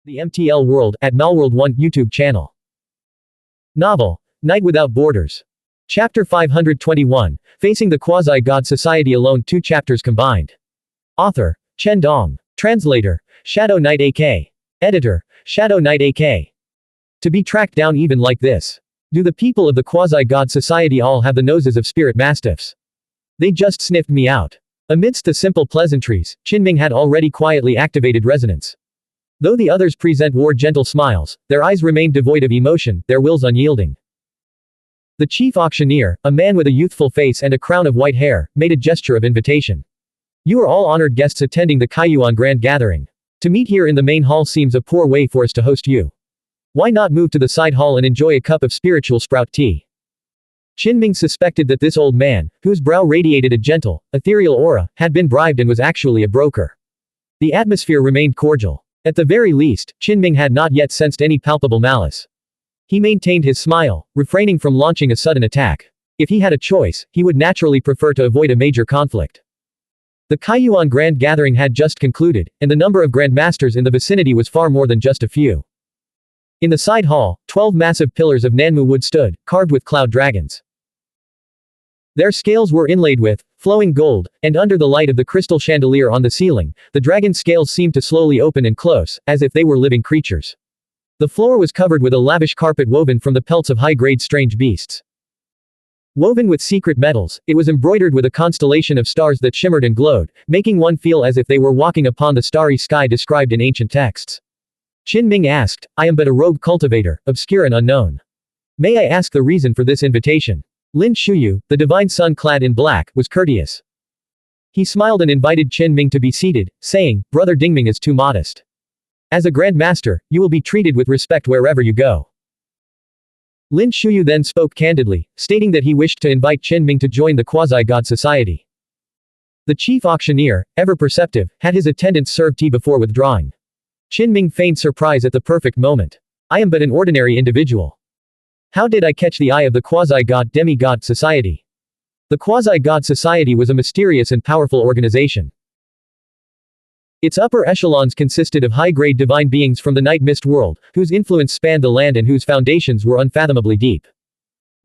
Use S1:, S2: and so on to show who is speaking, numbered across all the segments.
S1: The MTL World at Malworld 1 YouTube channel. Novel, Night Without Borders. Chapter 521, Facing the Quasi-God Society Alone, 2 chapters combined. Author, Chen Dong. Translator, Shadow Knight AK. Editor, Shadow Knight AK. To be tracked down even like this. Do the people of the Quasi-God Society all have the noses of spirit mastiffs? They just sniffed me out. Amidst the simple pleasantries, Qinming had already quietly activated resonance. Though the others wore gentle smiles, their eyes remained devoid of emotion, their wills unyielding. The chief auctioneer, a man with a youthful face and a crown of white hair, made a gesture of invitation. You are all honored guests attending the Xuanhuan Grand Gathering. To meet here in the main hall seems a poor way for us to host you. Why not move to the side hall and enjoy a cup of spiritual sprout tea? Qinming suspected that this old man, whose brow radiated a gentle, ethereal aura, had been bribed and was actually a broker. The atmosphere remained cordial. At the very least, Qinming had not yet sensed any palpable malice. He maintained his smile, refraining from launching a sudden attack. If he had a choice, he would naturally prefer to avoid a major conflict. The Xuanhuan Grand Gathering had just concluded, and the number of grandmasters in the vicinity was far more than just a few. In the side hall, 12 massive pillars of Nanmu wood stood, carved with cloud dragons. Their scales were inlaid with flowing gold, and under the light of the crystal chandelier on the ceiling, the dragon scales seemed to slowly open and close, as if they were living creatures. The floor was covered with a lavish carpet woven from the pelts of high-grade strange beasts. Woven with secret metals, it was embroidered with a constellation of stars that shimmered and glowed, making one feel as if they were walking upon the starry sky described in ancient texts. Qinming asked, I am but a rogue cultivator, obscure and unknown. May I ask the reason for this invitation? Lin Shuyu, the divine sun clad in black, was courteous. He smiled and invited Qinming to be seated, saying, Brother Dingming is too modest. As a Grand Master, you will be treated with respect wherever you go. Lin Shuyu then spoke candidly, stating that he wished to invite Qinming to join the Quasi-God Society. The chief auctioneer, ever perceptive, had his attendants serve tea before withdrawing. Qinming feigned surprise at the perfect moment. I am but an ordinary individual. How did I catch the eye of the Quasi-God Demigod Society? The Quasi-God Society was a mysterious and powerful organization. Its upper echelons consisted of high-grade divine beings from the night mist world, whose influence spanned the land and whose foundations were unfathomably deep.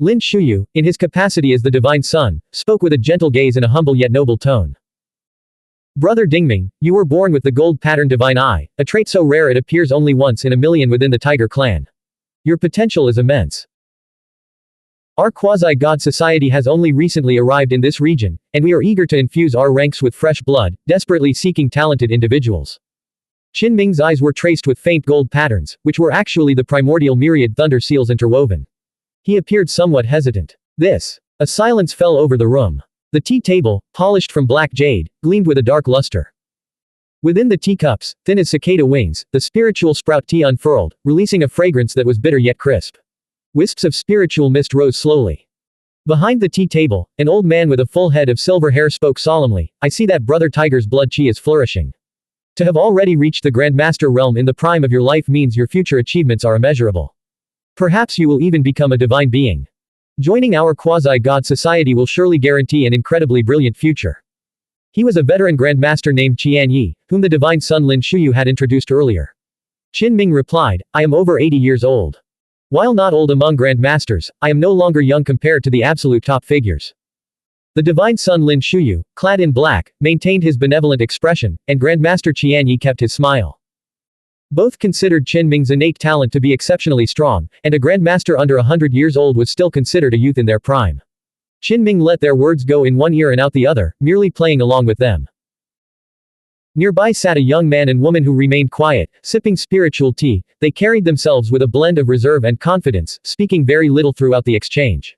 S1: Lin Shuyu, in his capacity as the divine sun, spoke with a gentle gaze and a humble yet noble tone. Brother Dingming, you were born with the gold-patterned divine eye, a trait so rare it appears only once in a million within the Tiger clan. Your potential is immense. Our Quasi-God Society has only recently arrived in this region, and we are eager to infuse our ranks with fresh blood, desperately seeking talented individuals. Qinming's eyes were traced with faint gold patterns, which were actually the primordial myriad thunder seals interwoven. He appeared somewhat hesitant. A silence fell over the room. The tea table, polished from black jade, gleamed with a dark luster. Within the teacups, thin as cicada wings, the spiritual sprout tea unfurled, releasing a fragrance that was bitter yet crisp. Wisps of spiritual mist rose slowly. Behind the tea table, an old man with a full head of silver hair spoke solemnly, I see that Brother Tiger's blood chi is flourishing. To have already reached the Grandmaster realm in the prime of your life means your future achievements are immeasurable. Perhaps you will even become a divine being. Joining our Quasi-God Society will surely guarantee an incredibly brilliant future. He was a veteran Grandmaster named Qian Yi, whom the divine son Lin Shuyu had introduced earlier. Qinming replied, I am over 80 years old. While not old among Grandmasters, I am no longer young compared to the absolute top figures. The divine son Lin Shuyu, clad in black, maintained his benevolent expression, and Grandmaster Qian Yi kept his smile. Both considered Qinming's innate talent to be exceptionally strong, and a Grandmaster under 100 years old was still considered a youth in their prime. Qinming let their words go in one ear and out the other, merely playing along with them. Nearby sat a young man and woman who remained quiet, sipping spiritual tea. They carried themselves with a blend of reserve and confidence, speaking very little throughout the exchange.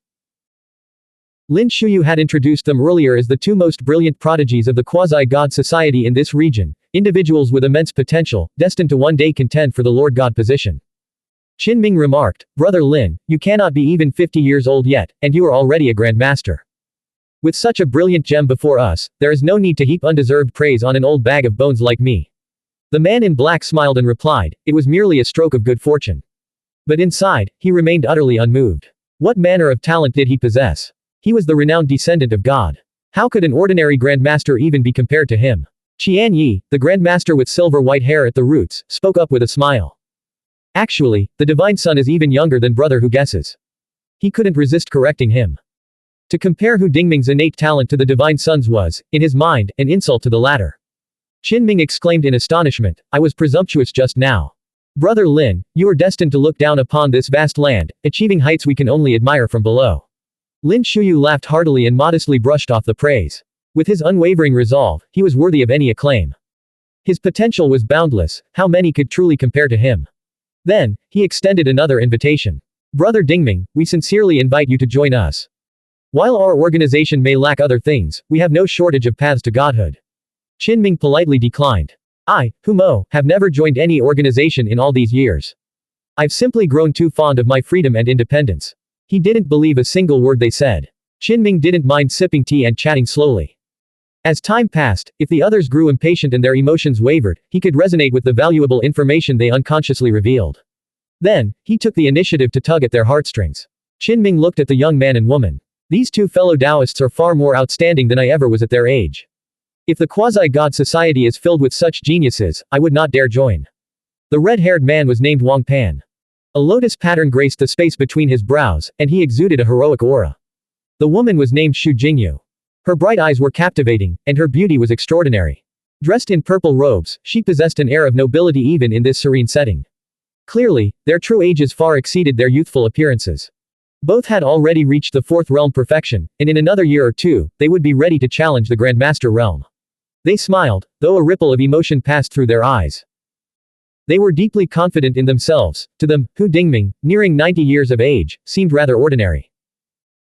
S1: Lin Shuyu had introduced them earlier as the 2 most brilliant prodigies of the Quasi-God Society in this region, individuals with immense potential, destined to one day contend for the Lord God position. Qinming remarked, Brother Lin, you cannot be even 50 years old yet, and you are already a Grandmaster. With such a brilliant gem before us, there is no need to heap undeserved praise on an old bag of bones like me. The man in black smiled and replied, it was merely a stroke of good fortune. But inside, he remained utterly unmoved. What manner of talent did he possess? He was the renowned descendant of God. How could an ordinary Grandmaster even be compared to him? Qian Yi, the Grandmaster with silver-white hair at the roots, spoke up with a smile. Actually, the Divine Son is even younger than brother who guesses. He couldn't resist correcting him. To compare Hu Dingming's innate talent to the Divine Son's was, in his mind, an insult to the latter. Qinming exclaimed in astonishment, I was presumptuous just now. Brother Lin, you are destined to look down upon this vast land, achieving heights we can only admire from below. Lin Shuyu laughed heartily and modestly brushed off the praise. With his unwavering resolve, he was worthy of any acclaim. His potential was boundless, how many could truly compare to him? Then, he extended another invitation. Brother Dingming, we sincerely invite you to join us. While our organization may lack other things, we have no shortage of paths to godhood. Qinming politely declined. I, Humo, have never joined any organization in all these years. I've simply grown too fond of my freedom and independence. He didn't believe a single word they said. Qinming didn't mind sipping tea and chatting slowly. As time passed, if the others grew impatient and their emotions wavered, he could resonate with the valuable information they unconsciously revealed. Then, he took the initiative to tug at their heartstrings. Qinming looked at the young man and woman. These two fellow Taoists are far more outstanding than I ever was at their age. If the quasi-god society is filled with such geniuses, I would not dare join. The red-haired man was named Wang Pan. A lotus pattern graced the space between his brows, and he exuded a heroic aura. The woman was named Xu Jingyu. Her bright eyes were captivating, and her beauty was extraordinary. Dressed in purple robes, she possessed an air of nobility even in this serene setting. Clearly, their true ages far exceeded their youthful appearances. Both had already reached the fourth realm perfection, and in another year or two, they would be ready to challenge the Grandmaster realm. They smiled, though a ripple of emotion passed through their eyes. They were deeply confident in themselves. To them, Hu Dingming, nearing 90 years of age, seemed rather ordinary.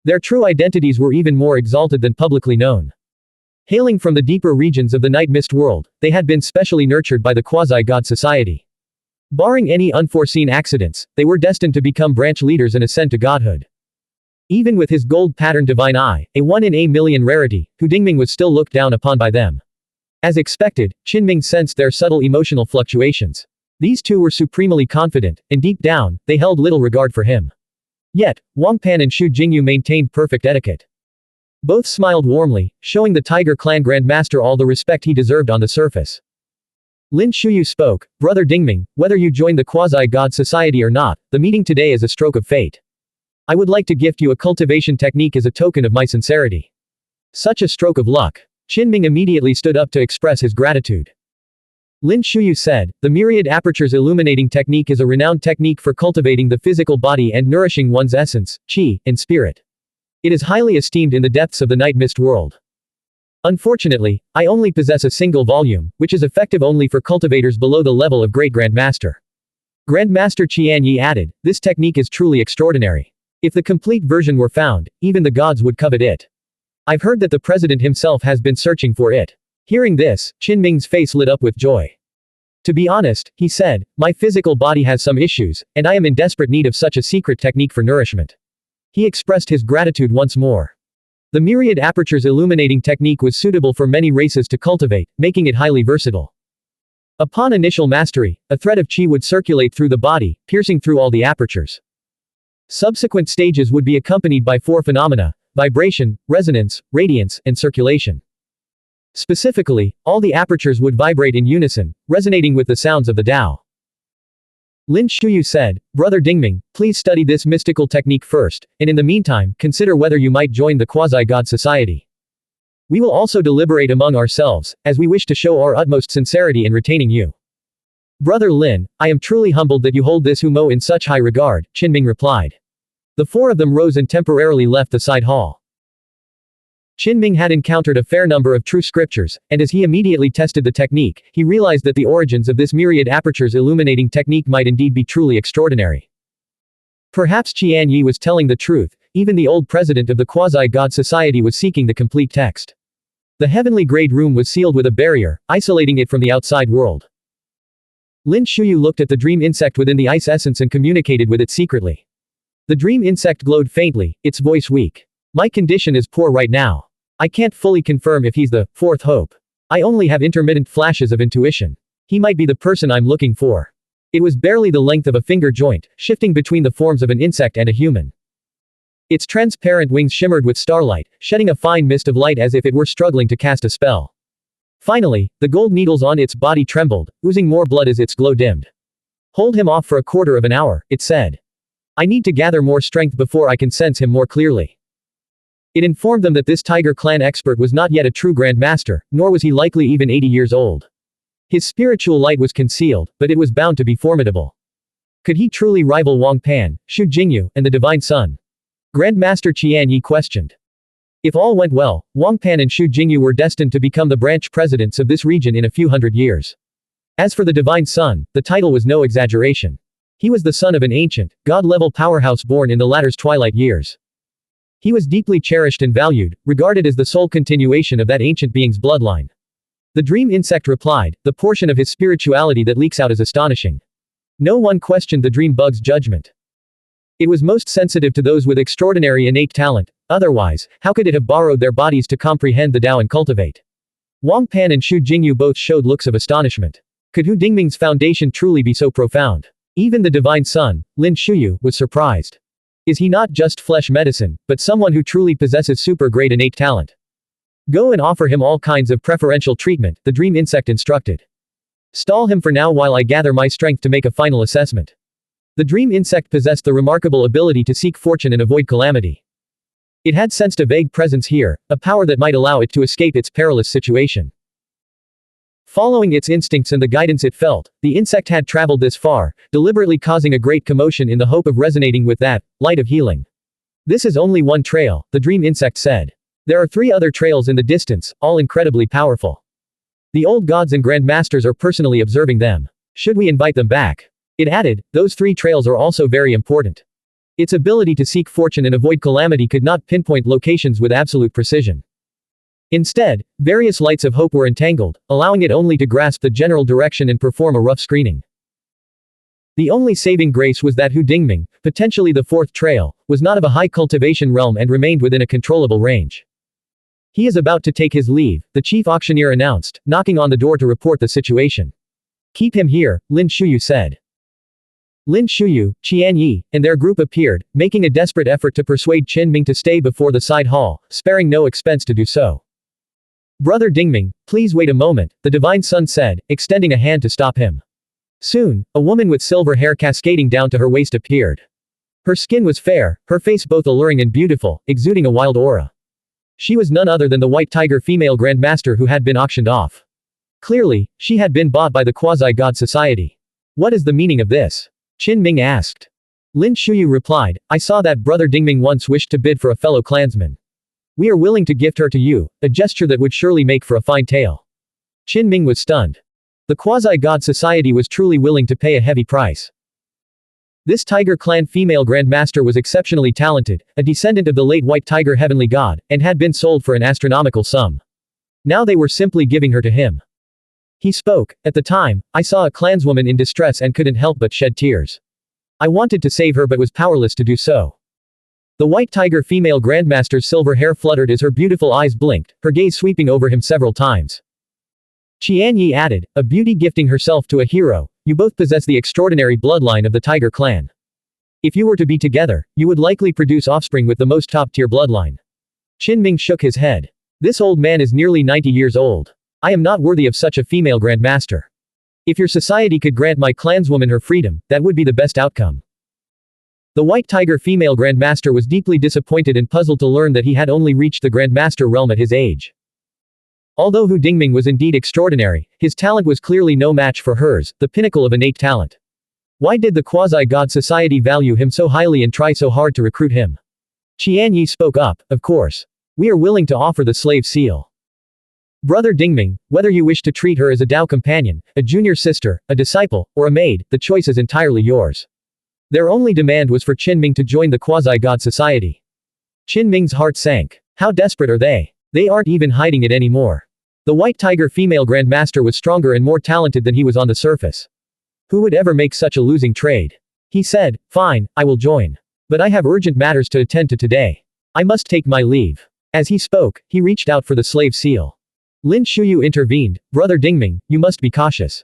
S1: Their true identities were even more exalted than publicly known. Hailing from the deeper regions of the night mist world, they had been specially nurtured by the quasi-god society. Barring any unforeseen accidents, they were destined to become branch leaders and ascend to godhood. Even with his gold-patterned divine eye, a 1 in a million rarity, Hu Dingming was still looked down upon by them. As expected, Qinming sensed their subtle emotional fluctuations. These two were supremely confident, and deep down, they held little regard for him. Yet, Wang Pan and Xu Jingyu maintained perfect etiquette. Both smiled warmly, showing the Tiger Clan Grandmaster all the respect he deserved on the surface. Lin Shuyu spoke, Brother Dingming, whether you join the quasi-god society or not, the meeting today is a stroke of fate. I would like to gift you a cultivation technique as a token of my sincerity. Such a stroke of luck. Qinming immediately stood up to express his gratitude. Lin Shuyu said, the myriad apertures illuminating technique is a renowned technique for cultivating the physical body and nourishing one's essence, qi, and spirit. It is highly esteemed in the depths of the night mist world. Unfortunately, I only possess a single volume, which is effective only for cultivators below the level of Great Grandmaster. Grandmaster Qian Yi added, this technique is truly extraordinary. If the complete version were found, even the gods would covet it. I've heard that the president himself has been searching for it. Hearing this, Qinming's face lit up with joy. To be honest, he said, my physical body has some issues, and I am in desperate need of such a secret technique for nourishment. He expressed his gratitude once more. The myriad apertures illuminating technique was suitable for many races to cultivate, making it highly versatile. Upon initial mastery, a thread of qi would circulate through the body, piercing through all the apertures. Subsequent stages would be accompanied by 4 phenomena: vibration, resonance, radiance, and circulation. Specifically, all the apertures would vibrate in unison, resonating with the sounds of the Tao. Lin Shuyu said, Brother Dingming, please study this mystical technique first, and in the meantime, consider whether you might join the quasi-god society. We will also deliberate among ourselves, as we wish to show our utmost sincerity in retaining you. Brother Lin, I am truly humbled that you hold this Humo in such high regard, Qinming replied. The 4 of them rose and temporarily left the side hall. Qinming had encountered a fair number of true scriptures, and as he immediately tested the technique, he realized that the origins of this myriad apertures illuminating technique might indeed be truly extraordinary. Perhaps Qian Yi was telling the truth, even the old president of the quasi-god society was seeking the complete text. The heavenly grade room was sealed with a barrier, isolating it from the outside world. Lin Shuyu looked at the dream insect within the ice essence and communicated with it secretly. The dream insect glowed faintly, its voice weak. My condition is poor right now. I can't fully confirm if he's the 4th hope. I only have intermittent flashes of intuition. He might be the person I'm looking for. It was barely the length of a finger joint, shifting between the forms of an insect and a human. Its transparent wings shimmered with starlight, shedding a fine mist of light as if it were struggling to cast a spell. Finally, the gold needles on its body trembled, oozing more blood as its glow dimmed. Hold him off for a quarter of an hour, it said. I need to gather more strength before I can sense him more clearly. It informed them that this tiger clan expert was not yet a true grandmaster, nor was he likely even 80 years old. His spiritual light was concealed, but it was bound to be formidable. Could he truly rival Wang Pan, Xu Jingyu, and the Divine Sun? Grandmaster Tiān Yi questioned. If all went well, Wang Pan and Xu Jingyu were destined to become the branch presidents of this region in a few hundred years. As for the Divine Sun, the title was no exaggeration. He was the son of an ancient, god-level powerhouse born in the latter's twilight years. He was deeply cherished and valued, regarded as the sole continuation of that ancient being's bloodline. The dream insect replied, the portion of his spirituality that leaks out is astonishing. No one questioned the dream bug's judgment. It was most sensitive to those with extraordinary innate talent, otherwise, how could it have borrowed their bodies to comprehend the Tao and cultivate? Wang Pan and Xu Jingyu both showed looks of astonishment. Could Hu Dingming's foundation truly be so profound? Even the Divine Sun, Lin Shuyu, was surprised. Is he not just flesh medicine, but someone who truly possesses super-great innate talent? Go and offer him all kinds of preferential treatment, the dream insect instructed. Stall him for now while I gather my strength to make a final assessment. The dream insect possessed the remarkable ability to seek fortune and avoid calamity. It had sensed a vague presence here, a power that might allow it to escape its perilous situation. Following its instincts and the guidance it felt, the insect had traveled this far, deliberately causing a great commotion in the hope of resonating with that light of healing. This is only one trail, the dream insect said. There are 3 other trails in the distance, all incredibly powerful. The old gods and grandmasters are personally observing them. Should we invite them back? It added, those 3 trails are also very important. Its ability to seek fortune and avoid calamity could not pinpoint locations with absolute precision. Instead, various lights of hope were entangled, allowing it only to grasp the general direction and perform a rough screening. The only saving grace was that Hu Dingming, potentially the 4th trail, was not of a high cultivation realm and remained within a controllable range. He is about to take his leave, the chief auctioneer announced, knocking on the door to report the situation. Keep him here, Lin Shuyu said. Lin Shuyu, Tiān Yi, and their group appeared, making a desperate effort to persuade Qin Ming to stay before the side hall, sparing no expense to do so. Brother Dingming, please wait a moment, the Divine Sun said, extending a hand to stop him. Soon, a woman with silver hair cascading down to her waist appeared. Her skin was fair, her face both alluring and beautiful, exuding a wild aura. She was none other than the White Tiger female grandmaster who had been auctioned off. Clearly, she had been bought by the quasi-god society. What is the meaning of this? Qin Ming asked. Lin Shuyu replied, I saw that Brother Dingming once wished to bid for a fellow clansman. We are willing to gift her to you, a gesture that would surely make for a fine tale. Qin Ming was stunned. The quasi-god society was truly willing to pay a heavy price. This tiger clan female grandmaster was exceptionally talented, a descendant of the late White Tiger heavenly god, and had been sold for an astronomical sum. Now they were simply giving her to him. He spoke, at the time, I saw a clanswoman in distress and couldn't help but shed tears. I wanted to save her but was powerless to do so. The White Tiger female grandmaster's silver hair fluttered as her beautiful eyes blinked, her gaze sweeping over him several times. Tiān Yi added, a beauty gifting herself to a hero, you both possess the extraordinary bloodline of the Tiger clan. If you were to be together, you would likely produce offspring with the most top-tier bloodline. Qin Ming shook his head. This old man is nearly 90 years old. I am not worthy of such a female grandmaster. If your society could grant my clanswoman her freedom, that would be the best outcome. The White Tiger female grandmaster was deeply disappointed and puzzled to learn that he had only reached the grandmaster realm at his age. Although Hu Dingming was indeed extraordinary, his talent was clearly no match for hers, the pinnacle of innate talent. Why did the quasi-god society value him so highly and try so hard to recruit him? Tiān Yi spoke up, of course. We are willing to offer the slave seal. Brother Dingming, whether you wish to treat her as a Tao companion, a junior sister, a disciple, or a maid, the choice is entirely yours. Their only demand was for Qin Ming to join the quasi-god society. Qin Ming's heart sank. How desperate are they? They aren't even hiding it anymore. The White Tiger female grandmaster was stronger and more talented than he was on the surface. Who would ever make such a losing trade? He said, fine, I will join. But I have urgent matters to attend to today. I must take my leave. As he spoke, he reached out for the slave seal. Lin Shuyu intervened, Brother Dingming, you must be cautious.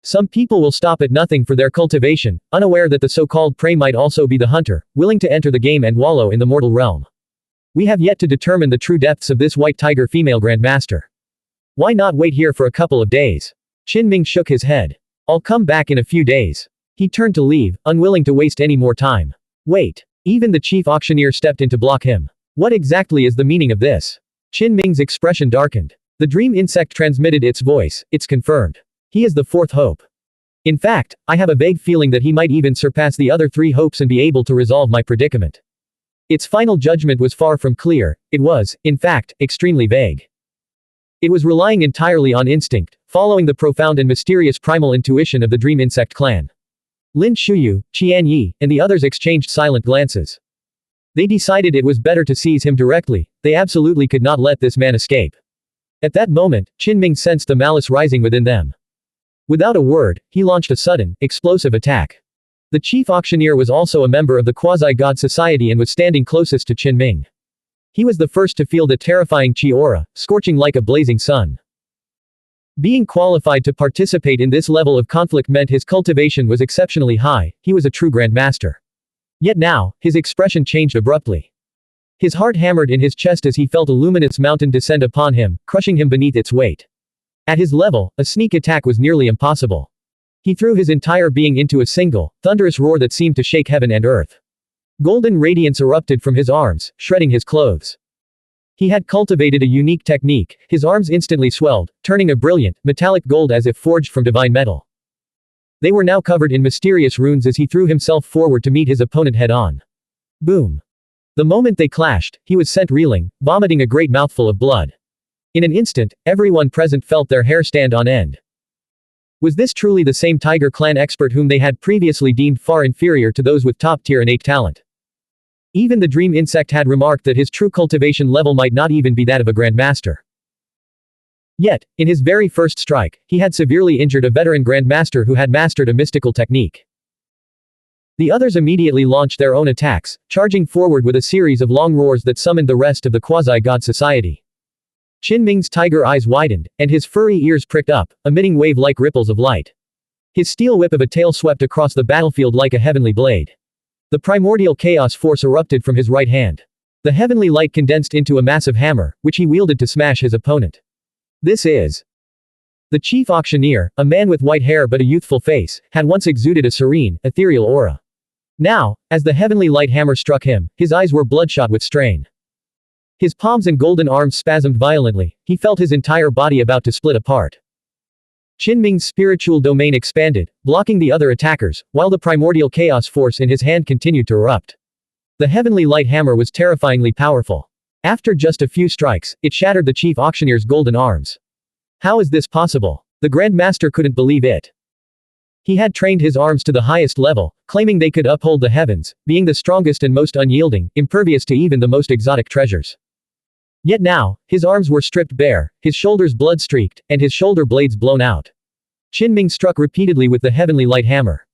S1: Some people will stop at nothing for their cultivation, unaware that the so-called prey might also be the hunter, willing to enter the game and wallow in the mortal realm. We have yet to determine the true depths of this White Tiger female grandmaster. Why not wait here for a couple of days? Qinming shook his head. I'll come back in a few days. He turned to leave, unwilling to waste any more time. Wait. Even the chief auctioneer stepped in to block him. What exactly is the meaning of this? Qinming's expression darkened. The dream insect transmitted its voice, it's confirmed. He is the fourth hope. In fact, I have a vague feeling that he might even surpass the other three hopes and be able to resolve my predicament. Its final judgment was far from clear, it was, in fact, extremely vague. It was relying entirely on instinct, following the profound and mysterious primal intuition of the dream insect clan. Lin Shuyu, Qian Yi, and the others exchanged silent glances. They decided it was better to seize him directly, they absolutely could not let this man escape. At that moment, Qinming sensed the malice rising within them. Without a word, he launched a sudden, explosive attack. The chief auctioneer was also a member of the quasi-god society and was standing closest to Qinming. He was the first to feel the terrifying qi aura, scorching like a blazing sun. Being qualified to participate in this level of conflict meant his cultivation was exceptionally high, he was a true grandmaster. Yet now, his expression changed abruptly. His heart hammered in his chest as he felt a luminous mountain descend upon him, crushing him beneath its weight. At his level, a sneak attack was nearly impossible. He threw his entire being into a single, thunderous roar that seemed to shake heaven and earth. Golden radiance erupted from his arms, shredding his clothes. He had cultivated a unique technique, his arms instantly swelled, turning a brilliant, metallic gold as if forged from divine metal. They were now covered in mysterious runes as he threw himself forward to meet his opponent head-on. Boom. The moment they clashed, he was sent reeling, vomiting a great mouthful of blood. In an instant, everyone present felt their hair stand on end. Was this truly the same Tiger Clan expert whom they had previously deemed far inferior to those with top-tier innate talent? Even the dream insect had remarked that his true cultivation level might not even be that of a grandmaster. Yet, in his very first strike, he had severely injured a veteran grandmaster who had mastered a mystical technique. The others immediately launched their own attacks, charging forward with a series of long roars that summoned the rest of the quasi-god society. Qinming's tiger eyes widened, and his furry ears pricked up, emitting wave-like ripples of light. His steel whip of a tail swept across the battlefield like a heavenly blade. The primordial chaos force erupted from his right hand. The heavenly light condensed into a massive hammer, which he wielded to smash his opponent. This is the chief auctioneer, a man with white hair but a youthful face, had once exuded a serene, ethereal aura. Now, as the heavenly light hammer struck him, his eyes were bloodshot with strain. His palms and golden arms spasmed violently, he felt his entire body about to split apart. Qinming's spiritual domain expanded, blocking the other attackers, while the primordial chaos force in his hand continued to erupt. The heavenly light hammer was terrifyingly powerful. After just a few strikes, it shattered the chief auctioneer's golden arms. How is this possible? The Grandmaster couldn't believe it. He had trained his arms to the highest level, claiming they could uphold the heavens, being the strongest and most unyielding, impervious to even the most exotic treasures. Yet now, his arms were stripped bare, his shoulders blood-streaked, and his shoulder blades blown out. Qinming struck repeatedly with the heavenly light hammer.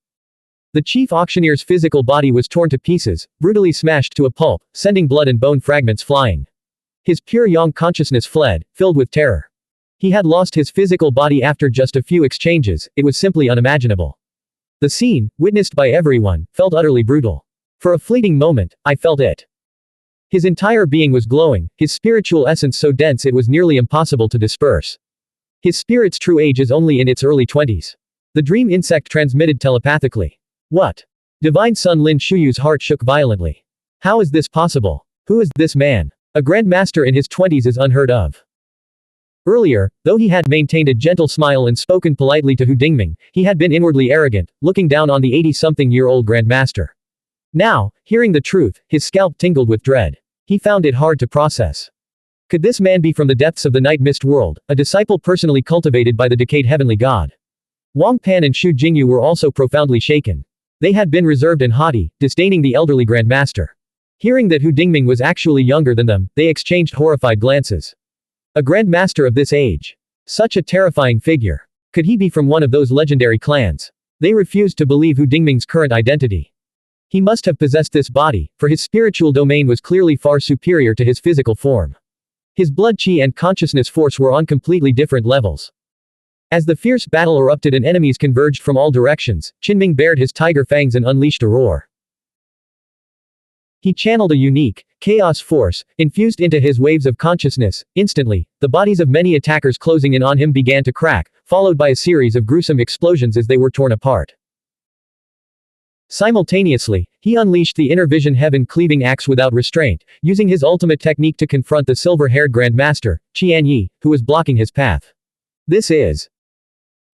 S1: The chief auctioneer's physical body was torn to pieces, brutally smashed to a pulp, sending blood and bone fragments flying. His pure yang consciousness fled, filled with terror. He had lost his physical body after just a few exchanges, it was simply unimaginable. The scene, witnessed by everyone, felt utterly brutal. For a fleeting moment, I felt it. His entire being was glowing, his spiritual essence so dense it was nearly impossible to disperse. His spirit's true age is only in its early 20s. The dream insect transmitted telepathically. What? Divine Son Lin Shuyu's heart shook violently. How is this possible? Who is this man? A grandmaster in his 20s is unheard of. Earlier, though he had maintained a gentle smile and spoken politely to Hu Dingming, he had been inwardly arrogant, looking down on the 80-something-year-old grandmaster. Now, hearing the truth, his scalp tingled with dread. He found it hard to process. Could this man be from the depths of the night mist world, a disciple personally cultivated by the decayed heavenly god? Wang Pan and Xu Jingyu were also profoundly shaken. They had been reserved and haughty, disdaining the elderly grandmaster. Hearing that Hu Dingming was actually younger than them, they exchanged horrified glances. A grandmaster of this age. Such a terrifying figure. Could he be from one of those legendary clans? They refused to believe Hu Dingming's current identity. He must have possessed this body, for his spiritual domain was clearly far superior to his physical form. His blood qi and consciousness force were on completely different levels. As the fierce battle erupted and enemies converged from all directions, Qinming bared his tiger fangs and unleashed a roar. He channeled a unique, chaos force, infused into his waves of consciousness. Instantly, the bodies of many attackers closing in on him began to crack, followed by a series of gruesome explosions as they were torn apart. Simultaneously, he unleashed the inner vision heaven-cleaving axe without restraint, using his ultimate technique to confront the silver-haired Grandmaster, Tiān, who was blocking his path. This is.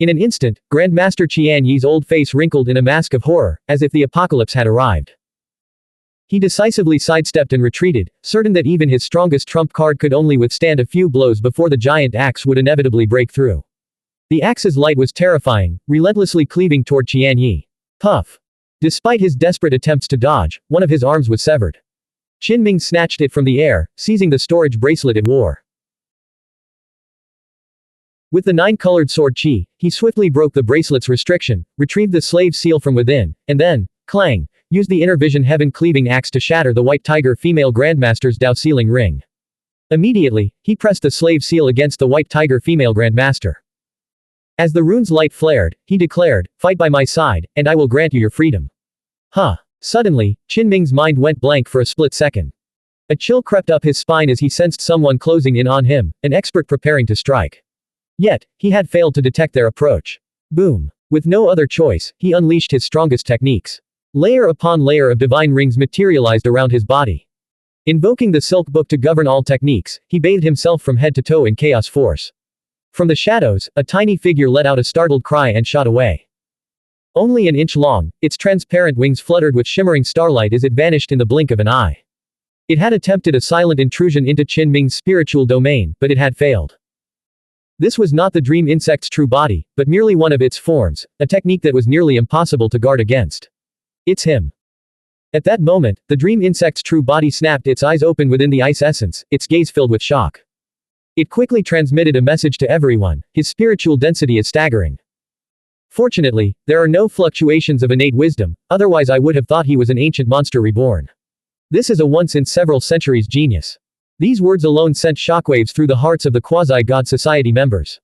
S1: In an instant, Grandmaster Tiān's old face wrinkled in a mask of horror, as if the apocalypse had arrived. He decisively sidestepped and retreated, certain that even his strongest trump card could only withstand a few blows before the giant axe would inevitably break through. The axe's light was terrifying, relentlessly cleaving toward Tiān. Puff. Despite his desperate attempts to dodge, one of his arms was severed. Qinming snatched it from the air, seizing the storage bracelet it wore. With the 9-colored sword Qi, he swiftly broke the bracelet's restriction, retrieved the slave seal from within, and then, clang, used the inner vision heaven-cleaving axe to shatter the white tiger female grandmaster's Dao sealing ring. Immediately, he pressed the slave seal against the white tiger female grandmaster. As the rune's light flared, he declared, "Fight by my side, and I will grant you your freedom." Huh. Suddenly, Qinming's mind went blank for a split second. A chill crept up his spine as he sensed someone closing in on him, an expert preparing to strike. Yet, he had failed to detect their approach. Boom. With no other choice, he unleashed his strongest techniques. Layer upon layer of divine rings materialized around his body. Invoking the Silk Book to govern all techniques, he bathed himself from head to toe in chaos force. From the shadows, a tiny figure let out a startled cry and shot away. Only an inch long, its transparent wings fluttered with shimmering starlight as it vanished in the blink of an eye. It had attempted a silent intrusion into Qinming's spiritual domain, but it had failed. This was not the dream insect's true body, but merely one of its forms, a technique that was nearly impossible to guard against. It's him. At that moment, the dream insect's true body snapped its eyes open within the ice essence, its gaze filled with shock. It quickly transmitted a message to everyone: his spiritual density is staggering. Fortunately, there are no fluctuations of innate wisdom, otherwise I would have thought he was an ancient monster reborn. This is a once-in-several-centuries genius. These words alone sent shockwaves through the hearts of the quasi-God society members.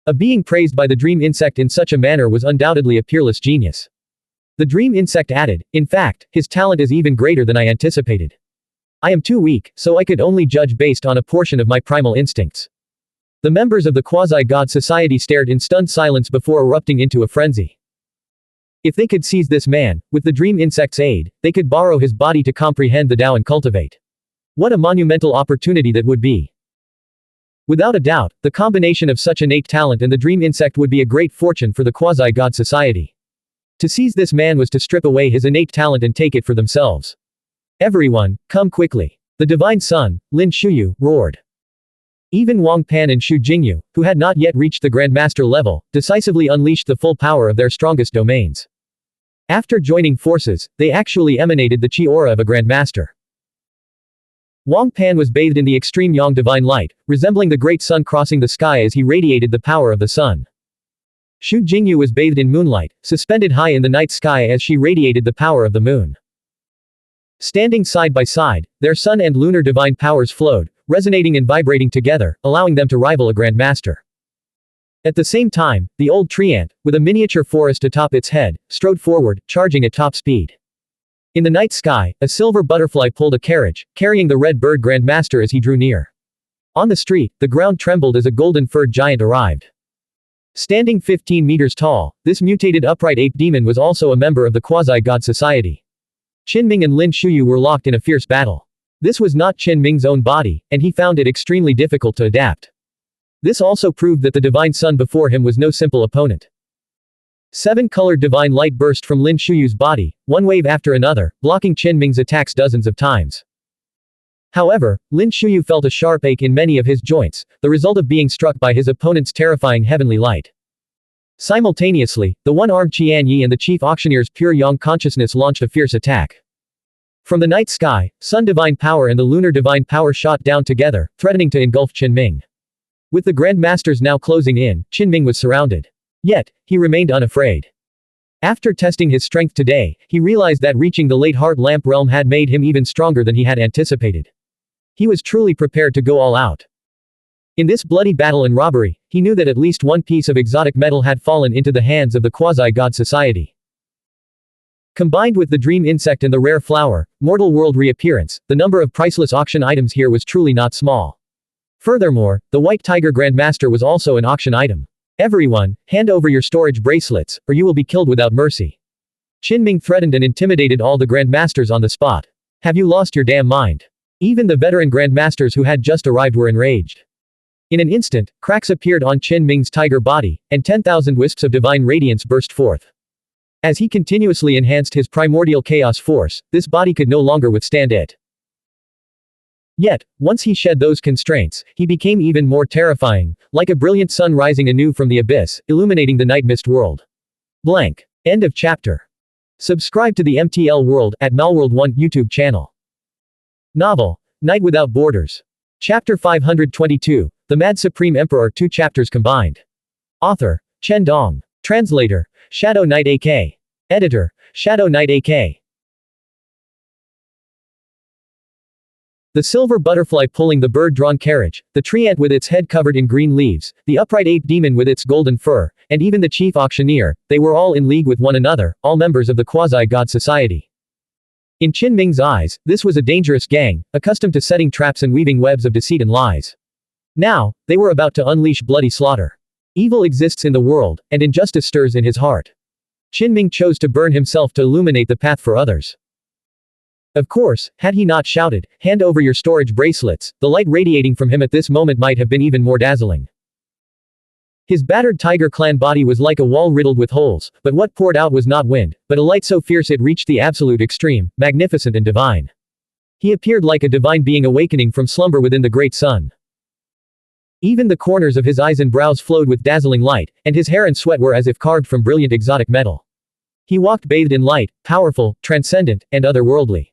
S1: A being praised by the dream insect in such a manner was undoubtedly a peerless genius. The dream insect added, "In fact, his talent is even greater than I anticipated. I am too weak, so I could only judge based on a portion of my primal instincts." The members of the quasi-God society stared in stunned silence before erupting into a frenzy. If they could seize this man, with the dream insect's aid, they could borrow his body to comprehend the Tao and cultivate. What a monumental opportunity that would be. Without a doubt, the combination of such innate talent and the dream insect would be a great fortune for the quasi-God society. To seize this man was to strip away his innate talent and take it for themselves. "Everyone, come quickly." The divine son, Lin Shuyu, roared. Even Wang Pan and Xu Jingyu, who had not yet reached the Grandmaster level, decisively unleashed the full power of their strongest domains. After joining forces, they actually emanated the Qi aura of a Grandmaster. Wang Pan was bathed in the extreme Yang divine light, resembling the great sun crossing the sky as he radiated the power of the sun. Xu Jingyu was bathed in moonlight, suspended high in the night sky as she radiated the power of the moon. Standing side by side, their sun and lunar divine powers flowed, resonating and vibrating together, allowing them to rival a Grandmaster. At the same time, the old tree ant, with a miniature forest atop its head, strode forward, charging at top speed. In the night sky, a silver butterfly pulled a carriage, carrying the red bird Grandmaster as he drew near. On the street, the ground trembled as a golden-furred giant arrived. Standing 15 meters tall, this mutated upright ape demon was also a member of the quasi-God society. Qinming and Lin Shuyu were locked in a fierce battle. This was not Qinming's own body, and he found it extremely difficult to adapt. This also proved that the divine son before him was no simple opponent. 7-colored divine light burst from Lin Shuyu's body, one wave after another, blocking Qinming's attacks dozens of times. However, Lin Shuyu felt a sharp ache in many of his joints, the result of being struck by his opponent's terrifying heavenly light. Simultaneously, the one-armed Tiān and the chief auctioneer's pure yang consciousness launched a fierce attack. From the night sky, sun divine power and the lunar divine power shot down together, threatening to engulf Qinming. With the Grandmasters now closing in, Qinming was surrounded. Yet, he remained unafraid. After testing his strength today, he realized that reaching the late heart lamp realm had made him even stronger than he had anticipated. He was truly prepared to go all out. In this bloody battle and robbery, he knew that at least one piece of exotic metal had fallen into the hands of the quasi-God society. Combined with the dream insect and the rare flower, mortal world reappearance, the number of priceless auction items here was truly not small. Furthermore, the White Tiger Grandmaster was also an auction item. Everyone, hand over your storage bracelets, or you will be killed without mercy. Qinming threatened and intimidated all the Grandmasters on the spot. Have you lost your damn mind? Even the veteran Grandmasters who had just arrived were enraged. In an instant, cracks appeared on Qinming's tiger body, and 10,000 wisps of divine radiance burst forth. As he continuously enhanced his primordial chaos force, this body could no longer withstand it. Yet, once he shed those constraints, he became even more terrifying, like a brilliant sun rising anew from the abyss, illuminating the night mist world. Blank. End of chapter. Subscribe to the MTL World at Netherworld 1 YouTube channel. Novel, Night Without Borders. Chapter 522, The Mad Supreme Emperor, 2 chapters combined. Author, Chen Dong. Translator, Shadow Knight AK. Editor, Shadow Knight AK. The silver butterfly pulling the bird-drawn carriage, the tree ant with its head covered in green leaves, the upright ape demon with its golden fur, and even the chief auctioneer, they were all in league with one another, all members of the quasi-god society. In Qinming's eyes, this was a dangerous gang, accustomed to setting traps and weaving webs of deceit and lies. Now, they were about to unleash bloody slaughter. Evil exists in the world, and injustice stirs in his heart. Qinming chose to burn himself to illuminate the path for others. Of course, had he not shouted, "Hand over your storage bracelets," the light radiating from him at this moment might have been even more dazzling. His battered tiger clan body was like a wall riddled with holes, but what poured out was not wind, but a light so fierce it reached the absolute extreme, magnificent and divine. He appeared like a divine being awakening from slumber within the great sun. Even the corners of his eyes and brows flowed with dazzling light, and his hair and sweat were as if carved from brilliant exotic metal. He walked bathed in light, powerful, transcendent, and otherworldly.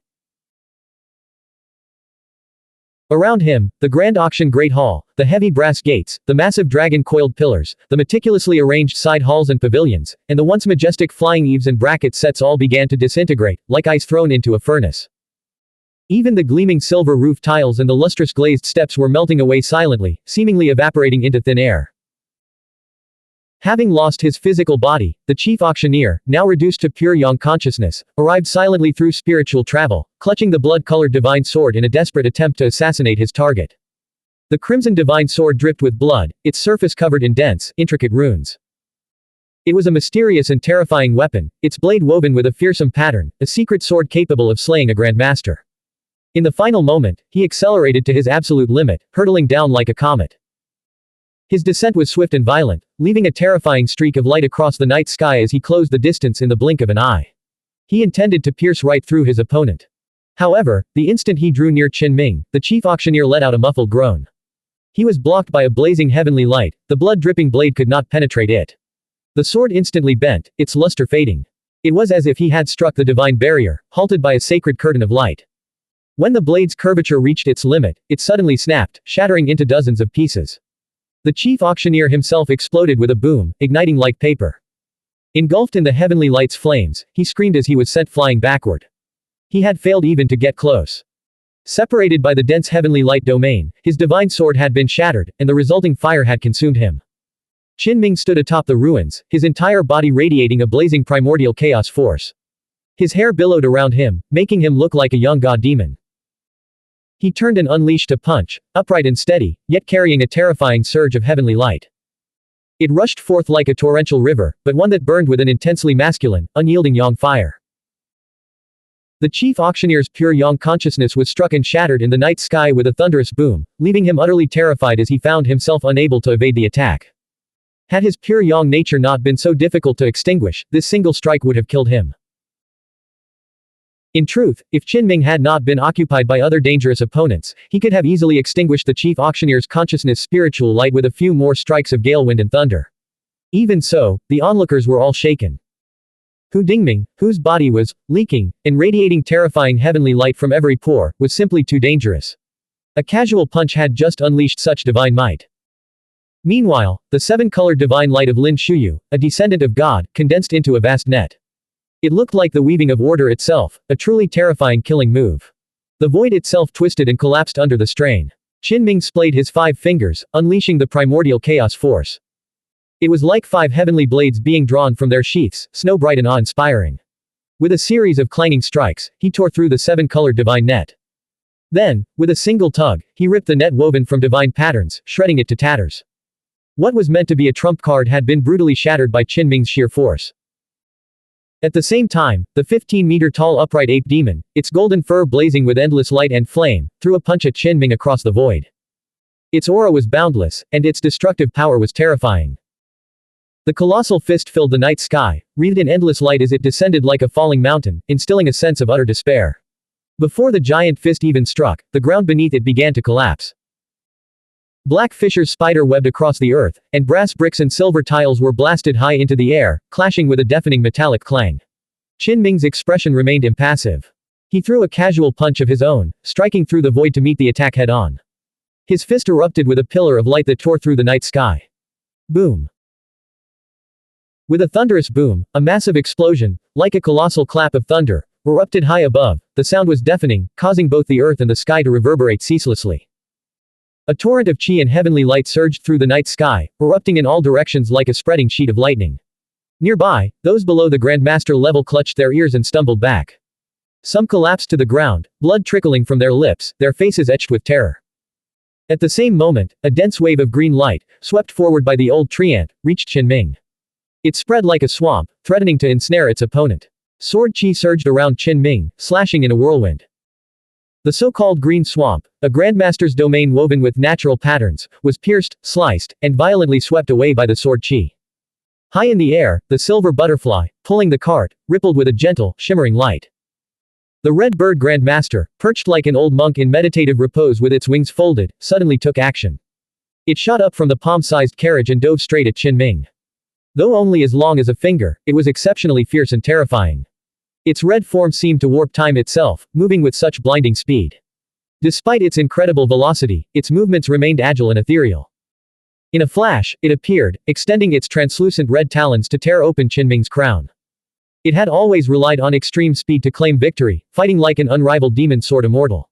S1: Around him, the grand auction great hall, the heavy brass gates, the massive dragon-coiled pillars, the meticulously arranged side halls and pavilions, and the once majestic flying eaves and bracket sets all began to disintegrate, like ice thrown into a furnace. Even the gleaming silver roof tiles and the lustrous glazed steps were melting away silently, seemingly evaporating into thin air. Having lost his physical body, the chief auctioneer, now reduced to pure yang consciousness, arrived silently through spiritual travel, clutching the blood-colored divine sword in a desperate attempt to assassinate his target. The crimson divine sword dripped with blood, its surface covered in dense, intricate runes. It was a mysterious and terrifying weapon, its blade woven with a fearsome pattern, a secret sword capable of slaying a grandmaster. In the final moment, he accelerated to his absolute limit, hurtling down like a comet. His descent was swift and violent, leaving a terrifying streak of light across the night sky as he closed the distance in the blink of an eye. He intended to pierce right through his opponent. However, the instant he drew near Qinming, the chief auctioneer let out a muffled groan. He was blocked by a blazing heavenly light, the blood-dripping blade could not penetrate it. The sword instantly bent, its luster fading. It was as if he had struck the divine barrier, halted by a sacred curtain of light. When the blade's curvature reached its limit, it suddenly snapped, shattering into dozens of pieces. The chief auctioneer himself exploded with a boom, igniting like paper. Engulfed in the heavenly light's flames, he screamed as he was sent flying backward. He had failed even to get close. Separated by the dense heavenly light domain, his divine sword had been shattered, and the resulting fire had consumed him. Qinming stood atop the ruins, his entire body radiating a blazing primordial chaos force. His hair billowed around him, making him look like a young god demon. He turned and unleashed a punch, upright and steady, yet carrying a terrifying surge of heavenly light. It rushed forth like a torrential river, but one that burned with an intensely masculine, unyielding yang fire. The chief auctioneer's pure yang consciousness was struck and shattered in the night sky with a thunderous boom, leaving him utterly terrified as he found himself unable to evade the attack. Had his pure yang nature not been so difficult to extinguish, this single strike would have killed him. In truth, if Qinming had not been occupied by other dangerous opponents, he could have easily extinguished the chief auctioneer's consciousness' spiritual light with a few more strikes of gale wind and thunder. Even so, the onlookers were all shaken. Hu Dingming, whose body was leaking and radiating terrifying heavenly light from every pore, was simply too dangerous. A casual punch had just unleashed such divine might. Meanwhile, the seven-colored divine light of Lin Shuyu, a descendant of God, condensed into a vast net. It looked like the weaving of order itself, a truly terrifying killing move. The void itself twisted and collapsed under the strain. Qinming splayed his 5 fingers, unleashing the primordial chaos force. It was like 5 heavenly blades being drawn from their sheaths, snow-bright and awe-inspiring. With a series of clanging strikes, he tore through the 7-colored divine net. Then, with a single tug, he ripped the net woven from divine patterns, shredding it to tatters. What was meant to be a trump card had been brutally shattered by Qin Ming's sheer force. At the same time, the 15-meter-tall upright ape demon, its golden fur blazing with endless light and flame, threw a punch at Qin Ming across the void. Its aura was boundless, and its destructive power was terrifying. The colossal fist filled the night sky, wreathed in endless light as it descended like a falling mountain, instilling a sense of utter despair. Before the giant fist even struck, the ground beneath it began to collapse. Black fissures spider-webbed across the earth, and brass bricks and silver tiles were blasted high into the air, clashing with a deafening metallic clang. Qin Ming's expression remained impassive. He threw a casual punch of his own, striking through the void to meet the attack head-on. His fist erupted with a pillar of light that tore through the night sky. Boom. With a thunderous boom, a massive explosion, like a colossal clap of thunder, erupted high above. The sound was deafening, causing both the earth and the sky to reverberate ceaselessly. A torrent of qi and heavenly light surged through the night sky, erupting in all directions like a spreading sheet of lightning. Nearby, those below the Grandmaster level clutched their ears and stumbled back. Some collapsed to the ground, blood trickling from their lips, their faces etched with terror. At the same moment, a dense wave of green light, swept forward by the old tree ant, reached Qin Ming. It spread like a swamp, threatening to ensnare its opponent. Sword qi surged around Qin Ming, slashing in a whirlwind. The so-called Green Swamp, a Grandmaster's domain woven with natural patterns, was pierced, sliced, and violently swept away by the sword qi. High in the air, the silver butterfly, pulling the cart, rippled with a gentle, shimmering light. The red bird Grandmaster, perched like an old monk in meditative repose with its wings folded, suddenly took action. It shot up from the palm-sized carriage and dove straight at Qin Ming. Though only as long as a finger, it was exceptionally fierce and terrifying. Its red form seemed to warp time itself, moving with such blinding speed. Despite its incredible velocity, its movements remained agile and ethereal. In a flash, it appeared, extending its translucent red talons to tear open Qin Ming's crown. It had always relied on extreme speed to claim victory, fighting like an unrivaled demon sword immortal.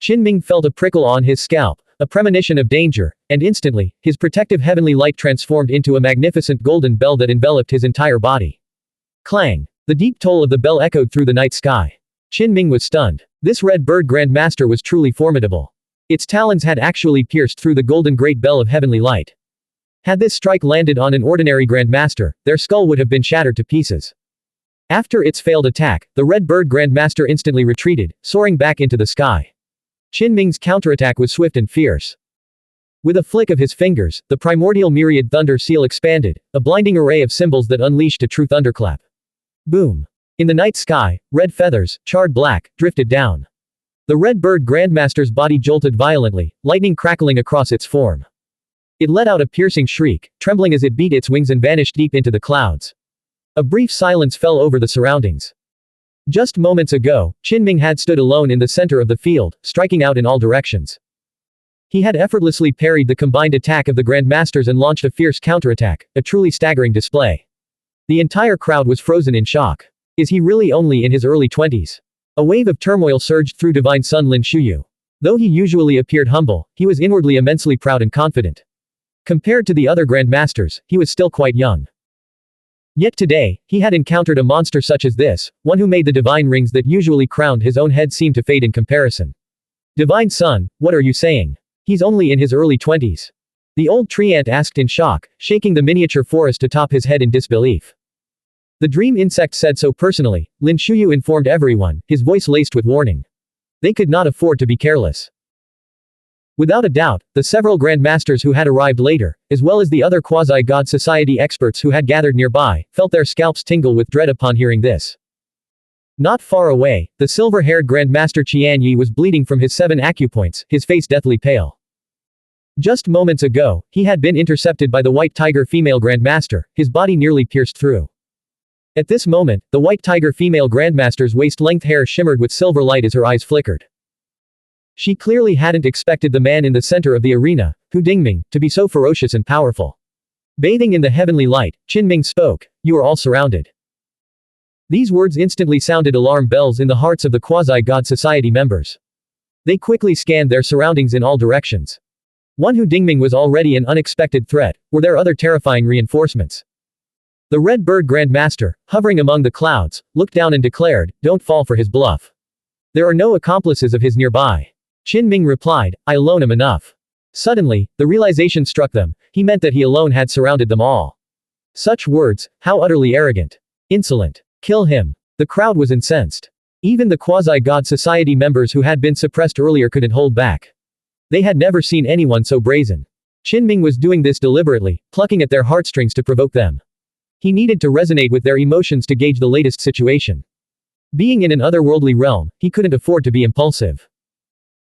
S1: Qin Ming felt a prickle on his scalp, a premonition of danger, and instantly, his protective heavenly light transformed into a magnificent golden bell that enveloped his entire body. Clang! The deep toll of the bell echoed through the night sky. Qin Ming was stunned. This red bird Grandmaster was truly formidable. Its talons had actually pierced through the golden great bell of heavenly light. Had this strike landed on an ordinary Grandmaster, their skull would have been shattered to pieces. After its failed attack, the red bird Grandmaster instantly retreated, soaring back into the sky. Qin Ming's counterattack was swift and fierce. With a flick of his fingers, the primordial myriad thunder seal expanded, a blinding array of symbols that unleashed a true thunderclap. Boom! In the night sky, red feathers, charred black, drifted down. The red bird Grandmaster's body jolted violently, lightning crackling across its form. It let out a piercing shriek, trembling as it beat its wings and vanished deep into the clouds. A brief silence fell over the surroundings. Just moments ago, Qin Ming had stood alone in the center of the field, striking out in all directions. He had effortlessly parried the combined attack of the Grandmasters and launched a fierce counterattack, a truly staggering display. The entire crowd was frozen in shock. Is he really only in his early 20s? A wave of turmoil surged through Divine Son Lin Shuyu. Though he usually appeared humble, he was inwardly immensely proud and confident. Compared to the other Grandmasters, he was still quite young. Yet today, he had encountered a monster such as this, one who made the divine rings that usually crowned his own head seem to fade in comparison. Divine Son, what are you saying? He's only in his early 20s. The old tree ant asked in shock, shaking the miniature forest atop his head in disbelief. The dream insect said so personally, Lin Shuyu informed everyone, his voice laced with warning. They could not afford to be careless. Without a doubt, the several Grandmasters who had arrived later, as well as the other quasi-God Society experts who had gathered nearby, felt their scalps tingle with dread upon hearing this. Not far away, the silver-haired Grandmaster Qian Yi was bleeding from his 7 acupoints, his face deathly pale. Just moments ago, he had been intercepted by the White Tiger female Grandmaster, his body nearly pierced through. At this moment, the White Tiger female Grandmaster's waist-length hair shimmered with silver light as her eyes flickered. She clearly hadn't expected the man in the center of the arena, Hu Dingming, to be so ferocious and powerful. Bathing in the heavenly light, Qin Ming spoke, "You are all surrounded." These words instantly sounded alarm bells in the hearts of the quasi-God Society members. They quickly scanned their surroundings in all directions. One Hu Dingming was already an unexpected threat. Were there other terrifying reinforcements? The Red Bird Grandmaster, hovering among the clouds, looked down and declared, "Don't fall for his bluff. There are no accomplices of his nearby." Qin Ming replied, "I alone am enough." Suddenly, the realization struck them, he meant that he alone had surrounded them all. Such words, how utterly arrogant. Insolent. Kill him. The crowd was incensed. Even the quasi-god society members who had been suppressed earlier couldn't hold back. They had never seen anyone so brazen. Qin Ming was doing this deliberately, plucking at their heartstrings to provoke them. He needed to resonate with their emotions to gauge the latest situation. Being in an otherworldly realm, he couldn't afford to be impulsive.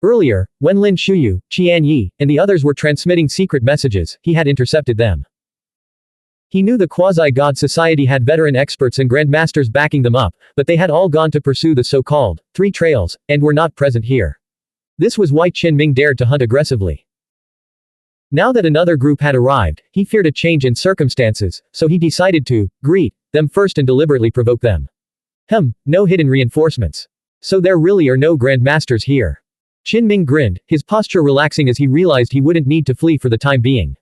S1: Earlier, when Lin Shuyu, Qian Yi, and the others were transmitting secret messages, he had intercepted them. He knew the quasi-god society had veteran experts and grandmasters backing them up, but they had all gone to pursue the so-called three trails, and were not present here. This was why Qin Ming dared to hunt aggressively. Now that another group had arrived, he feared a change in circumstances, so he decided to greet them first and deliberately provoke them. No hidden reinforcements. So there really are no grandmasters here. Qin Ming grinned, his posture relaxing as he realized he wouldn't need to flee for the time being.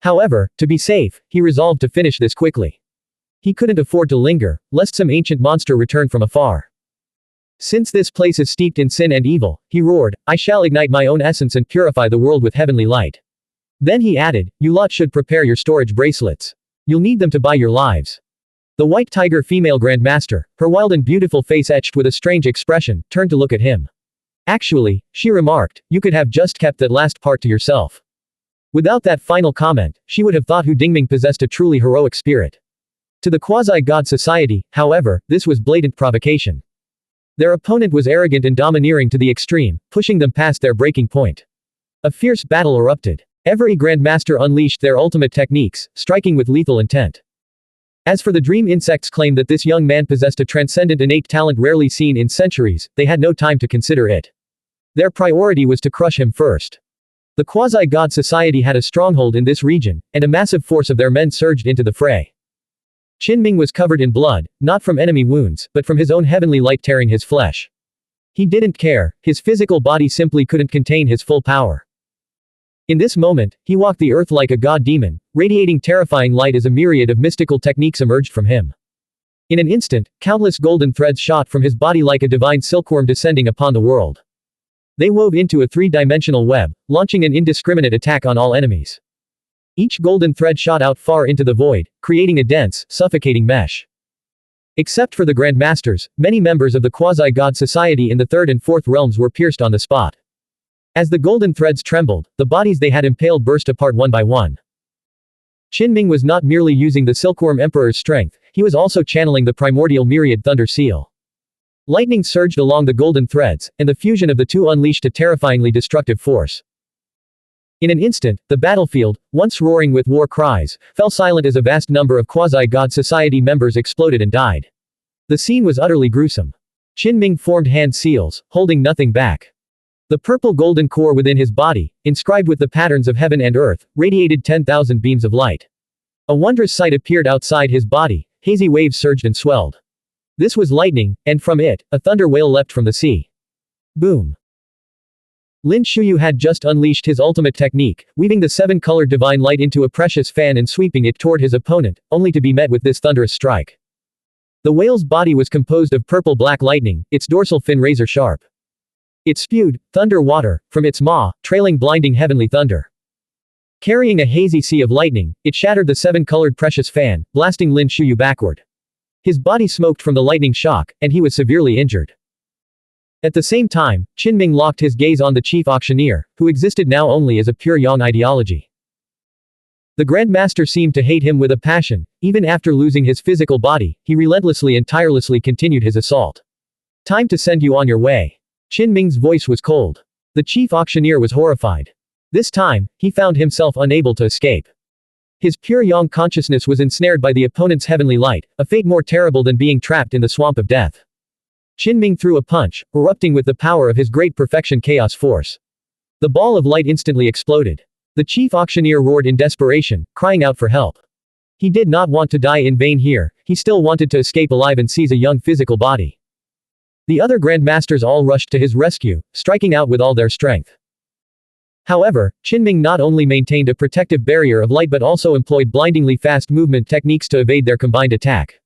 S1: However, to be safe, he resolved to finish this quickly. He couldn't afford to linger, lest some ancient monster return from afar. Since this place is steeped in sin and evil, he roared, "I shall ignite my own essence and purify the world with heavenly light." Then he added, "You lot should prepare your storage bracelets. You'll need them to buy your lives." The white tiger female grandmaster, her wild and beautiful face etched with a strange expression, turned to look at him. "Actually," she remarked, "you could have just kept that last part to yourself." Without that final comment, she would have thought Hu Dingming possessed a truly heroic spirit. To the quasi-god society, however, this was blatant provocation. Their opponent was arrogant and domineering to the extreme, pushing them past their breaking point. A fierce battle erupted. Every grandmaster unleashed their ultimate techniques, striking with lethal intent. As for the dream insects' claim that this young man possessed a transcendent innate talent rarely seen in centuries, they had no time to consider it. Their priority was to crush him first. The quasi-god society had a stronghold in this region, and a massive force of their men surged into the fray. Qin Ming was covered in blood, not from enemy wounds, but from his own heavenly light tearing his flesh. He didn't care, his physical body simply couldn't contain his full power. In this moment, he walked the earth like a god demon, radiating terrifying light as a myriad of mystical techniques emerged from him. In an instant, countless golden threads shot from his body like a divine silkworm descending upon the world. They wove into a three-dimensional web, launching an indiscriminate attack on all enemies. Each golden thread shot out far into the void, creating a dense, suffocating mesh. Except for the grandmasters, many members of the quasi-god society in the third and fourth realms were pierced on the spot. As the golden threads trembled, the bodies they had impaled burst apart one by one. Qin Ming was not merely using the Silkworm Emperor's strength, he was also channeling the primordial myriad thunder seal. Lightning surged along the golden threads, and the fusion of the two unleashed a terrifyingly destructive force. In an instant, the battlefield, once roaring with war cries, fell silent as a vast number of quasi-god society members exploded and died. The scene was utterly gruesome. Qin Ming formed hand seals, holding nothing back. The purple golden core within his body, inscribed with the patterns of heaven and earth, radiated 10,000 beams of light. A wondrous sight appeared outside his body, hazy waves surged and swelled. This was lightning, and from it, a thunder whale leapt from the sea. Boom. Lin Shuyu had just unleashed his ultimate technique, weaving the seven-colored divine light into a precious fan and sweeping it toward his opponent, only to be met with this thunderous strike. The whale's body was composed of purple-black lightning, its dorsal fin razor-sharp. It spewed thunder water from its maw, trailing blinding heavenly thunder. Carrying a hazy sea of lightning, it shattered the seven-colored precious fan, blasting Lin Shuyu backward. His body smoked from the lightning shock, and he was severely injured. At the same time, Qin Ming locked his gaze on the chief auctioneer, who existed now only as a pure yang ideology. The Grandmaster seemed to hate him with a passion. Even after losing his physical body, he relentlessly and tirelessly continued his assault. "Time to send you on your way." Qin Ming's voice was cold. The chief auctioneer was horrified. This time, he found himself unable to escape. His pure yang consciousness was ensnared by the opponent's heavenly light, a fate more terrible than being trapped in the swamp of death. Qin Ming threw a punch, erupting with the power of his great perfection chaos force. The ball of light instantly exploded. The chief auctioneer roared in desperation, crying out for help. He did not want to die in vain here, he still wanted to escape alive and seize a young physical body. The other grandmasters all rushed to his rescue, striking out with all their strength. However, Qinming not only maintained a protective barrier of light but also employed blindingly fast movement techniques to evade their combined attack.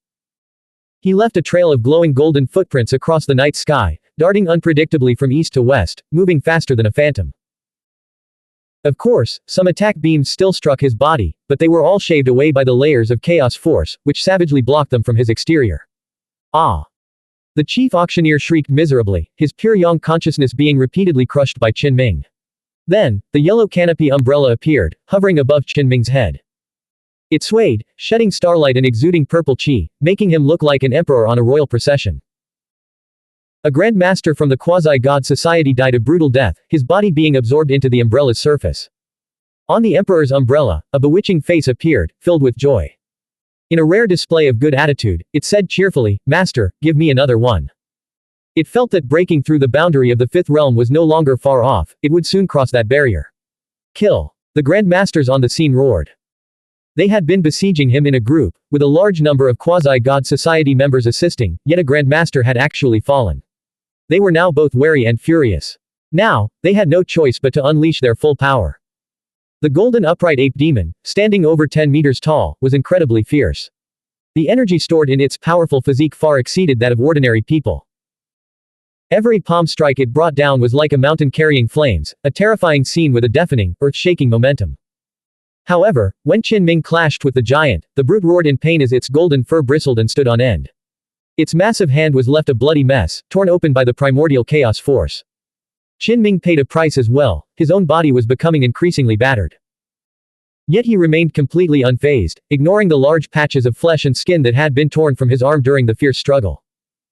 S1: He left a trail of glowing golden footprints across the night sky, darting unpredictably from east to west, moving faster than a phantom. Of course, some attack beams still struck his body, but they were all shaved away by the layers of chaos force, which savagely blocked them from his exterior. Ah! The chief auctioneer shrieked miserably, his pure yang consciousness being repeatedly crushed by Qinming. Then, the yellow canopy umbrella appeared, hovering above Qinming's head. It swayed, shedding starlight and exuding purple qi, making him look like an emperor on a royal procession. A Grand Master from the quasi-god society died a brutal death, his body being absorbed into the umbrella's surface. On the emperor's umbrella, a bewitching face appeared, filled with joy. In a rare display of good attitude, it said cheerfully, "Master, give me another one." It felt that breaking through the boundary of the fifth realm was no longer far off, it would soon cross that barrier. Kill! The Grand Masters on the scene roared. They had been besieging him in a group, with a large number of quasi-god society members assisting, yet a Grand Master had actually fallen. They were now both wary and furious. Now, they had no choice but to unleash their full power. The golden upright ape demon, standing over 10 meters tall, was incredibly fierce. The energy stored in its powerful physique far exceeded that of ordinary people. Every palm strike it brought down was like a mountain carrying flames, a terrifying scene with a deafening, earth-shaking momentum. However, when Qinming clashed with the giant, the brute roared in pain as its golden fur bristled and stood on end. Its massive hand was left a bloody mess, torn open by the primordial chaos force. Qinming paid a price as well, his own body was becoming increasingly battered. Yet he remained completely unfazed, ignoring the large patches of flesh and skin that had been torn from his arm during the fierce struggle.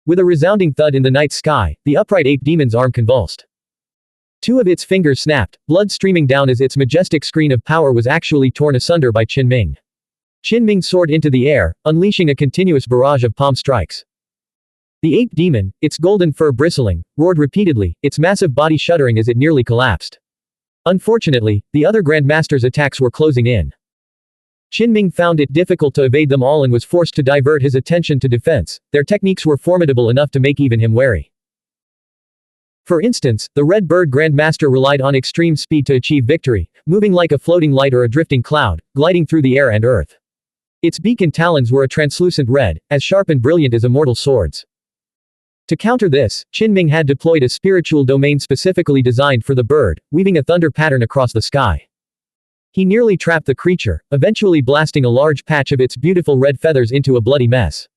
S1: With a resounding thud in the night sky, the upright ape demon's arm convulsed. Two of its fingers snapped, blood streaming down as its majestic screen of power was actually torn asunder by Qinming. Qinming soared into the air, unleashing a continuous barrage of palm strikes. The ape demon, its golden fur bristling, roared repeatedly, its massive body shuddering as it nearly collapsed. Unfortunately, the other Grandmaster's attacks were closing in. Qinming found it difficult to evade them all and was forced to divert his attention to defense. Their techniques were formidable enough to make even him wary. For instance, the Red Bird Grandmaster relied on extreme speed to achieve victory, moving like a floating light or a drifting cloud, gliding through the air and earth. Its beak and talons were a translucent red, as sharp and brilliant as immortal swords. To counter this, Qinming had deployed a spiritual domain specifically designed for the bird, weaving a thunder pattern across the sky. He nearly trapped the creature, eventually blasting a large patch of its beautiful red feathers into a bloody mess.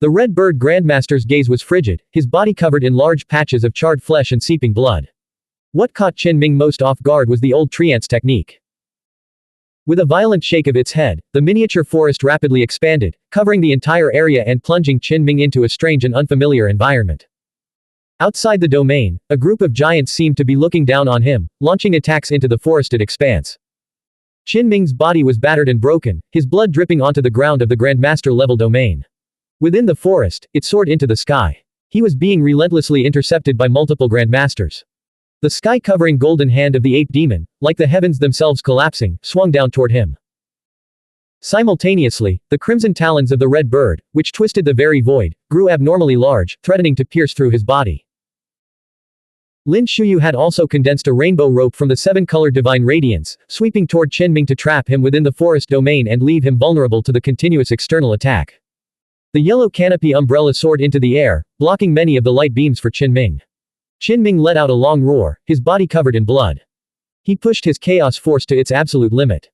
S1: The Red Bird Grandmaster's gaze was frigid, his body covered in large patches of charred flesh and seeping blood. What caught Qinming most off guard was the old Tiān's technique. With a violent shake of its head, the miniature forest rapidly expanded, covering the entire area and plunging Qinming into a strange and unfamiliar environment. Outside the domain, a group of giants seemed to be looking down on him, launching attacks into the forested expanse. Qinming's body was battered and broken, his blood dripping onto the ground of the Grandmaster-level domain. Within the forest, it soared into the sky. He was being relentlessly intercepted by multiple Grandmasters. The sky-covering golden hand of the ape demon, like the heavens themselves collapsing, swung down toward him. Simultaneously, the crimson talons of the red bird, which twisted the very void, grew abnormally large, threatening to pierce through his body. Lin Shuyu had also condensed a rainbow rope from the seven-colored divine radiance, sweeping toward Qinming to trap him within the forest domain and leave him vulnerable to the continuous external attack. The yellow canopy umbrella soared into the air, blocking many of the light beams for Qinming. Qinming let out a long roar, his body covered in blood. He pushed his chaos force to its absolute limit.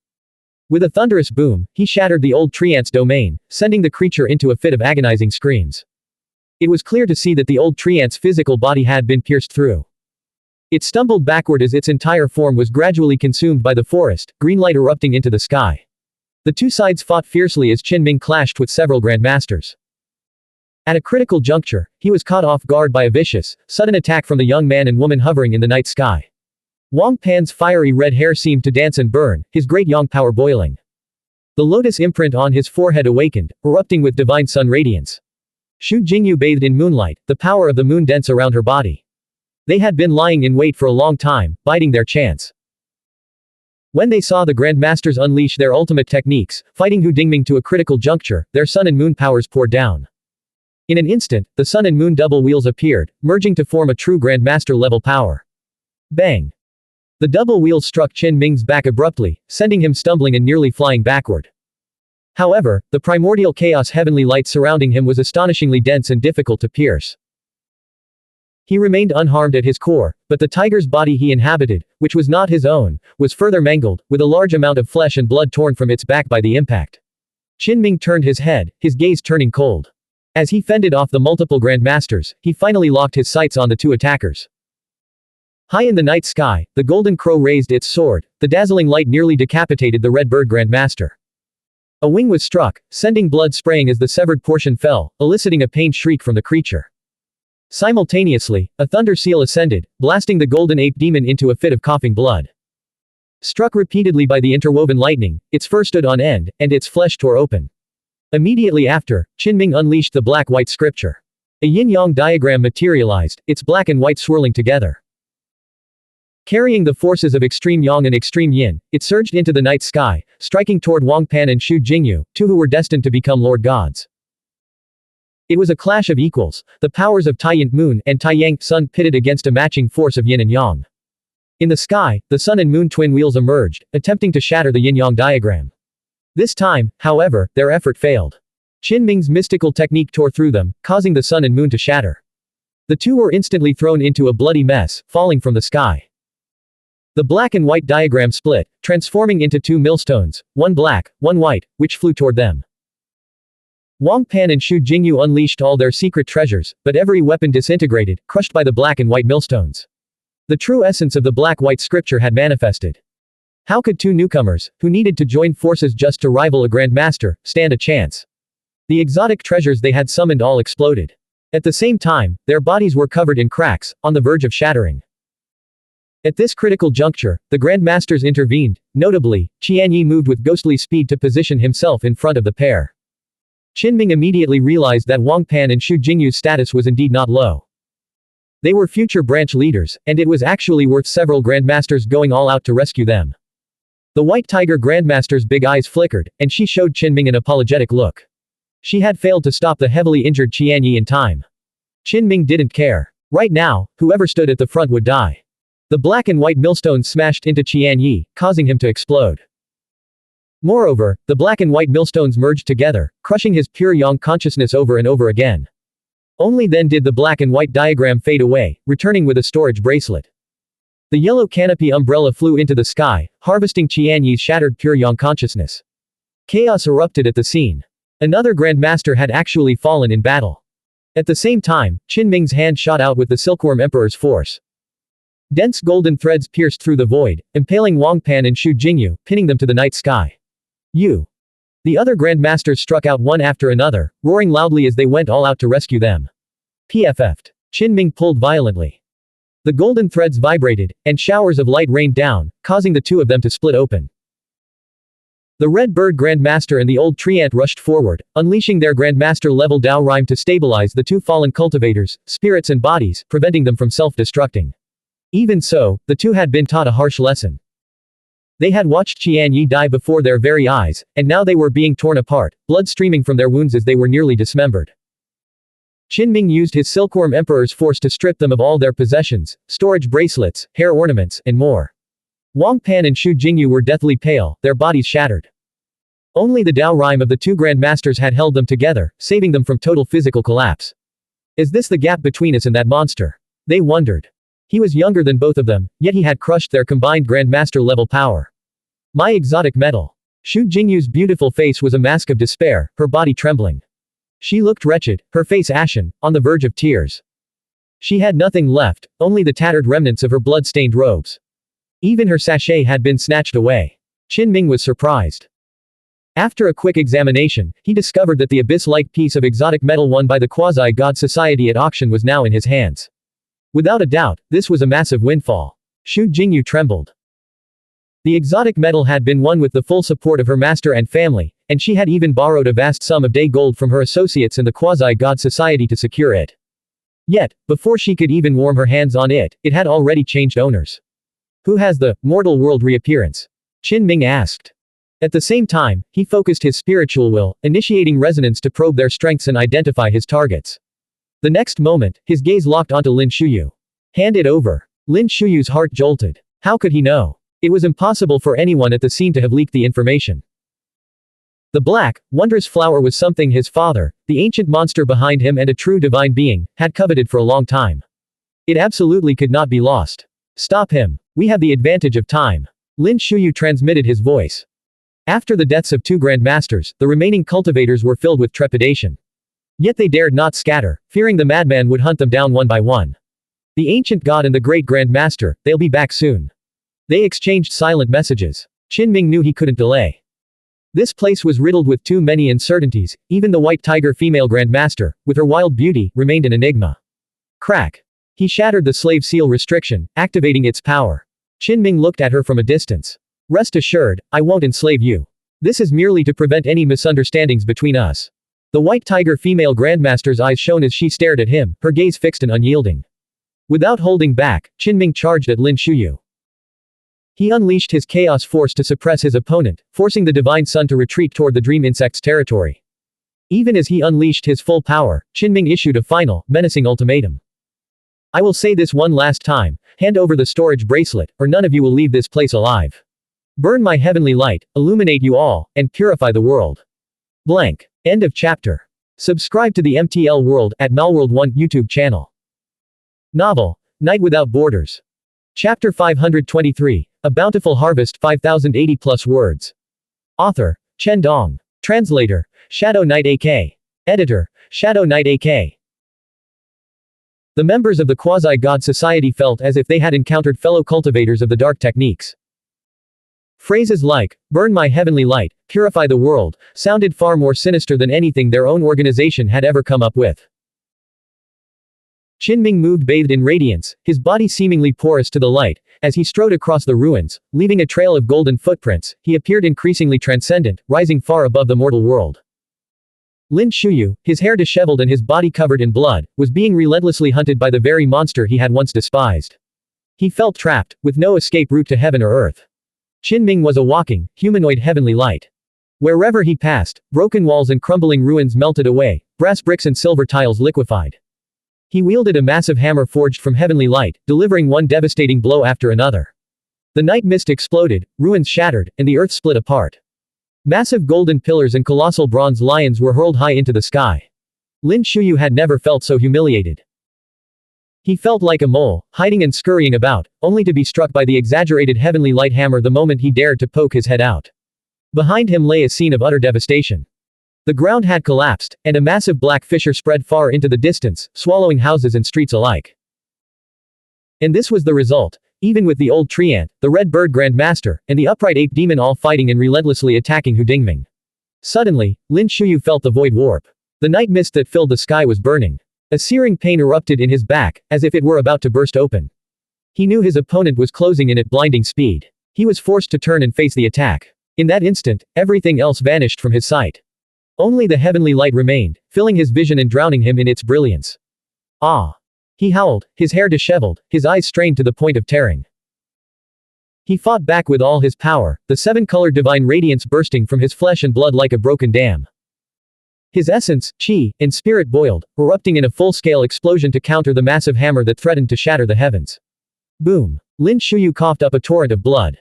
S1: With a thunderous boom, he shattered the old Tiān's domain, sending the creature into a fit of agonizing screams. It was clear to see that the old Tiān's physical body had been pierced through. It stumbled backward as its entire form was gradually consumed by the forest, green light erupting into the sky. The two sides fought fiercely as Qinming clashed with several Grandmasters. At a critical juncture, he was caught off guard by a vicious, sudden attack from the young man and woman hovering in the night sky. Wang Pan's fiery red hair seemed to dance and burn, his great yang power boiling. The lotus imprint on his forehead awakened, erupting with divine sun radiance. Xu Jingyu bathed in moonlight, the power of the moon dense around her body. They had been lying in wait for a long time, biding their chance. When they saw the Grandmasters unleash their ultimate techniques, fighting Hu Dingming to a critical juncture, their sun and moon powers poured down. In an instant, the sun and moon double wheels appeared, merging to form a true Grandmaster-level power. Bang! The double wheels struck Qin Ming's back abruptly, sending him stumbling and nearly flying backward. However, the primordial chaos heavenly light surrounding him was astonishingly dense and difficult to pierce. He remained unharmed at his core, but the tiger's body he inhabited, which was not his own, was further mangled, with a large amount of flesh and blood torn from its back by the impact. Qin Ming turned his head, his gaze turning cold. As he fended off the multiple grandmasters, he finally locked his sights on the two attackers. High in the night sky, the golden crow raised its sword, the dazzling light nearly decapitated the red bird grandmaster. A wing was struck, sending blood spraying as the severed portion fell, eliciting a pained shriek from the creature. Simultaneously, a thunder seal ascended, blasting the golden ape demon into a fit of coughing blood. Struck repeatedly by the interwoven lightning, its fur stood on end, and its flesh tore open. Immediately after, Qin Ming unleashed the black-white scripture. A yin-yang diagram materialized, its black and white swirling together. Carrying the forces of extreme yang and extreme yin, it surged into the night sky, striking toward Wang Pan and Xu Jingyu, two who were destined to become Lord Gods. It was a clash of equals, the powers of Tiān moon and Taiyang sun pitted against a matching force of yin and yang. In the sky, the sun and moon twin wheels emerged, attempting to shatter the yin-yang diagram. This time, however, their effort failed. Qin Ming's mystical technique tore through them, causing the sun and moon to shatter. The two were instantly thrown into a bloody mess, falling from the sky. The black and white diagram split, transforming into two millstones, one black, one white, which flew toward them. Wang Pan and Xu Jingyu unleashed all their secret treasures, but every weapon disintegrated, crushed by the black and white millstones. The true essence of the black-white scripture had manifested. How could two newcomers, who needed to join forces just to rival a grandmaster, stand a chance? The exotic treasures they had summoned all exploded. At the same time, their bodies were covered in cracks, on the verge of shattering. At this critical juncture, the grandmasters intervened. Notably, Qianyi moved with ghostly speed to position himself in front of the pair. Qin Ming immediately realized that Wang Pan and Xu Jingyu's status was indeed not low. They were future branch leaders, and it was actually worth several grandmasters going all out to rescue them. The White Tiger Grandmaster's big eyes flickered, and she showed Qin Ming an apologetic look. She had failed to stop the heavily injured Qianyi in time. Qin Ming didn't care. Right now, whoever stood at the front would die. The black and white millstones smashed into Qianyi, causing him to explode. Moreover, the black and white millstones merged together, crushing his pure yang consciousness over and over again. Only then did the black and white diagram fade away, returning with a storage bracelet. The yellow canopy umbrella flew into the sky, harvesting Qianyi's shattered pure yang consciousness. Chaos erupted at the scene. Another grandmaster had actually fallen in battle. At the same time, Qin Ming's hand shot out with the Silkworm Emperor's force. Dense golden threads pierced through the void, impaling Wang Pan and Xu Jingyu, pinning them to the night sky. You! The other grandmasters struck out one after another, roaring loudly as they went all out to rescue them. PFF'd. Qin Ming pulled violently. The golden threads vibrated, and showers of light rained down, causing the two of them to split open. The Red Bird Grandmaster and the Old Tree Ant rushed forward, unleashing their Grandmaster-level Dao Rhyme to stabilize the two fallen cultivators, spirits and bodies, preventing them from self-destructing. Even so, the two had been taught a harsh lesson. They had watched Qianyi die before their very eyes, and now they were being torn apart, blood streaming from their wounds as they were nearly dismembered. Qin Ming used his Silkworm Emperor's force to strip them of all their possessions, storage bracelets, hair ornaments, and more. Wang Pan and Xu Jingyu were deathly pale, their bodies shattered. Only the Dao Rhyme of the two grandmasters had held them together, saving them from total physical collapse. Is this the gap between us and that monster? They wondered. He was younger than both of them, yet he had crushed their combined grandmaster-level power. My exotic metal. Xu Jingyu's beautiful face was a mask of despair, her body trembling. She looked wretched, her face ashen, on the verge of tears. She had nothing left, only the tattered remnants of her blood-stained robes. Even her sachet had been snatched away. Qin Ming was surprised. After a quick examination, he discovered that the abyss-like piece of exotic metal won by the Quasi-God Society at auction was now in his hands. Without a doubt, this was a massive windfall. Xu Jingyu trembled. The exotic metal had been won with the full support of her master and family, and she had even borrowed a vast sum of day gold from her associates in the Quasi-God Society to secure it. Yet, before she could even warm her hands on it, it had already changed owners. Who has the mortal world reappearance? Qin Ming asked. At the same time, he focused his spiritual will, initiating resonance to probe their strengths and identify his targets. The next moment, his gaze locked onto Lin Shuyu. Hand it over. Lin Shuyu's heart jolted. How could he know? It was impossible for anyone at the scene to have leaked the information. The black, wondrous flower was something his father, the ancient monster behind him and a true divine being, had coveted for a long time. It absolutely could not be lost. Stop him. We have the advantage of time. Lin Shuyu transmitted his voice. After the deaths of two grandmasters, the remaining cultivators were filled with trepidation. Yet they dared not scatter, fearing the madman would hunt them down one by one. The ancient god and the great grandmaster, they'll be back soon. They exchanged silent messages. Qin Ming knew he couldn't delay. This place was riddled with too many uncertainties, even the white tiger female grandmaster, with her wild beauty, remained an enigma. Crack. He shattered the slave seal restriction, activating its power. Qin Ming looked at her from a distance. Rest assured, I won't enslave you. This is merely to prevent any misunderstandings between us. The white tiger female grandmaster's eyes shone as she stared at him, her gaze fixed and unyielding. Without holding back, Qin Ming charged at Lin Shuyu. He unleashed his chaos force to suppress his opponent, forcing the divine sun to retreat toward the dream insect's territory. Even as he unleashed his full power, Qin Ming issued a final, menacing ultimatum. I will say this one last time, hand over the storage bracelet, or none of you will leave this place alive. Burn my heavenly light, illuminate you all, and purify the world. Blank. End of chapter. Subscribe to the MTL World at Malworld 1 YouTube channel. Novel, Night Without Borders. Chapter 523, A Bountiful Harvest 5080 plus words. Author, Chen Dong. Translator, Shadow Knight AK. Editor, Shadow Knight AK. The members of the Quasi-God Society felt as if they had encountered fellow cultivators of the dark techniques. Phrases like, burn my heavenly light, purify the world, sounded far more sinister than anything their own organization had ever come up with. Qin Ming moved bathed in radiance, his body seemingly porous to the light. As he strode across the ruins, leaving a trail of golden footprints, he appeared increasingly transcendent, rising far above the mortal world. Lin Shuyu, his hair disheveled and his body covered in blood, was being relentlessly hunted by the very monster he had once despised. He felt trapped, with no escape route to heaven or earth. Qin Ming was a walking, humanoid heavenly light. Wherever he passed, broken walls and crumbling ruins melted away, brass bricks and silver tiles liquefied. He wielded a massive hammer forged from heavenly light, delivering one devastating blow after another. The night mist exploded, ruins shattered, and the earth split apart. Massive golden pillars and colossal bronze lions were hurled high into the sky. Lin Shuyu had never felt so humiliated. He felt like a mole, hiding and scurrying about, only to be struck by the exaggerated heavenly light hammer the moment he dared to poke his head out. Behind him lay a scene of utter devastation. The ground had collapsed, and a massive black fissure spread far into the distance, swallowing houses and streets alike. And this was the result, even with the old treant, the red bird grandmaster, and the upright ape demon all fighting and relentlessly attacking Hu Dingming. Suddenly, Lin Shuyu felt the void warp. The night mist that filled the sky was burning. A searing pain erupted in his back, as if it were about to burst open. He knew his opponent was closing in at blinding speed. He was forced to turn and face the attack. In that instant, everything else vanished from his sight. Only the heavenly light remained, filling his vision and drowning him in its brilliance. Ah! He howled, his hair disheveled, his eyes strained to the point of tearing. He fought back with all his power, the seven-colored divine radiance bursting from his flesh and blood like a broken dam. His essence, qi, and spirit boiled, erupting in a full-scale explosion to counter the massive hammer that threatened to shatter the heavens. Boom! Lin Shuyu coughed up a torrent of blood.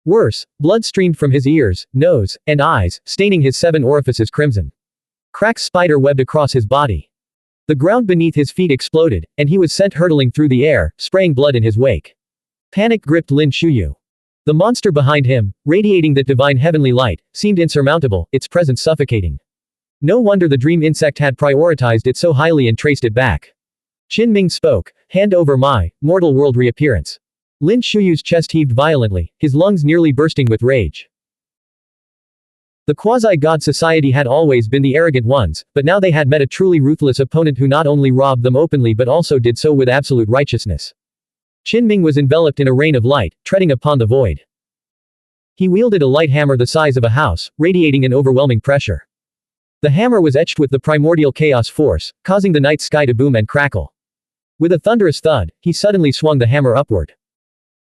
S1: Worse, blood streamed from his ears, nose, and eyes, staining his 7 orifices crimson. Cracks spider webbed across his body. The ground beneath his feet exploded, and he was sent hurtling through the air, spraying blood in his wake. Panic gripped Lin Shuyu. The monster behind him, radiating that divine heavenly light, seemed insurmountable, its presence suffocating. No wonder the dream insect had prioritized it so highly and traced it back. Qin Ming spoke, hand over my mortal world reappearance. Lin Shuyu's chest heaved violently, his lungs nearly bursting with rage. The Quasi-God Society had always been the arrogant ones, but now they had met a truly ruthless opponent who not only robbed them openly but also did so with absolute righteousness. Qin Ming was enveloped in a rain of light, treading upon the void. He wielded a light hammer the size of a house, radiating an overwhelming pressure. The hammer was etched with the primordial chaos force, causing the night sky to boom and crackle. With a thunderous thud, he suddenly swung the hammer upward.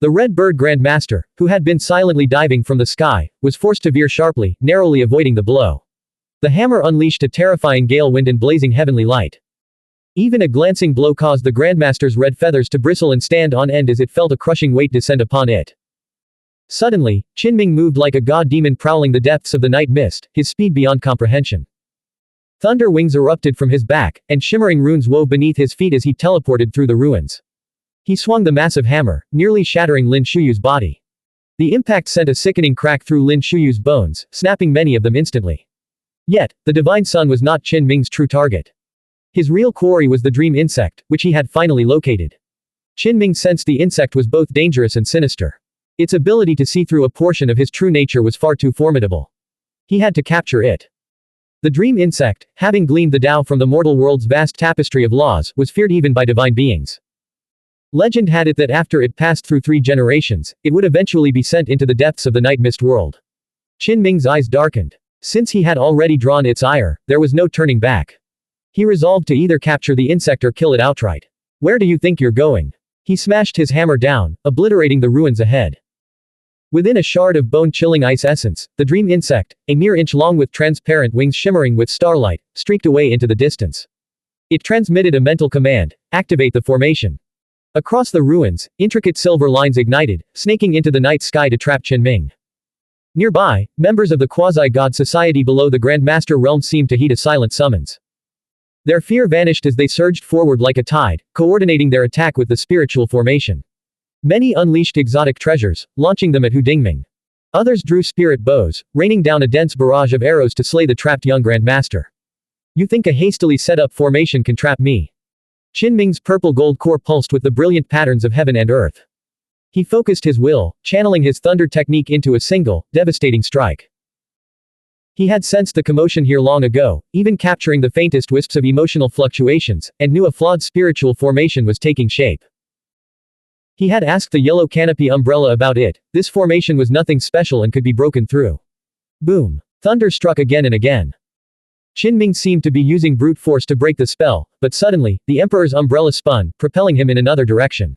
S1: The Red Bird Grandmaster, who had been silently diving from the sky, was forced to veer sharply, narrowly avoiding the blow. The hammer unleashed a terrifying gale wind and blazing heavenly light. Even a glancing blow caused the Grandmaster's red feathers to bristle and stand on end as it felt a crushing weight descend upon it. Suddenly, Qinming moved like a god demon prowling the depths of the night mist, his speed beyond comprehension. Thunder wings erupted from his back, and shimmering runes wove beneath his feet as he teleported through the ruins. He swung the massive hammer, nearly shattering Lin Shuyu's body. The impact sent a sickening crack through Lin Shuyu's bones, snapping many of them instantly. Yet, the divine sun was not Qinming's true target. His real quarry was the dream insect, which he had finally located. Qinming sensed the insect was both dangerous and sinister. Its ability to see through a portion of his true nature was far too formidable. He had to capture it. The dream insect, having gleaned the Tao from the mortal world's vast tapestry of laws, was feared even by divine beings. Legend had it that after it passed through 3 generations, it would eventually be sent into the depths of the night mist world. Qinming's eyes darkened. Since he had already drawn its ire, there was no turning back. He resolved to either capture the insect or kill it outright. Where do you think you're going? He smashed his hammer down, obliterating the ruins ahead. Within a shard of bone-chilling ice essence, the dream insect, a mere inch long with transparent wings shimmering with starlight, streaked away into the distance. It transmitted a mental command: activate the formation. Across the ruins, intricate silver lines ignited, snaking into the night sky to trap Qinming. Nearby, members of the quasi-god society below the Grandmaster realm seemed to heed a silent summons. Their fear vanished as they surged forward like a tide, coordinating their attack with the spiritual formation. Many unleashed exotic treasures, launching them at Hu Dingming. Others drew spirit bows, raining down a dense barrage of arrows to slay the trapped young Grandmaster. You think a hastily set up formation can trap me? Qinming's purple-gold core pulsed with the brilliant patterns of heaven and earth. He focused his will, channeling his thunder technique into a single, devastating strike. He had sensed the commotion here long ago, even capturing the faintest wisps of emotional fluctuations, and knew a flawed spiritual formation was taking shape. He had asked the yellow canopy umbrella about it. This formation was nothing special and could be broken through. Boom. Thunder struck again and again. Qinming seemed to be using brute force to break the spell, but suddenly, the Emperor's umbrella spun, propelling him in another direction.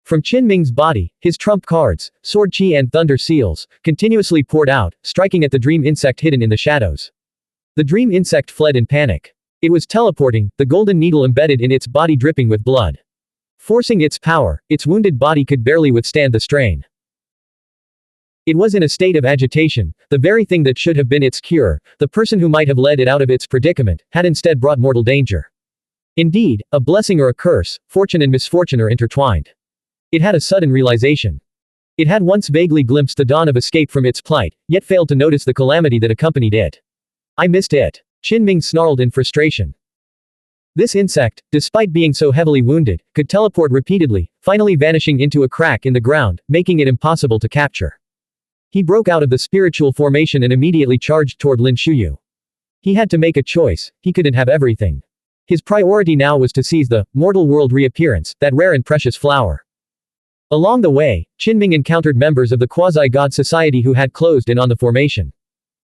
S1: From Qinming's body, his trump cards, sword chi and thunder seals, continuously poured out, striking at the dream insect hidden in the shadows. The dream insect fled in panic. It was teleporting, the golden needle embedded in its body dripping with blood. Forcing its power, its wounded body could barely withstand the strain. It was in a state of agitation, the very thing that should have been its cure, the person who might have led it out of its predicament, had instead brought mortal danger. Indeed, a blessing or a curse, fortune and misfortune are intertwined. It had a sudden realization. It had once vaguely glimpsed the dawn of escape from its plight, yet failed to notice the calamity that accompanied it. I missed it. Qinming snarled in frustration. This insect, despite being so heavily wounded, could teleport repeatedly, finally vanishing into a crack in the ground, making it impossible to capture. He broke out of the spiritual formation and immediately charged toward Lin Shuyu. He had to make a choice, he couldn't have everything. His priority now was to seize the mortal world reappearance, that rare and precious flower. Along the way, Qinming encountered members of the quasi-god society who had closed in on the formation.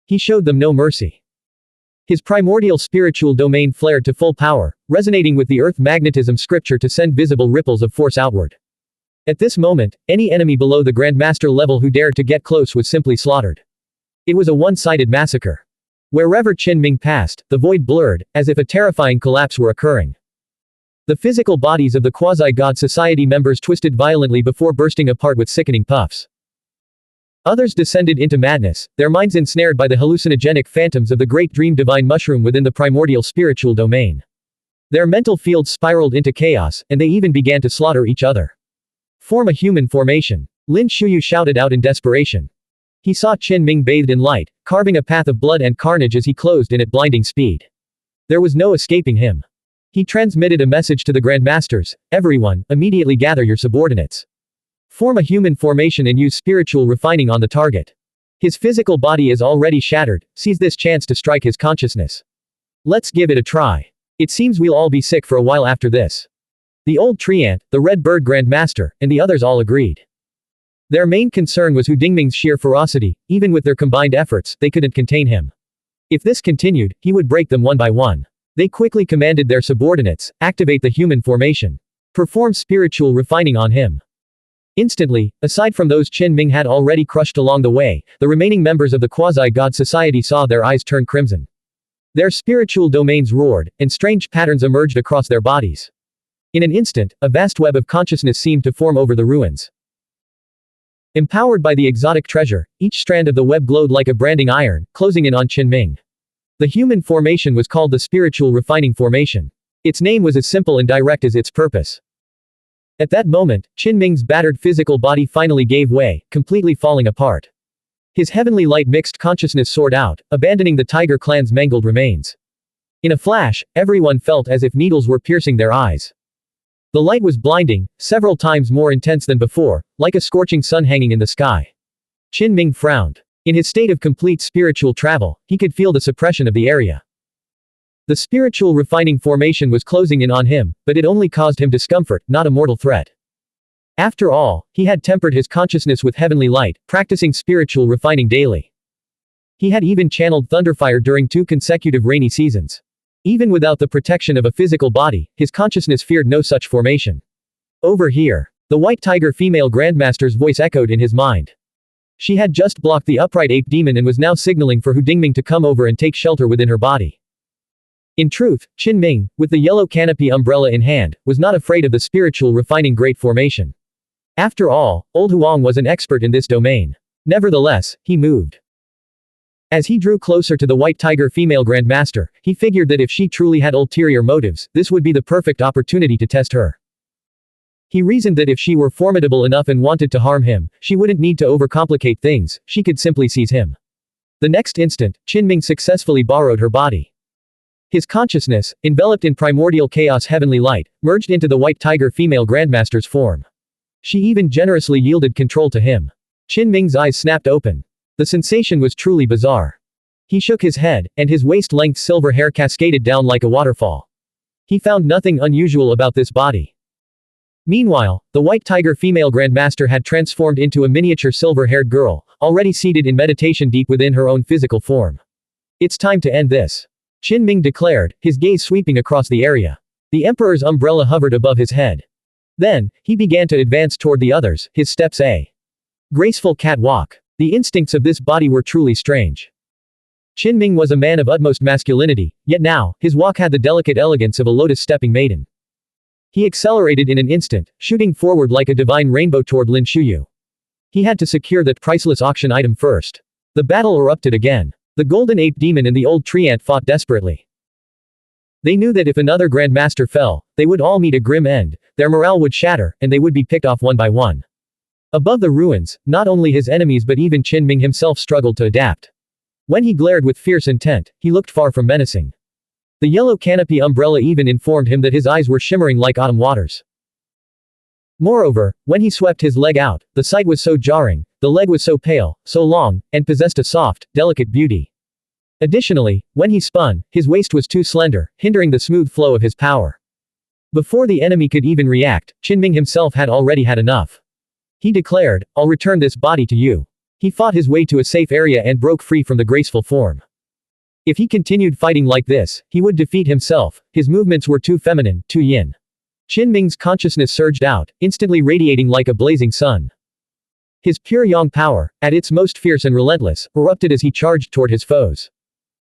S1: He showed them no mercy. His primordial spiritual domain flared to full power, resonating with the earth magnetism scripture to send visible ripples of force outward. At this moment, any enemy below the Grandmaster level who dared to get close was simply slaughtered. It was a one-sided massacre. Wherever Qinming passed, the void blurred, as if a terrifying collapse were occurring. The physical bodies of the quasi-god society members twisted violently before bursting apart with sickening puffs. Others descended into madness, their minds ensnared by the hallucinogenic phantoms of the great dream divine mushroom within the primordial spiritual domain. Their mental fields spiraled into chaos, and they even began to slaughter each other. Form a human formation. Lin Shuyu shouted out in desperation. He saw Qinming bathed in light, carving a path of blood and carnage as he closed in at blinding speed. There was no escaping him. He transmitted a message to the Grandmasters: everyone, immediately gather your subordinates. Form a human formation and use spiritual refining on the target. His physical body is already shattered, seize this chance to strike his consciousness. Let's give it a try. It seems we'll all be sick for a while after this. The old tree ant, the red bird Grandmaster, and the others all agreed. Their main concern was Hu Dingming's sheer ferocity. Even with their combined efforts, they couldn't contain him. If this continued, he would break them one by one. They quickly commanded their subordinates, activate the human formation. Perform spiritual refining on him. Instantly, aside from those Qinming had already crushed along the way, the remaining members of the quasi-god society saw their eyes turn crimson. Their spiritual domains roared, and strange patterns emerged across their bodies. In an instant, a vast web of consciousness seemed to form over the ruins. Empowered by the exotic treasure, each strand of the web glowed like a branding iron, closing in on Qinming. The human formation was called the spiritual refining formation. Its name was as simple and direct as its purpose. At that moment, Qinming's battered physical body finally gave way, completely falling apart. His heavenly light mixed consciousness soared out, abandoning the tiger clan's mangled remains. In a flash, everyone felt as if needles were piercing their eyes. The light was blinding, several times more intense than before, like a scorching sun hanging in the sky. Qinming frowned. In his state of complete spiritual travel, he could feel the suppression of the area. The spiritual refining formation was closing in on him, but it only caused him discomfort, not a mortal threat. After all, he had tempered his consciousness with heavenly light, practicing spiritual refining daily. He had even channeled thunderfire during 2 consecutive rainy seasons. Even without the protection of a physical body, his consciousness feared no such formation. Over here. The white tiger female grandmaster's voice echoed in his mind. She had just blocked the upright ape demon and was now signaling for Hu Dingming to come over and take shelter within her body. In truth, Qinming, with the yellow canopy umbrella in hand, was not afraid of the spiritual refining great formation. After all, old Huang was an expert in this domain. Nevertheless, he moved. As he drew closer to the white tiger female grandmaster, he figured that if she truly had ulterior motives, this would be the perfect opportunity to test her. He reasoned that if she were formidable enough and wanted to harm him, she wouldn't need to overcomplicate things, she could simply seize him. The next instant, Qinming successfully borrowed her body. His consciousness, enveloped in primordial chaos heavenly light, merged into the white tiger female grandmaster's form. She even generously yielded control to him. Qinming's eyes snapped open. The sensation was truly bizarre. He shook his head, and his waist-length silver hair cascaded down like a waterfall. He found nothing unusual about this body. Meanwhile, the white tiger female grandmaster had transformed into a miniature silver-haired girl, already seated in meditation deep within her own physical form. It's time to end this. Qinming declared, his gaze sweeping across the area. The emperor's umbrella hovered above his head. Then, he began to advance toward the others, his steps a graceful catwalk. The instincts of this body were truly strange. Qinming was a man of utmost masculinity, yet now, his walk had the delicate elegance of a lotus-stepping maiden. He accelerated in an instant, shooting forward like a divine rainbow toward Lin Shuyu. He had to secure that priceless auction item first. The battle erupted again. The golden ape demon and the old tree ant fought desperately. They knew that if another grandmaster fell, they would all meet a grim end, their morale would shatter, and they would be picked off one by one. Above the ruins, not only his enemies but even Qinming himself struggled to adapt. When he glared with fierce intent, he looked far from menacing. The yellow canopy umbrella even informed him that his eyes were shimmering like autumn waters. Moreover, when he swept his leg out, the sight was so jarring, the leg was so pale, so long, and possessed a soft, delicate beauty. Additionally, when he spun, his waist was too slender, hindering the smooth flow of his power. Before the enemy could even react, Qinming himself had already had enough. He declared, I'll return this body to you. He fought his way to a safe area and broke free from the graceful form. If he continued fighting like this, he would defeat himself, his movements were too feminine, too yin. Qinming's consciousness surged out, instantly radiating like a blazing sun. His pure yang power, at its most fierce and relentless, erupted as he charged toward his foes.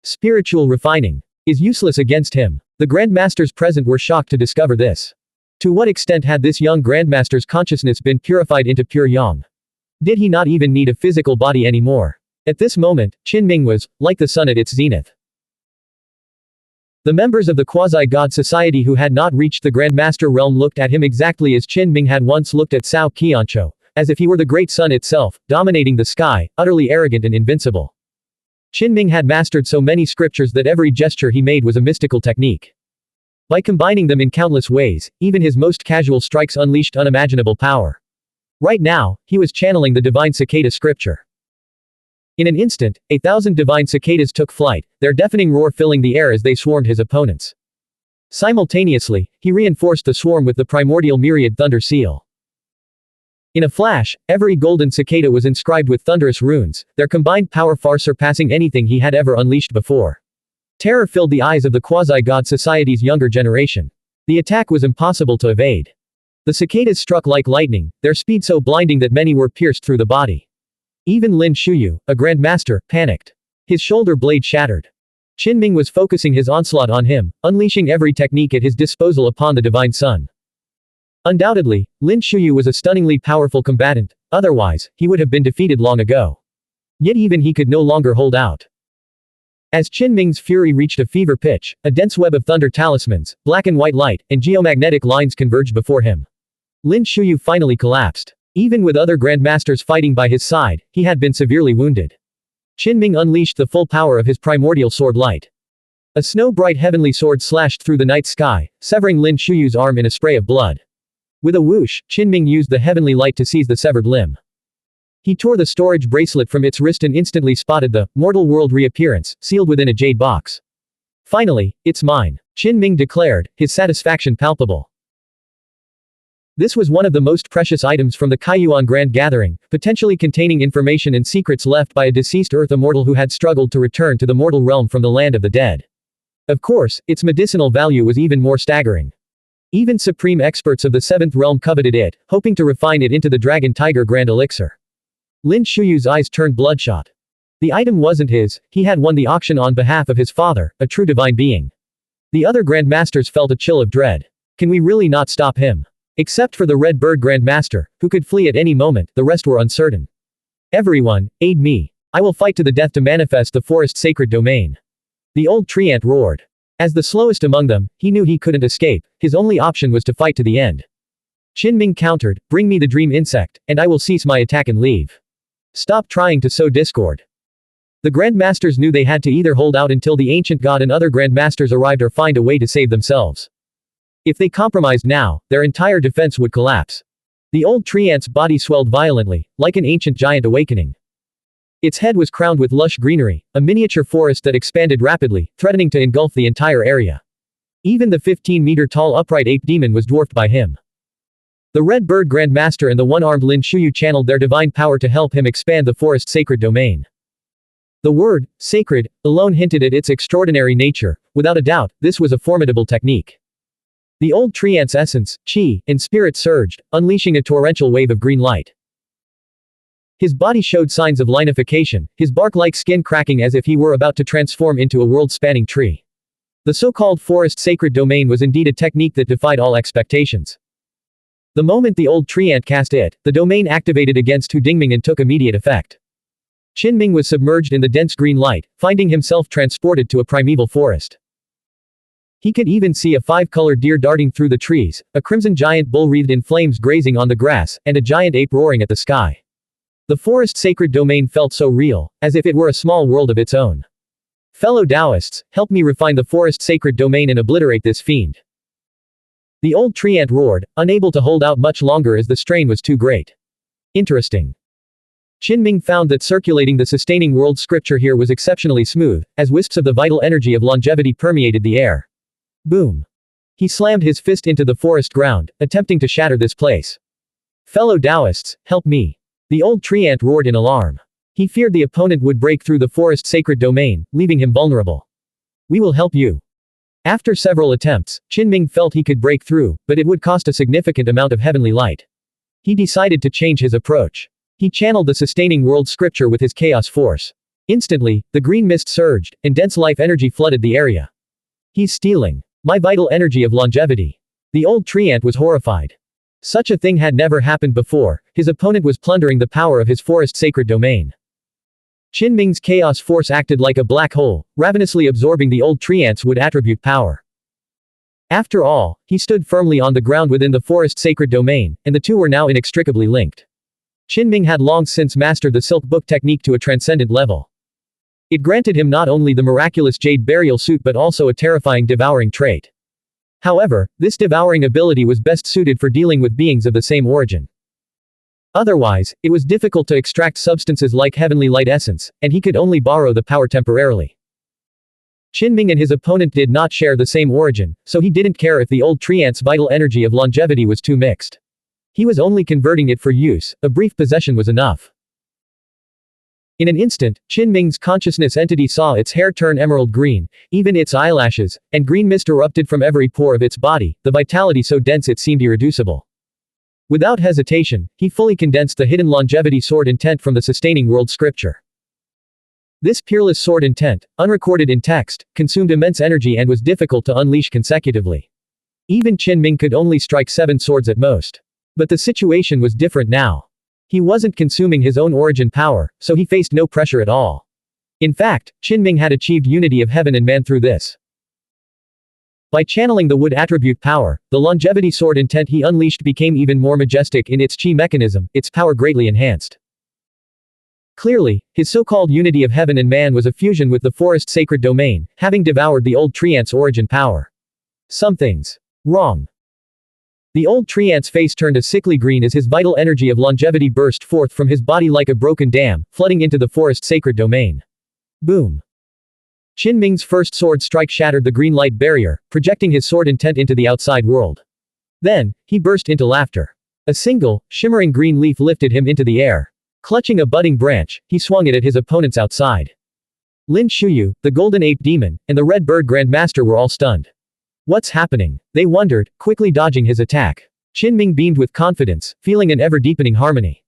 S1: Spiritual refining is useless against him. The grandmasters present were shocked to discover this. To what extent had this young grandmaster's consciousness been purified into pure yang? Did he not even need a physical body anymore? At this moment, Qinming was, like the sun at its zenith. The members of the quasi-god society who had not reached the grandmaster realm looked at him exactly as Qinming had once looked at Cao Qianqiu, as if he were the great sun itself, dominating the sky, utterly arrogant and invincible. Qinming had mastered so many scriptures that every gesture he made was a mystical technique. By combining them in countless ways, even his most casual strikes unleashed unimaginable power. Right now, he was channeling the divine cicada scripture. In an instant, 1,000 divine cicadas took flight, their deafening roar filling the air as they swarmed his opponents. Simultaneously, he reinforced the swarm with the primordial myriad thunder seal. In a flash, every golden cicada was inscribed with thunderous runes, their combined power far surpassing anything he had ever unleashed before. Terror filled the eyes of the quasi-god society's younger generation. The attack was impossible to evade. The cicadas struck like lightning, their speed so blinding that many were pierced through the body. Even Lin Shuyu, a grandmaster, panicked. His shoulder blade shattered. Qinming was focusing his onslaught on him, unleashing every technique at his disposal upon the divine son. Undoubtedly, Lin Shuyu was a stunningly powerful combatant, otherwise, he would have been defeated long ago. Yet even he could no longer hold out. As Qinming's fury reached a fever pitch, a dense web of thunder talismans, black and white light, and geomagnetic lines converged before him. Lin Shuyu finally collapsed. Even with other grandmasters fighting by his side, he had been severely wounded. Qinming unleashed the full power of his primordial sword light. A snow-bright heavenly sword slashed through the night sky, severing Lin Shuyu's arm in a spray of blood. With a whoosh, Qinming used the heavenly light to seize the severed limb. He tore the storage bracelet from its wrist and instantly spotted the mortal world reappearance, sealed within a jade box. Finally, it's mine, Qinming declared, his satisfaction palpable. This was one of the most precious items from the Kaiyuan Grand Gathering, potentially containing information and secrets left by a deceased Earth immortal who had struggled to return to the mortal realm from the land of the dead. Of course, its medicinal value was even more staggering. Even supreme experts of the Seventh Realm coveted it, hoping to refine it into the Dragon Tiger Grand Elixir. Lin Shuyu's eyes turned bloodshot. The item wasn't his, he had won the auction on behalf of his father, a true divine being. The other Grandmasters felt a chill of dread. Can we really not stop him? Except for the Red Bird Grandmaster, who could flee at any moment, the rest were uncertain. Everyone, aid me. I will fight to the death to manifest the forest's sacred domain. The old tree ant roared. As the slowest among them, he knew he couldn't escape, his only option was to fight to the end. Qinming countered, bring me the dream insect, and I will cease my attack and leave. Stop trying to sow discord. The Grandmasters knew they had to either hold out until the ancient god and other Grandmasters arrived or find a way to save themselves. If they compromised now, their entire defense would collapse. The old tree ant's body swelled violently, like an ancient giant awakening. Its head was crowned with lush greenery, a miniature forest that expanded rapidly, threatening to engulf the entire area. Even the 15-meter-tall upright ape demon was dwarfed by him. The Red Bird Grandmaster and the one-armed Lin Shuyu channeled their divine power to help him expand the forest's sacred domain. The word, sacred, alone hinted at its extraordinary nature. Without a doubt, this was a formidable technique. The old tree ant's essence, qi, and spirit surged, unleashing a torrential wave of green light. His body showed signs of linification, his bark-like skin cracking as if he were about to transform into a world-spanning tree. The so-called forest sacred domain was indeed a technique that defied all expectations. The moment the old tree ant cast it, the domain activated against Hu Dingming and took immediate effect. Qinming was submerged in the dense green light, finding himself transported to a primeval forest. He could even see a five-colored deer darting through the trees, a crimson giant bull wreathed in flames grazing on the grass, and a giant ape roaring at the sky. The forest sacred domain felt so real, as if it were a small world of its own. Fellow Taoists, help me refine the forest sacred domain and obliterate this fiend. The old tree ant roared, unable to hold out much longer as the strain was too great. Interesting. Qinming found that circulating the sustaining world scripture here was exceptionally smooth, as wisps of the vital energy of longevity permeated the air. Boom. He slammed his fist into the forest ground, attempting to shatter this place. Fellow Taoists, help me. The old tree ant roared in alarm. He feared the opponent would break through the forest sacred domain, leaving him vulnerable. We will help you. After several attempts, Qinming felt he could break through, but it would cost a significant amount of heavenly light. He decided to change his approach. He channeled the sustaining world scripture with his chaos force. Instantly, the green mist surged, and dense life energy flooded the area. He's stealing my vital energy of longevity. The old tree ant was horrified. Such a thing had never happened before, his opponent was plundering the power of his forest sacred domain. Qinming's chaos force acted like a black hole, ravenously absorbing the old tree ant's wood attribute power. After all, he stood firmly on the ground within the forest sacred domain, and the two were now inextricably linked. Qinming had long since mastered the silk book technique to a transcendent level. It granted him not only the miraculous jade burial suit but also a terrifying devouring trait. However, this devouring ability was best suited for dealing with beings of the same origin. Otherwise, it was difficult to extract substances like heavenly light essence, and he could only borrow the power temporarily. Qinming and his opponent did not share the same origin, so he didn't care if the old tree ant's vital energy of longevity was too mixed. He was only converting it for use, a brief possession was enough. In an instant, Qinming's consciousness entity saw its hair turn emerald green, even its eyelashes, and green mist erupted from every pore of its body, the vitality so dense it seemed irreducible. Without hesitation, he fully condensed the hidden longevity sword intent from the sustaining world scripture. This peerless sword intent, unrecorded in text, consumed immense energy and was difficult to unleash consecutively. Even Qin Ming could only strike 7 swords at most. But the situation was different now. He wasn't consuming his own origin power, so he faced no pressure at all. In fact, Qin Ming had achieved unity of heaven and man through this. By channeling the wood attribute power, the longevity sword intent he unleashed became even more majestic in its chi mechanism, its power greatly enhanced. Clearly, his so-called unity of heaven and man was a fusion with the forest sacred domain, having devoured the old treant's origin power. Something's wrong. The old treant's face turned a sickly green as his vital energy of longevity burst forth from his body like a broken dam, flooding into the forest sacred domain. Boom. Qin Ming's first sword strike shattered the green light barrier, projecting his sword intent into the outside world. Then, he burst into laughter. A single, shimmering green leaf lifted him into the air. Clutching a budding branch, he swung it at his opponents outside. Lin Shuyu, the golden ape demon, and the red bird grandmaster were all stunned. What's happening? They wondered, quickly dodging his attack. Qin Ming beamed with confidence, feeling an ever-deepening harmony.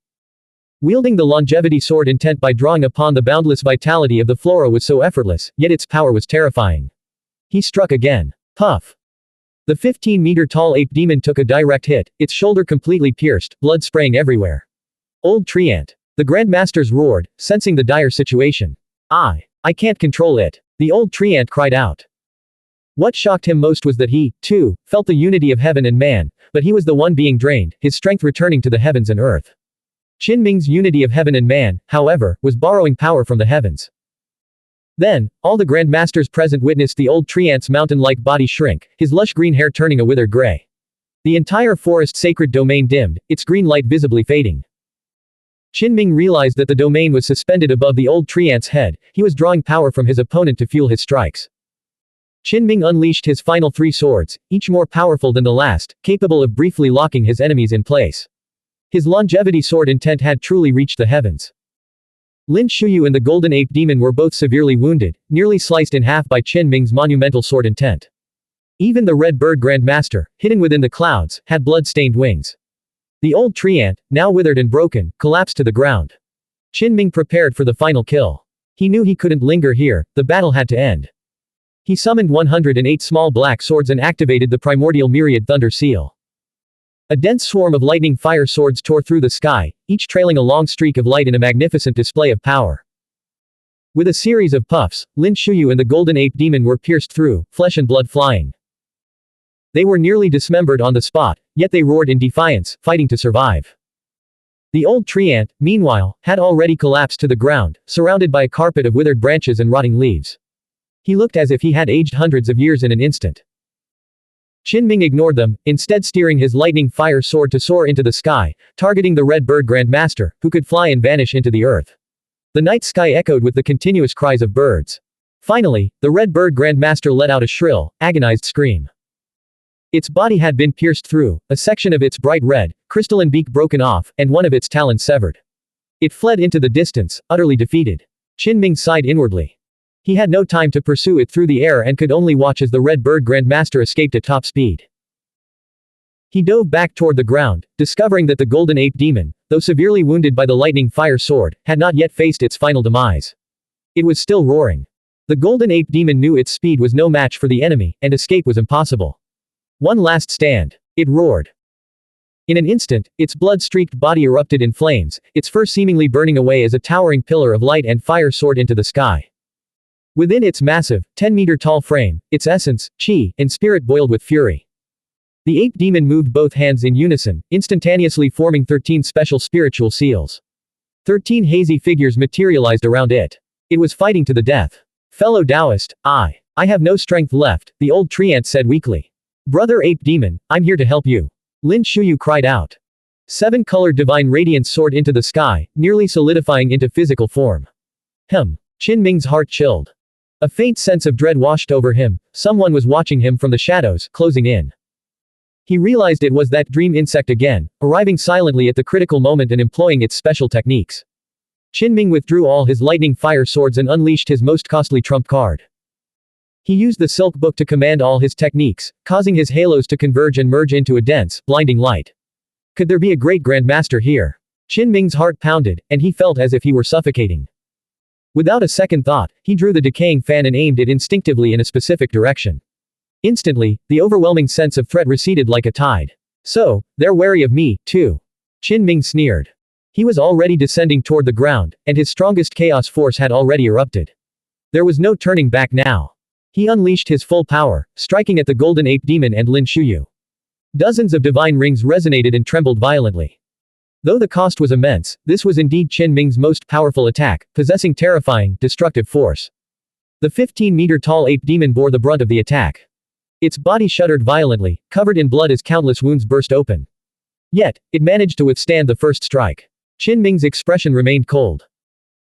S1: Wielding the longevity sword intent by drawing upon the boundless vitality of the flora was so effortless, yet its power was terrifying. He struck again. Puff. The 15-meter-tall ape demon took a direct hit, its shoulder completely pierced, blood spraying everywhere. Old treant. The grandmasters roared, sensing the dire situation. I can't control it. The old treant cried out. What shocked him most was that he, too, felt the unity of heaven and man, but he was the one being drained, his strength returning to the heavens and earth. Qin Ming's unity of heaven and man, however, was borrowing power from the heavens. Then, all the grandmasters present witnessed the old treant's mountain-like body shrink, his lush green hair turning a withered gray. The entire forest sacred domain dimmed, its green light visibly fading. Qin Ming realized that the domain was suspended above the old treant's head, he was drawing power from his opponent to fuel his strikes. Qin Ming unleashed his final 3 swords, each more powerful than the last, capable of briefly locking his enemies in place. His longevity sword intent had truly reached the heavens. Lin Shuyu and the golden ape demon were both severely wounded, nearly sliced in half by Qin Ming's monumental sword intent. Even the red bird grandmaster, hidden within the clouds, had blood-stained wings. The old treant, now withered and broken, collapsed to the ground. Qin Ming prepared for the final kill. He knew he couldn't linger here, the battle had to end. He summoned 108 small black swords and activated the primordial myriad thunder seal. A dense swarm of lightning fire swords tore through the sky, each trailing a long streak of light in a magnificent display of power. With a series of puffs, Lin Shuyu and the golden ape demon were pierced through, flesh and blood flying. They were nearly dismembered on the spot, yet they roared in defiance, fighting to survive. The old treant, meanwhile, had already collapsed to the ground, surrounded by a carpet of withered branches and rotting leaves. He looked as if he had aged hundreds of years in an instant. Qin Ming ignored them, instead steering his lightning fire sword to soar into the sky, targeting the red bird grandmaster, who could fly and vanish into the earth. The night sky echoed with the continuous cries of birds. Finally, the red bird grandmaster let out a shrill, agonized scream. Its body had been pierced through, a section of its bright red, crystalline beak broken off, and one of its talons severed. It fled into the distance, utterly defeated. Qin Ming sighed inwardly. He had no time to pursue it through the air and could only watch as the red bird grandmaster escaped at top speed. He dove back toward the ground, discovering that the golden ape demon, though severely wounded by the lightning fire sword, had not yet faced its final demise. It was still roaring. The golden ape demon knew its speed was no match for the enemy, and escape was impossible. One last stand. It roared. In an instant, its blood-streaked body erupted in flames, its fur seemingly burning away as a towering pillar of light and fire soared into the sky. Within its massive, 10-meter-tall frame, its essence, chi, and spirit boiled with fury. The ape demon moved both hands in unison, instantaneously forming 13 special spiritual seals. 13 hazy figures materialized around it. It was fighting to the death. Fellow Taoist, I have no strength left, the old treant said weakly. Brother ape demon, I'm here to help you. Lin Shuyu cried out. 7-colored divine radiance soared into the sky, nearly solidifying into physical form. Qin Ming's heart chilled. A faint sense of dread washed over him, someone was watching him from the shadows, closing in. He realized it was that dream insect again, arriving silently at the critical moment and employing its special techniques. Qin Ming withdrew all his lightning fire swords and unleashed his most costly trump card. He used the silk book to command all his techniques, causing his halos to converge and merge into a dense, blinding light. Could there be a great grandmaster here? Qin Ming's heart pounded, and he felt as if he were suffocating. Without a second thought, he drew the decaying fan and aimed it instinctively in a specific direction. Instantly, the overwhelming sense of threat receded like a tide. So, they're wary of me, too. Qin Ming sneered. He was already descending toward the ground, and his strongest chaos force had already erupted. There was no turning back now. He unleashed his full power, striking at the golden ape demon and Lin Shuyu. Dozens of divine rings resonated and trembled violently. Though the cost was immense, this was indeed Qin Ming's most powerful attack, possessing terrifying, destructive force. The 15-meter-tall ape demon bore the brunt of the attack. Its body shuddered violently, covered in blood as countless wounds burst open. Yet, it managed to withstand the first strike. Qin Ming's expression remained cold.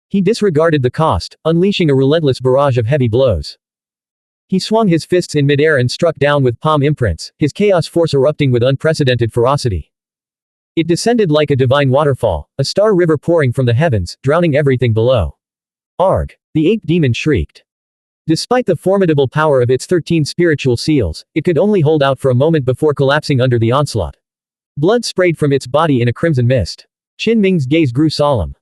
S1: He disregarded the cost, unleashing a relentless barrage of heavy blows. He swung his fists in midair and struck down with palm imprints, his chaos force erupting with unprecedented ferocity. It descended like a divine waterfall, a star river pouring from the heavens, drowning everything below. Arg! The ape demon shrieked. Despite the formidable power of its 13 spiritual seals, it could only hold out for a moment before collapsing under the onslaught. Blood sprayed from its body in a crimson mist. Qin Ming's gaze grew solemn.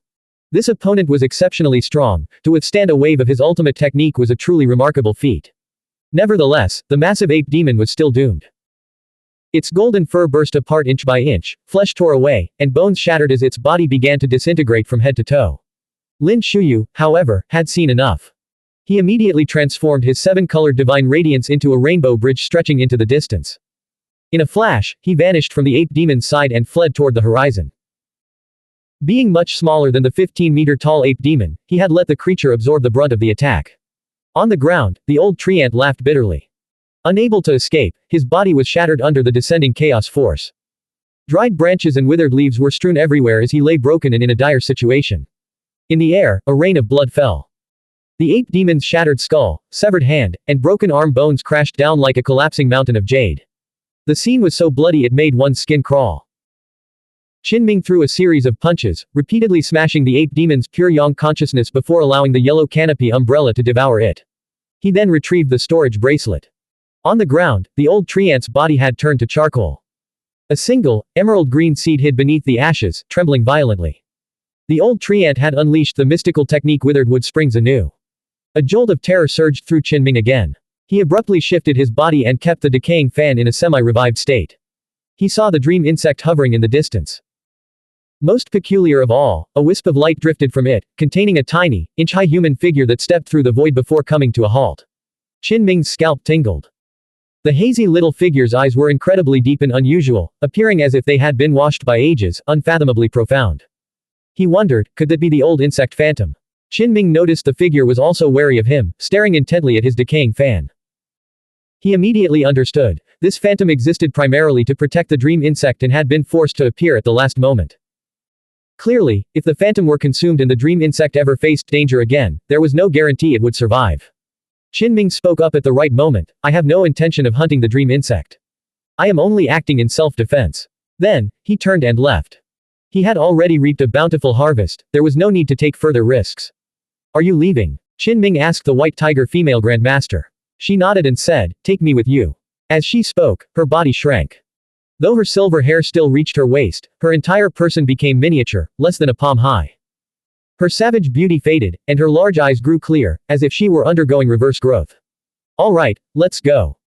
S1: This opponent was exceptionally strong. To withstand a wave of his ultimate technique was a truly remarkable feat. Nevertheless, the massive ape demon was still doomed. Its golden fur burst apart inch by inch, flesh tore away, and bones shattered as its body began to disintegrate from head to toe. Lin Shuyu, however, had seen enough. He immediately transformed his 7-colored divine radiance into a rainbow bridge stretching into the distance. In a flash, he vanished from the ape demon's side and fled toward the horizon. Being much smaller than the 15-meter-tall ape demon, he had let the creature absorb the brunt of the attack. On the ground, the old tree ant laughed bitterly. Unable to escape, his body was shattered under the descending chaos force. Dried branches and withered leaves were strewn everywhere as he lay broken and in a dire situation. In the air, a rain of blood fell. The ape demon's shattered skull, severed hand, and broken arm bones crashed down like a collapsing mountain of jade. The scene was so bloody it made one's skin crawl. Qin Ming threw a series of punches, repeatedly smashing the ape demon's pure yang consciousness before allowing the yellow canopy umbrella to devour it. He then retrieved the storage bracelet. On the ground, the old tree ant's body had turned to charcoal. A single, emerald green seed hid beneath the ashes, trembling violently. The old tree ant had unleashed the mystical technique withered wood springs anew. A jolt of terror surged through Qin Ming again. He abruptly shifted his body and kept the decaying fan in a semi-revived state. He saw the dream insect hovering in the distance. Most peculiar of all, a wisp of light drifted from it, containing a tiny, inch-high human figure that stepped through the void before coming to a halt. Qin Ming's scalp tingled. The hazy little figure's eyes were incredibly deep and unusual, appearing as if they had been washed by ages, unfathomably profound. He wondered, could that be the old insect phantom? Qin Ming noticed the figure was also wary of him, staring intently at his decaying fan. He immediately understood. This phantom existed primarily to protect the dream insect and had been forced to appear at the last moment. Clearly, if the phantom were consumed and the dream insect ever faced danger again, there was no guarantee it would survive. Qin Ming spoke up at the right moment. I have no intention of hunting the dream insect. I am only acting in self-defense. Then, he turned and left. He had already reaped a bountiful harvest, there was no need to take further risks. Are you leaving? Qin Ming asked the white tiger female grandmaster. She nodded and said, take me with you. As she spoke, her body shrank. Though her silver hair still reached her waist, her entire person became miniature, less than a palm high. Her savage beauty faded, and her large eyes grew clear, as if she were undergoing reverse growth. All right, let's go.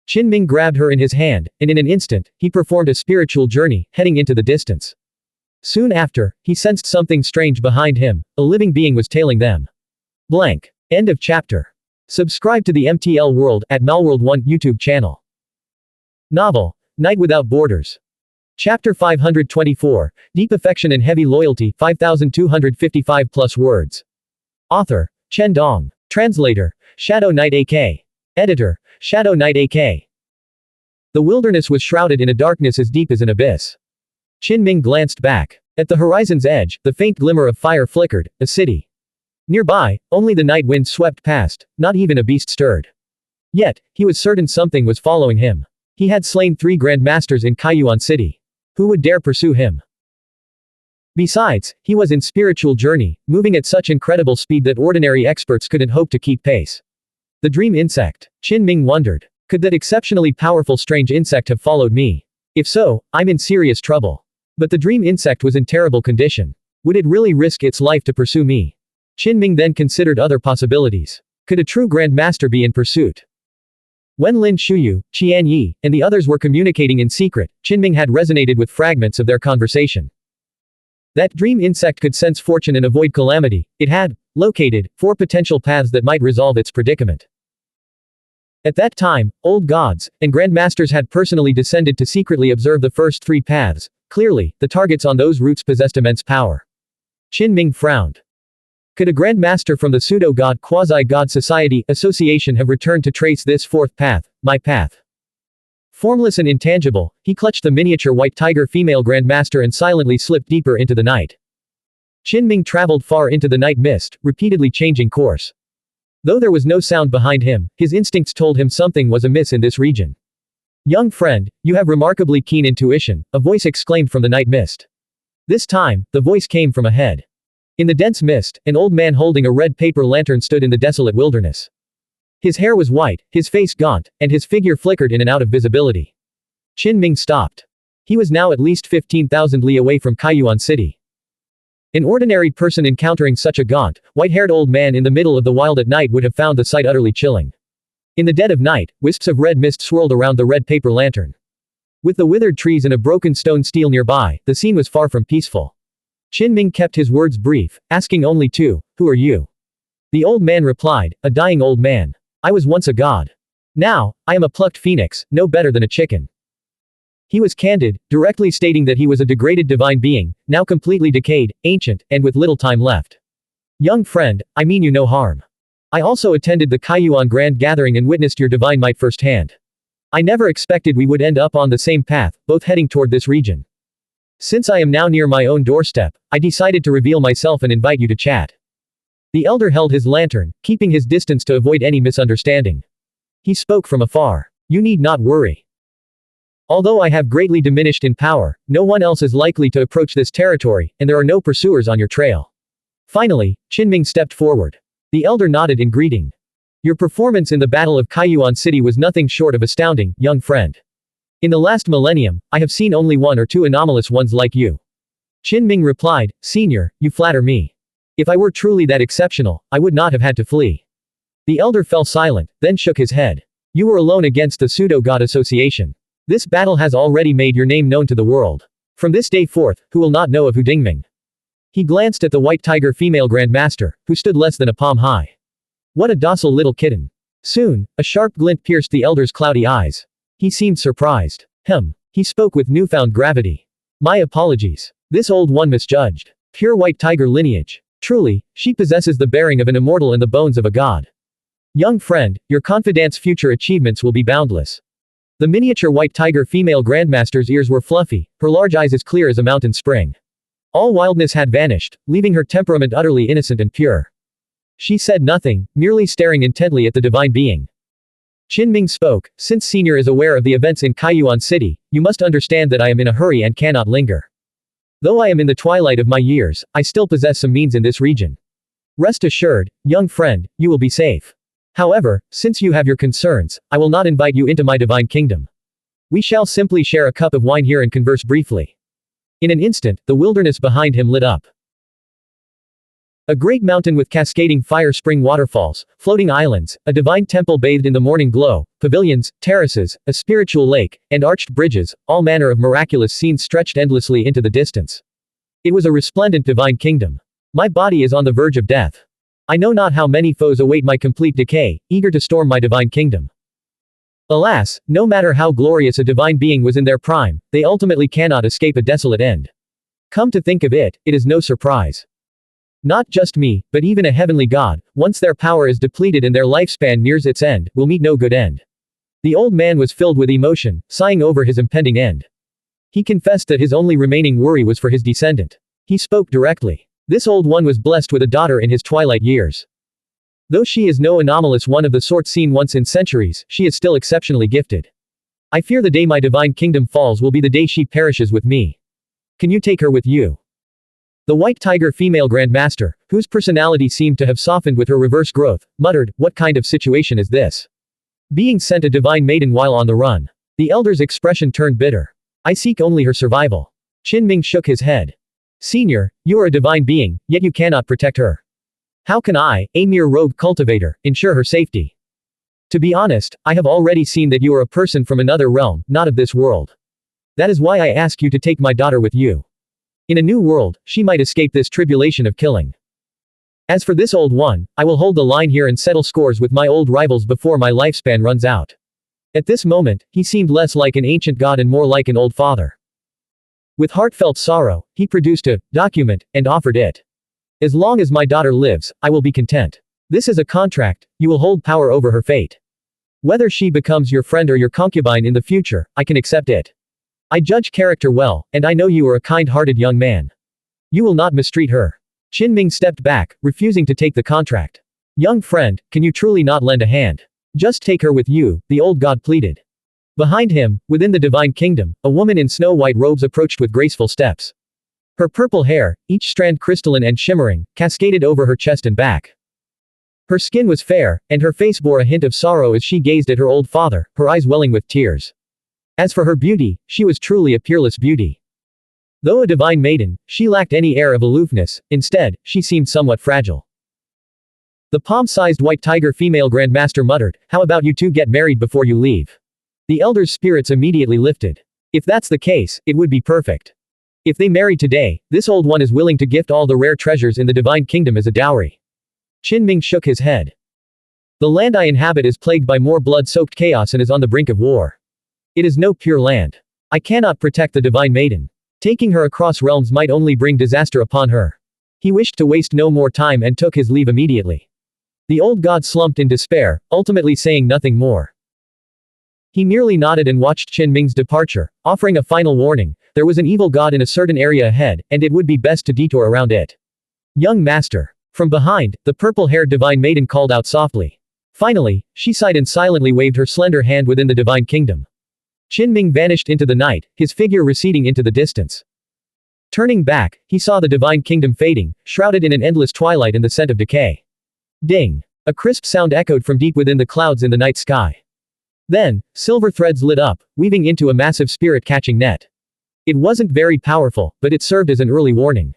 S1: Qin Ming grabbed her in his hand, and in an instant, he performed a spiritual journey, heading into the distance. Soon after, he sensed something strange behind him. A living being was tailing them. Blank. End of chapter. Subscribe to the MTL World at Netherworld 1 YouTube channel. Novel. Night Without Borders. Chapter 524, Deep Affection and Heavy Loyalty, 5,255 plus words. Author, Chen Dong. Translator, Shadow Knight AK. Editor, Shadow Knight AK. The wilderness was shrouded in a darkness as deep as an abyss. Qin Ming glanced back. At the horizon's edge, the faint glimmer of fire flickered, a city. Nearby, only the night wind swept past, not even a beast stirred. Yet, he was certain something was following him. He had slain 3 grandmasters in Kaiyuan City. Who would dare pursue him? Besides, he was in spiritual journey, moving at such incredible speed that ordinary experts couldn't hope to keep pace. The dream insect. Qin Ming wondered. Could that exceptionally powerful strange insect have followed me? If so, I'm in serious trouble. But the dream insect was in terrible condition. Would it really risk its life to pursue me? Qinming then considered other possibilities. Could a true Grand Master be in pursuit? When Lin Shuyu, Qian Yi, and the others were communicating in secret, Qinming had resonated with fragments of their conversation. That dream insect could sense fortune and avoid calamity. It had located 4 potential paths that might resolve its predicament. At that time, old gods and grandmasters had personally descended to secretly observe the first 3 paths. Clearly, the targets on those routes possessed immense power. Qinming frowned. Could a grandmaster from the pseudo-god quasi-god society association have returned to trace this 4th path, my path? Formless and intangible, he clutched the miniature white tiger female grandmaster and silently slipped deeper into the night. Qinming traveled far into the night mist, repeatedly changing course. Though there was no sound behind him, his instincts told him something was amiss in this region. Young friend, you have remarkably keen intuition, a voice exclaimed from the night mist. This time, the voice came from ahead. In the dense mist, an old man holding a red paper lantern stood in the desolate wilderness. His hair was white, his face gaunt, and his figure flickered in and out of visibility. Qinming stopped. He was now at least 15,000 li away from Kaiyuan City. An ordinary person encountering such a gaunt, white-haired old man in the middle of the wild at night would have found the sight utterly chilling. In the dead of night, wisps of red mist swirled around the red paper lantern. With the withered trees and a broken stone stele nearby, the scene was far from peaceful. Qinming kept his words brief, asking only 2, "Who are you?" The old man replied, "A dying old man. I was once a god. Now, I am a plucked phoenix, no better than a chicken." He was candid, directly stating that he was a degraded divine being, now completely decayed, ancient, and with little time left. Young friend, I mean you no harm. I also attended the Kaiyuan Grand Gathering and witnessed your divine might firsthand. I never expected we would end up on the same path, both heading toward this region. Since I am now near my own doorstep, I decided to reveal myself and invite you to chat. The elder held his lantern, keeping his distance to avoid any misunderstanding. He spoke from afar. You need not worry. Although I have greatly diminished in power, no one else is likely to approach this territory, and there are no pursuers on your trail. Finally, Qinming stepped forward. The elder nodded in greeting. Your performance in the Battle of Kaiyuan City was nothing short of astounding, young friend. In the last millennium, I have seen only 1 or 2 anomalous ones like you. Qinming replied, Senior, you flatter me. If I were truly that exceptional, I would not have had to flee. The elder fell silent, then shook his head. You were alone against the pseudo-god association. This battle has already made your name known to the world. From this day forth, who will not know of Dingming? He glanced at the white tiger female grandmaster, who stood less than a palm high. What a docile little kitten. Soon, a sharp glint pierced the elder's cloudy eyes. He seemed surprised. He spoke with newfound gravity. My apologies. This old one misjudged. Pure white tiger lineage. Truly, she possesses the bearing of an immortal and the bones of a god. Young friend, your confidant's future achievements will be boundless. The miniature white tiger female grandmaster's ears were fluffy, her large eyes as clear as a mountain spring. All wildness had vanished, leaving her temperament utterly innocent and pure. She said nothing, merely staring intently at the divine being. Qinming spoke, since Senior is aware of the events in Kaiyuan City, you must understand that I am in a hurry and cannot linger. Though I am in the twilight of my years, I still possess some means in this region. Rest assured, young friend, you will be safe. However, since you have your concerns, I will not invite you into my divine kingdom. We shall simply share a cup of wine here and converse briefly. In an instant, the wilderness behind him lit up. A great mountain with cascading fire spring waterfalls, floating islands, a divine temple bathed in the morning glow, pavilions, terraces, a spiritual lake, and arched bridges, all manner of miraculous scenes stretched endlessly into the distance. It was a resplendent divine kingdom. My body is on the verge of death. I know not how many foes await my complete decay, eager to storm my divine kingdom. Alas, no matter how glorious a divine being was in their prime, they ultimately cannot escape a desolate end. Come to think of it, it is no surprise. Not just me, but even a heavenly god, once their power is depleted and their lifespan nears its end, will meet no good end. The old man was filled with emotion, sighing over his impending end. He confessed that his only remaining worry was for his descendant. He spoke directly. This old one was blessed with a daughter in his twilight years. Though she is no anomalous one of the sort seen once in centuries, she is still exceptionally gifted. I fear the day my divine kingdom falls will be the day she perishes with me. Can you take her with you? The white tiger female grandmaster, whose personality seemed to have softened with her reverse growth, muttered, what kind of situation is this? Being sent a divine maiden while on the run. The elder's expression turned bitter. I seek only her survival. Qinming shook his head. Senior, you are a divine being, yet you cannot protect her. How can I, a mere rogue cultivator, ensure her safety? To be honest, I have already seen that you are a person from another realm, not of this world. That is why I ask you to take my daughter with you. In a new world, she might escape this tribulation of killing. As for this old one, I will hold the line here and settle scores with my old rivals before my lifespan runs out. At this moment, he seemed less like an ancient god and more like an old father. With heartfelt sorrow, he produced a document and offered it. As long as my daughter lives, I will be content. This is a contract, you will hold power over her fate. Whether she becomes your friend or your concubine in the future, I can accept it. I judge character well, and I know you are a kind-hearted young man. You will not mistreat her. Qinming stepped back, refusing to take the contract. Young friend, can you truly not lend a hand? Just take her with you, the old god pleaded. Behind him, within the divine kingdom, a woman in snow-white robes approached with graceful steps. Her purple hair, each strand crystalline and shimmering, cascaded over her chest and back. Her skin was fair, and her face bore a hint of sorrow as she gazed at her old father, her eyes welling with tears. As for her beauty, she was truly a peerless beauty. Though a divine maiden, she lacked any air of aloofness, instead, she seemed somewhat fragile. The palm-sized white tiger female grandmaster muttered, "How about you two get married before you leave?" The elder's spirits immediately lifted. If that's the case, it would be perfect. If they marry today, this old one is willing to gift all the rare treasures in the divine kingdom as a dowry. Qinming shook his head. The land I inhabit is plagued by more blood-soaked chaos and is on the brink of war. It is no pure land. I cannot protect the divine maiden. Taking her across realms might only bring disaster upon her. He wished to waste no more time and took his leave immediately. The old god slumped in despair, ultimately saying nothing more. He merely nodded and watched Qinming's departure, offering a final warning. There was an evil god in a certain area ahead, and it would be best to detour around it. Young master. From behind, the purple-haired divine maiden called out softly. Finally, she sighed and silently waved her slender hand within the divine kingdom. Qinming vanished into the night, his figure receding into the distance. Turning back, he saw the divine kingdom fading, shrouded in an endless twilight and the scent of decay. Ding! A crisp sound echoed from deep within the clouds in the night sky. Then, silver threads lit up, weaving into a massive spirit-catching net. It wasn't very powerful, but it served as an early warning.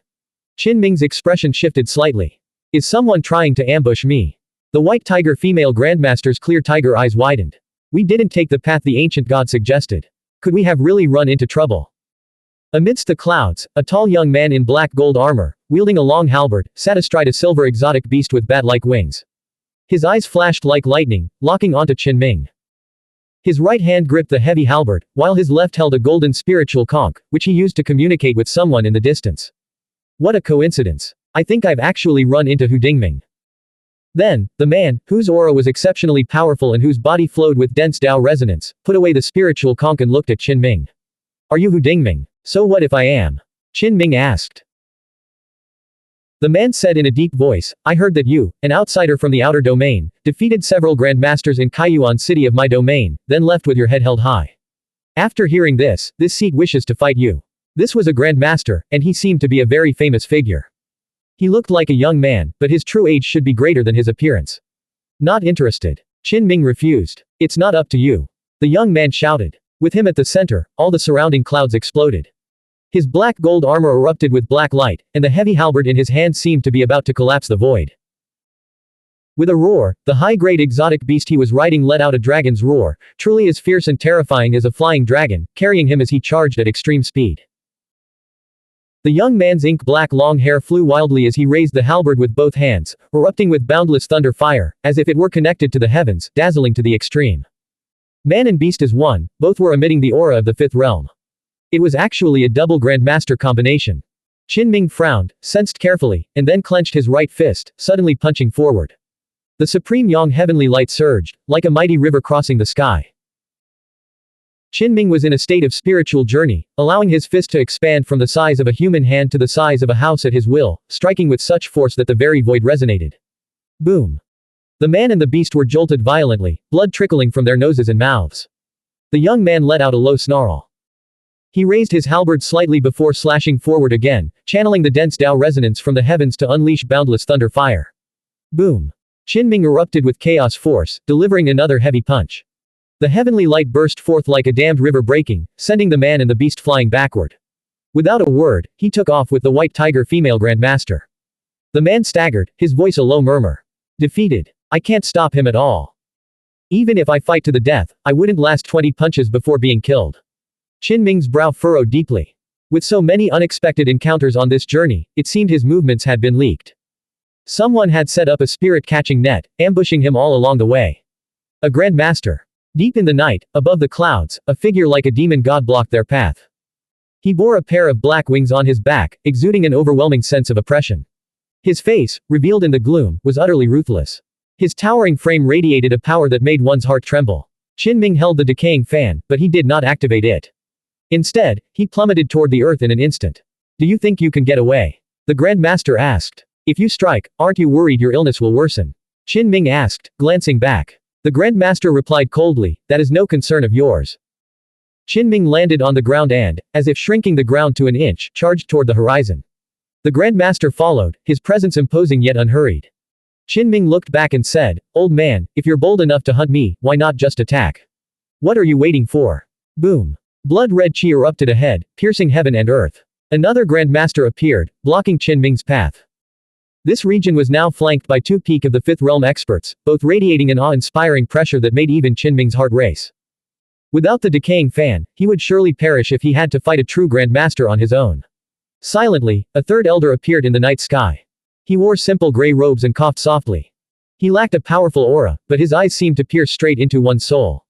S1: Qinming's expression shifted slightly. Is someone trying to ambush me? The white tiger female grandmaster's clear tiger eyes widened. We didn't take the path the ancient god suggested. Could we have really run into trouble? Amidst the clouds, a tall young man in black gold armor, wielding a long halberd, sat astride a silver exotic beast with bat-like wings. His eyes flashed like lightning, locking onto Qinming. His right hand gripped the heavy halberd, while his left held a golden spiritual conch, which he used to communicate with someone in the distance. What a coincidence. I think I've actually run into Hu Dingming. Then, the man, whose aura was exceptionally powerful and whose body flowed with dense Tao resonance, put away the spiritual conch and looked at Qinming. Are you Hu Dingming? So what if I am? Qinming asked. The man said in a deep voice, I heard that you, an outsider from the outer domain, defeated several grandmasters in Kaiyuan city of my domain, then left with your head held high. After hearing this seat wishes to fight you. This was a grandmaster, and he seemed to be a very famous figure. He looked like a young man, but his true age should be greater than his appearance. Not interested. Qinming refused. It's not up to you. The young man shouted. With him at the center, all the surrounding clouds exploded. His black gold armor erupted with black light, and the heavy halberd in his hand seemed to be about to collapse the void. With a roar, the high-grade exotic beast he was riding let out a dragon's roar, truly as fierce and terrifying as a flying dragon, carrying him as he charged at extreme speed. The young man's ink-black long hair flew wildly as he raised the halberd with both hands, erupting with boundless thunder fire, as if it were connected to the heavens, dazzling to the extreme. Man and beast as one, both were emitting the aura of the fifth realm. It was actually a double grandmaster combination. Qinming frowned, sensed carefully, and then clenched his right fist, suddenly punching forward. The supreme yang heavenly light surged, like a mighty river crossing the sky. Qinming was in a state of spiritual journey, allowing his fist to expand from the size of a human hand to the size of a house at his will, striking with such force that the very void resonated. Boom! The man and the beast were jolted violently, blood trickling from their noses and mouths. The young man let out a low snarl. He raised his halberd slightly before slashing forward again, channeling the dense Tao resonance from the heavens to unleash boundless thunder fire. Boom! Qinming erupted with chaos force, delivering another heavy punch. The heavenly light burst forth like a dammed river breaking, sending the man and the beast flying backward. Without a word, he took off with the white tiger female grandmaster. The man staggered, his voice a low murmur. Defeated. I can't stop him at all. Even if I fight to the death, I wouldn't last 20 punches before being killed. Qin Ming's brow furrowed deeply. With so many unexpected encounters on this journey, it seemed his movements had been leaked. Someone had set up a spirit-catching net, ambushing him all along the way. A Grand Master. Deep in the night, above the clouds, a figure like a demon god blocked their path. He bore a pair of black wings on his back, exuding an overwhelming sense of oppression. His face, revealed in the gloom, was utterly ruthless. His towering frame radiated a power that made one's heart tremble. Qin Ming held the decaying fan, but he did not activate it. Instead, he plummeted toward the earth in an instant. Do you think you can get away? The Grand Master asked. If you strike, aren't you worried your illness will worsen? Qin Ming asked, glancing back. The Grand Master replied coldly, that is no concern of yours. Qin Ming landed on the ground and, as if shrinking the ground to an inch, charged toward the horizon. The Grand Master followed, his presence imposing yet unhurried. Qin Ming looked back and said, Old man, if you're bold enough to hunt me, why not just attack? What are you waiting for? Boom. Blood-red chi erupted ahead, piercing heaven and earth. Another Grand Master appeared, blocking Qin Ming's path. This region was now flanked by two Peak of the Fifth Realm experts, both radiating an awe-inspiring pressure that made even Qin Ming's heart race. Without the decaying fan, he would surely perish if he had to fight a true Grand Master on his own. Silently, a third elder appeared in the night sky. He wore simple gray robes and coughed softly. He lacked a powerful aura, but his eyes seemed to pierce straight into one's soul.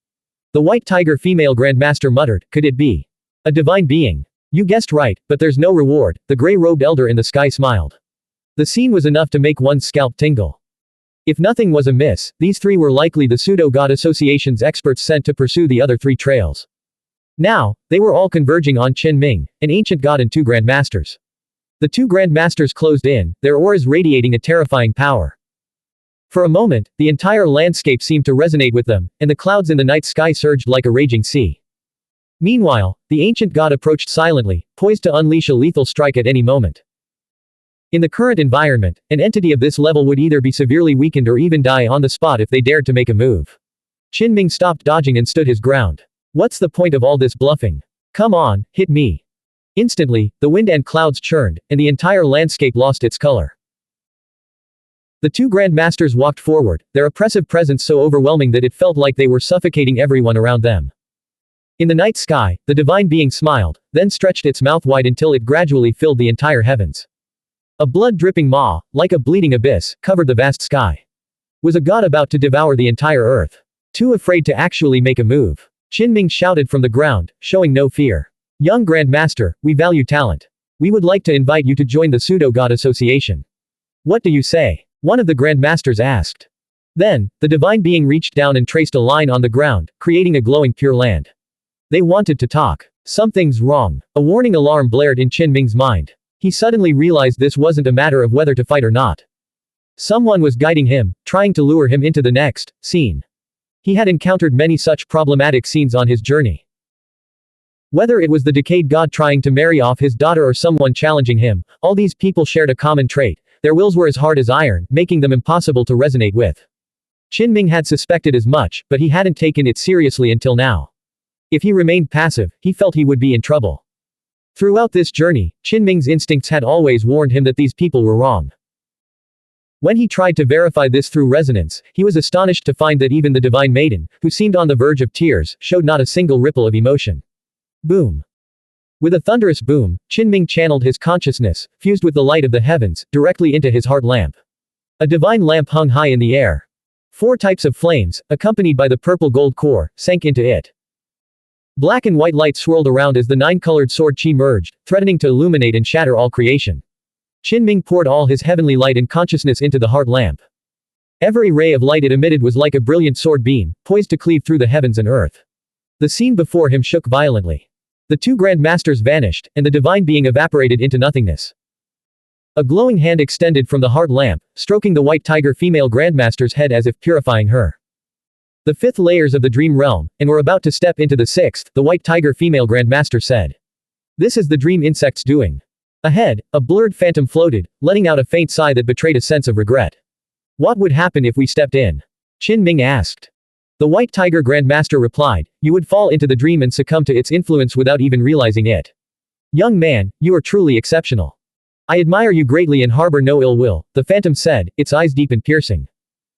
S1: The White Tiger female Grandmaster muttered, could it be a divine being? You guessed right, but there's no reward, the gray-robed elder in the sky smiled. The scene was enough to make one's scalp tingle. If nothing was amiss, these three were likely the Pseudo-God Association's experts sent to pursue the other three trails. Now, they were all converging on Qin Ming, an ancient god and two Grandmasters. The two Grandmasters closed in, their auras radiating a terrifying power. For a moment, the entire landscape seemed to resonate with them, and the clouds in the night sky surged like a raging sea. Meanwhile, the ancient god approached silently, poised to unleash a lethal strike at any moment. In the current environment, an entity of this level would either be severely weakened or even die on the spot if they dared to make a move. Qin Ming stopped dodging and stood his ground. What's the point of all this bluffing? Come on, hit me. Instantly, the wind and clouds churned, and the entire landscape lost its color. The two Grandmasters walked forward, their oppressive presence so overwhelming that it felt like they were suffocating everyone around them. In the night sky, the divine being smiled, then stretched its mouth wide until it gradually filled the entire heavens. A blood-dripping maw, like a bleeding abyss, covered the vast sky. Was a god about to devour the entire earth? Too afraid to actually make a move. Qin Ming shouted from the ground, showing no fear. Young Grandmaster, we value talent. We would like to invite you to join the Pseudo-God Association. What do you say? One of the Grandmasters asked. Then, the divine being reached down and traced a line on the ground, creating a glowing pure land. They wanted to talk. Something's wrong. A warning alarm blared in Qin Ming's mind. He suddenly realized this wasn't a matter of whether to fight or not. Someone was guiding him, trying to lure him into the next scene. He had encountered many such problematic scenes on his journey. Whether it was the decayed god trying to marry off his daughter or someone challenging him, all these people shared a common trait. Their wills were as hard as iron, making them impossible to resonate with. Qin Ming had suspected as much, but he hadn't taken it seriously until now. If he remained passive, he felt he would be in trouble. Throughout this journey, Qin Ming's instincts had always warned him that these people were wrong. When he tried to verify this through resonance, he was astonished to find that even the divine maiden, who seemed on the verge of tears, showed not a single ripple of emotion. Boom. With a thunderous boom, Qin Ming channeled his consciousness, fused with the light of the heavens, directly into his heart lamp. A divine lamp hung high in the air. 4 types of flames, accompanied by the purple gold core, sank into it. Black and white light swirled around as the 9-colored sword chi merged, threatening to illuminate and shatter all creation. Qin Ming poured all his heavenly light and consciousness into the heart lamp. Every ray of light it emitted was like a brilliant sword beam, poised to cleave through the heavens and earth. The scene before him shook violently. The two Grandmasters vanished, and the divine being evaporated into nothingness. A glowing hand extended from the heart lamp, stroking the White Tiger female Grandmaster's head as if purifying her. The 5th layers of the Dream Realm, and we're about to step into the 6th, the White Tiger female Grandmaster said. This is the dream insect's doing. Ahead, a blurred phantom floated, letting out a faint sigh that betrayed a sense of regret. What would happen if we stepped in? Qin Ming asked. The White Tiger Grandmaster replied, you would fall into the dream and succumb to its influence without even realizing it. Young man, you are truly exceptional. I admire you greatly and harbor no ill will, the phantom said, its eyes deep and piercing.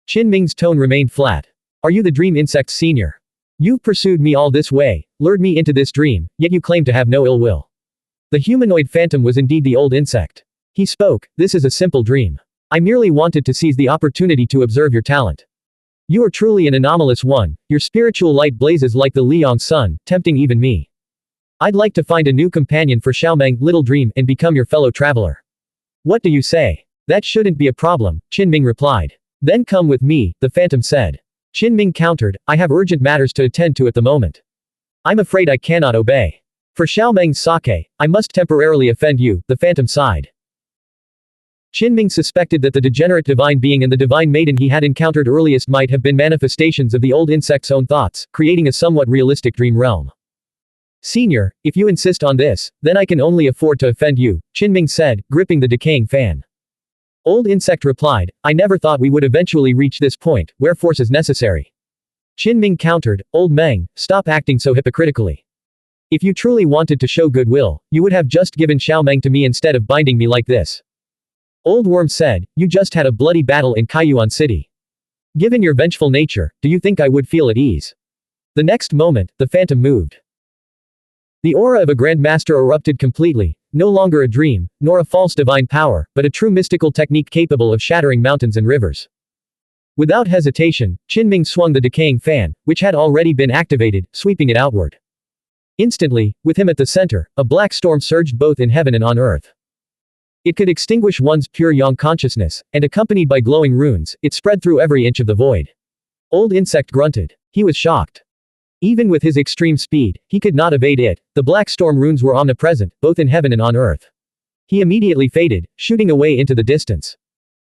S1: Qin Ming's tone remained flat. Are you the dream insect's senior? You've pursued me all this way, lured me into this dream, yet you claim to have no ill will. The humanoid phantom was indeed the old insect. He spoke, this is a simple dream. I merely wanted to seize the opportunity to observe your talent. You are truly an anomalous one, your spiritual light blazes like the Liang sun, tempting even me. I'd like to find a new companion for Xiaomeng, little dream, and become your fellow traveler. What do you say? That shouldn't be a problem, Qin Ming replied. Then come with me, the phantom said. Qin Ming countered, I have urgent matters to attend to at the moment. I'm afraid I cannot obey. For Xiaomeng's sake, I must temporarily offend you, the phantom sighed. Qin Ming suspected that the degenerate divine being and the divine maiden he had encountered earliest might have been manifestations of the old insect's own thoughts, creating a somewhat realistic dream realm. Senior, if you insist on this, then I can only afford to offend you, Qin Ming said, gripping the decaying fan. Old insect replied, I never thought we would eventually reach this point, where force is necessary. Qin Ming countered, Old Meng, stop acting so hypocritically. If you truly wanted to show goodwill, you would have just given Xiaomeng to me instead of binding me like this. Old Worm said, you just had a bloody battle in Kaiyuan City. Given your vengeful nature, do you think I would feel at ease? The next moment, the phantom moved. The aura of a grandmaster erupted completely, no longer a dream, nor a false divine power, but a true mystical technique capable of shattering mountains and rivers. Without hesitation, Qin Ming swung the decaying fan, which had already been activated, sweeping it outward. Instantly, with him at the center, a black storm surged both in heaven and on earth. It could extinguish one's pure yang consciousness, and accompanied by glowing runes, it spread through every inch of the void. Old insect grunted. He was shocked. Even with his extreme speed, he could not evade it. The black storm runes were omnipresent, both in heaven and on earth. He immediately faded, shooting away into the distance.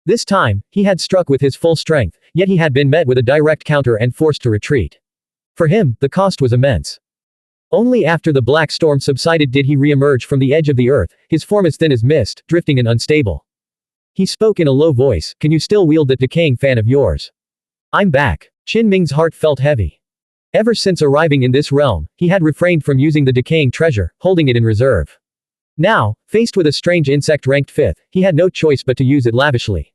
S1: This time, he had struck with his full strength, yet he had been met with a direct counter and forced to retreat. For him, the cost was immense. Only after the black storm subsided did he re-emerge from the edge of the earth, his form as thin as mist, drifting and unstable. He spoke in a low voice, can you still wield that decaying fan of yours? I'm back. Qin Ming's heart felt heavy. Ever since arriving in this realm, he had refrained from using the decaying treasure, holding it in reserve. Now, faced with a strange insect ranked 5th, he had no choice but to use it lavishly.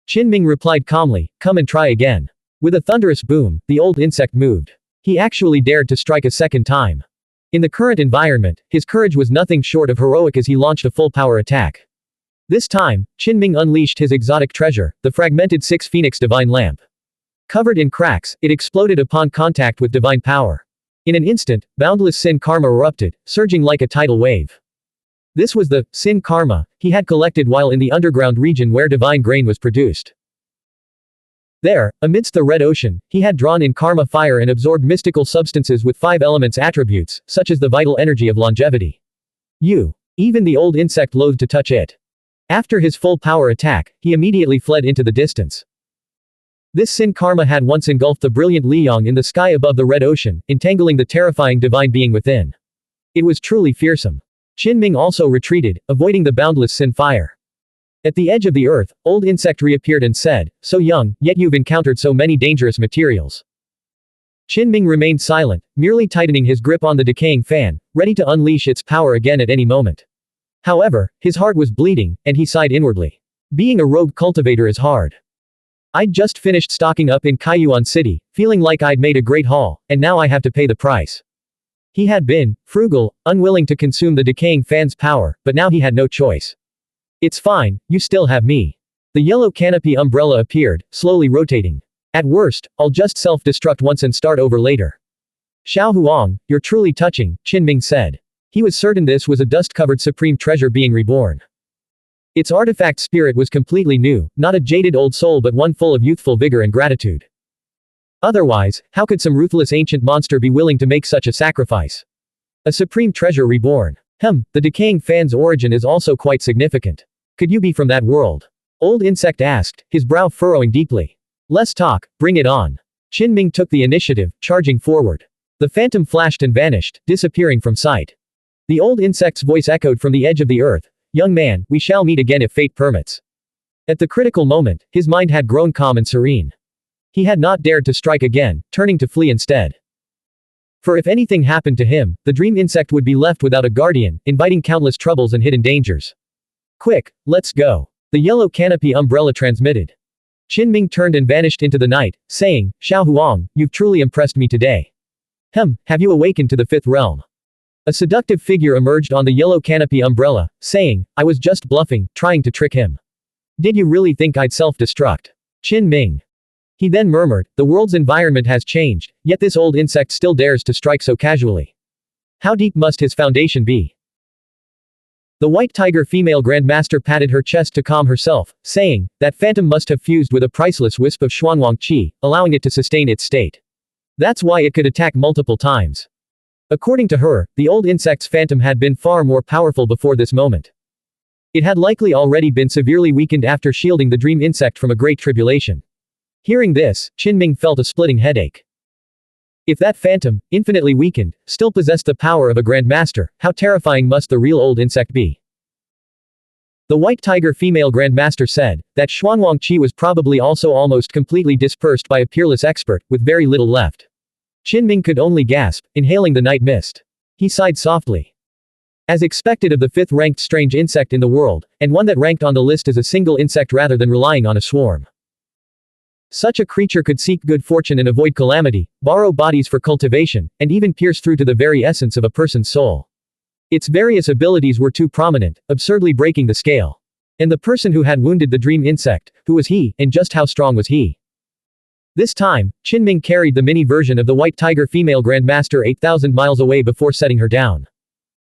S1: Qin Ming replied calmly, come and try again. With a thunderous boom, the old insect moved. He actually dared to strike a second time. In the current environment, his courage was nothing short of heroic as he launched a full-power attack. This time, Qin Ming unleashed his exotic treasure, the fragmented 6 Phoenix Divine Lamp. Covered in cracks, it exploded upon contact with divine power. In an instant, boundless sin karma erupted, surging like a tidal wave. This was the sin karma he had collected while in the underground region where divine grain was produced. There, amidst the red ocean, he had drawn in karma fire and absorbed mystical substances with 5 elements attributes, such as the vital energy of longevity. Even the old insect loathed to touch it. After his full power attack, he immediately fled into the distance. This sin karma had once engulfed the brilliant Liang in the sky above the red ocean, entangling the terrifying divine being within. It was truly fearsome. Qin Ming also retreated, avoiding the boundless sin fire. At the edge of the earth, old insect reappeared and said, so young, yet you've encountered so many dangerous materials. Qin Ming remained silent, merely tightening his grip on the decaying fan, ready to unleash its power again at any moment. However, his heart was bleeding, and he sighed inwardly. Being a rogue cultivator is hard. I'd just finished stocking up in Kaiyuan City, feeling like I'd made a great haul, and now I have to pay the price. He had been frugal, unwilling to consume the decaying fan's power, but now he had no choice. It's fine, you still have me. The yellow canopy umbrella appeared, slowly rotating. At worst, I'll just self-destruct once and start over later. Xuanhuan, you're truly touching, Qin Ming said. He was certain this was a dust-covered supreme treasure being reborn. Its artifact spirit was completely new, not a jaded old soul but one full of youthful vigor and gratitude. Otherwise, how could some ruthless ancient monster be willing to make such a sacrifice? A supreme treasure reborn. The decaying fan's origin is also quite significant. Could you be from that world? Old insect asked, his brow furrowing deeply. Less talk, bring it on. Qin Ming took the initiative, charging forward. The phantom flashed and vanished, disappearing from sight. The old insect's voice echoed from the edge of the earth. Young man, we shall meet again if fate permits. At the critical moment, his mind had grown calm and serene. He had not dared to strike again, turning to flee instead. For if anything happened to him, the dream insect would be left without a guardian, inviting countless troubles and hidden dangers. Quick, let's go. The yellow canopy umbrella transmitted. Qinming turned and vanished into the night, saying, Xuanhuan, you've truly impressed me today. Have you awakened to the fifth realm? A seductive figure emerged on the yellow canopy umbrella, saying, I was just bluffing, trying to trick him. Did you really think I'd self-destruct? Qinming. He then murmured, the world's environment has changed, yet this old insect still dares to strike so casually. How deep must his foundation be? The white tiger female grandmaster patted her chest to calm herself, saying, that phantom must have fused with a priceless wisp of Xuanhuan qi, allowing it to sustain its state. That's why it could attack multiple times. According to her, the old insect's phantom had been far more powerful before this moment. It had likely already been severely weakened after shielding the dream insect from a great tribulation. Hearing this, Qinming felt a splitting headache. If that phantom, infinitely weakened, still possessed the power of a grandmaster, how terrifying must the real old insect be? The white tiger female grandmaster said, that Xuanhuan qi was probably also almost completely dispersed by a peerless expert, with very little left. Qinming could only gasp, inhaling the night mist. He sighed softly. As expected of the fifth-ranked strange insect in the world, and one that ranked on the list as a single insect rather than relying on a swarm. Such a creature could seek good fortune and avoid calamity, borrow bodies for cultivation, and even pierce through to the very essence of a person's soul. Its various abilities were too prominent, absurdly breaking the scale. And the person who had wounded the dream insect, who was he, and just how strong was he? This time, Qinming carried the mini version of the white tiger female grandmaster 8,000 miles away before setting her down.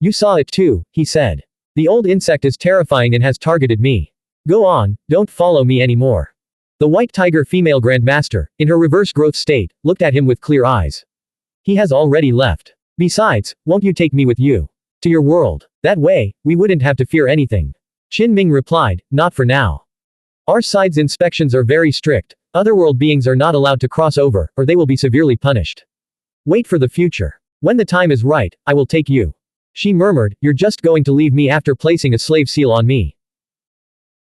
S1: You saw it too, he said. The old insect is terrifying and has targeted me. Go on, don't follow me anymore. The white tiger female grandmaster, in her reverse growth state, looked at him with clear eyes. He has already left. Besides, won't you take me with you? To your world. That way, we wouldn't have to fear anything. Qinming replied, not for now. Our side's inspections are very strict, otherworld beings are not allowed to cross over, or they will be severely punished. Wait for the future. When the time is right, I will take you. She murmured, you're just going to leave me after placing a slave seal on me.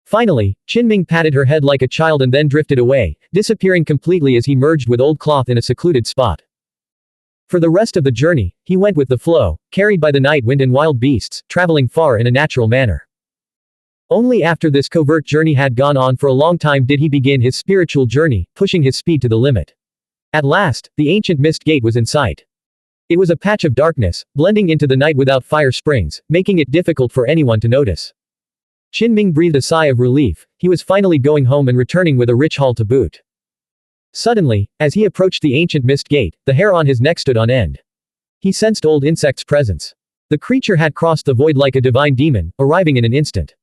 S1: Finally, Qinming patted her head like a child and then drifted away, disappearing completely as he merged with old cloth in a secluded spot. For the rest of the journey, he went with the flow, carried by the night wind and wild beasts, traveling far in a natural manner. Only after this covert journey had gone on for a long time did he begin his spiritual journey, pushing his speed to the limit. At last, the ancient mist gate was in sight. It was a patch of darkness, blending into the night without fire springs, making it difficult for anyone to notice. Qinming breathed a sigh of relief, he was finally going home and returning with a rich haul to boot. Suddenly, as he approached the ancient mist gate, the hair on his neck stood on end. He sensed old insect's presence. The creature had crossed the void like a divine demon, arriving in an instant.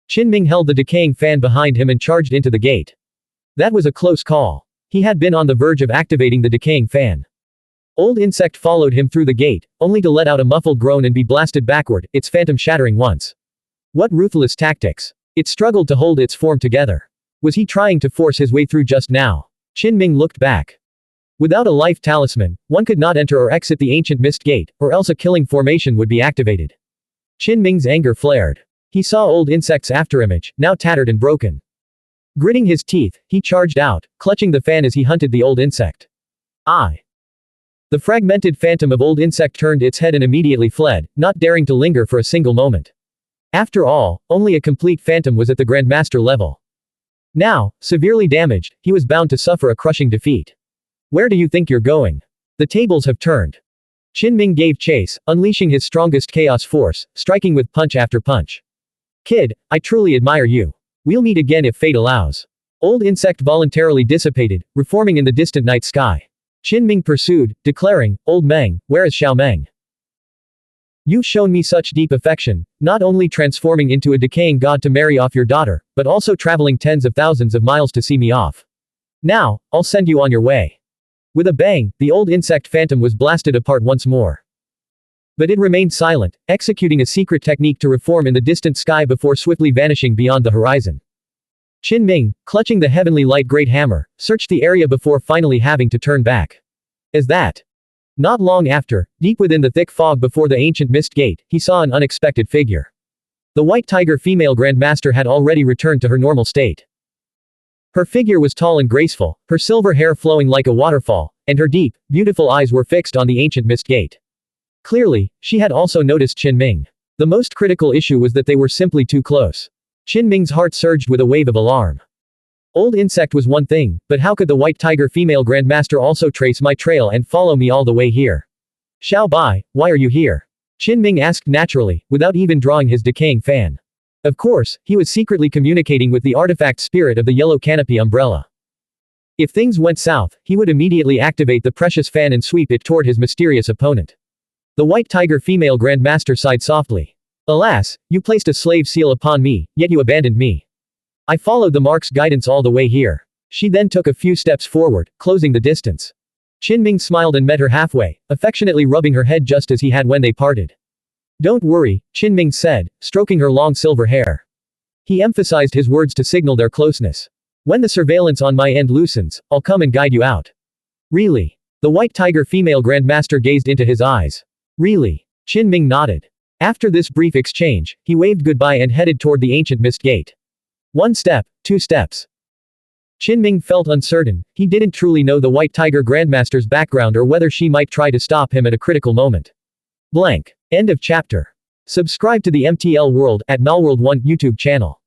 S1: Qinming held the decaying fan behind him and charged into the gate. That was a close call. He had been on the verge of activating the decaying fan. Old insect followed him through the gate, only to let out a muffled groan and be blasted backward, its phantom shattering once. What ruthless tactics! It struggled to hold its form together. Was he trying to force his way through just now? Qinming looked back. Without a life talisman, one could not enter or exit the ancient mist gate, or else a killing formation would be activated. Qinming's anger flared. He saw old insect's afterimage, now tattered and broken. Gritting his teeth, he charged out, clutching the fan as he hunted the old insect. The fragmented phantom of old insect turned its head and immediately fled, not daring to linger for a single moment. After all, only a complete phantom was at the Grandmaster level. Now, severely damaged, he was bound to suffer a crushing defeat. Where do you think you're going? The tables have turned. Qinming gave chase, unleashing his strongest chaos force, striking with punch after punch. Kid, I truly admire you. We'll meet again if fate allows. Old insect voluntarily dissipated, reforming in the distant night sky. Qinming pursued, declaring, Old Meng, where is Xiao Meng? You've shown me such deep affection, not only transforming into a decaying god to marry off your daughter, but also traveling tens of thousands of miles to see me off. Now, I'll send you on your way. With a bang, the old insect phantom was blasted apart once more. But it remained silent, executing a secret technique to reform in the distant sky before swiftly vanishing beyond the horizon. Qinming, clutching the heavenly light great hammer, searched the area before finally having to turn back. As that. Not long after, deep within the thick fog before the ancient mist gate, he saw an unexpected figure. The white tiger female grandmaster had already returned to her normal state. Her figure was tall and graceful, her silver hair flowing like a waterfall, and her deep, beautiful eyes were fixed on the ancient mist gate. Clearly, she had also noticed Qinming. The most critical issue was that they were simply too close. Qin Ming's heart surged with a wave of alarm. Old insect was one thing, but how could the white tiger female grandmaster also trace my trail and follow me all the way here? Xiao Bai, why are you here? Qin Ming asked naturally, without even drawing his decaying fan. Of course, he was secretly communicating with the artifact spirit of the yellow canopy umbrella. If things went south, he would immediately activate the precious fan and sweep it toward his mysterious opponent. The white tiger female grandmaster sighed softly. Alas, you placed a slave seal upon me, yet you abandoned me. I followed the mark's guidance all the way here. She then took a few steps forward, closing the distance. Qin Ming smiled and met her halfway, affectionately rubbing her head just as he had when they parted. Don't worry, Qin Ming said, stroking her long silver hair. He emphasized his words to signal their closeness. When the surveillance on my end loosens, I'll come and guide you out. Really? The white tiger female grandmaster gazed into his eyes. Really? Qin Ming nodded. After this brief exchange, he waved goodbye and headed toward the ancient mist gate. 1 step, 2 steps. Qin Ming felt uncertain. He didn't truly know the white tiger grandmaster's background or whether she might try to stop him at a critical moment. Blank. End of chapter. Subscribe to the MTL World at Malworld 1 YouTube channel.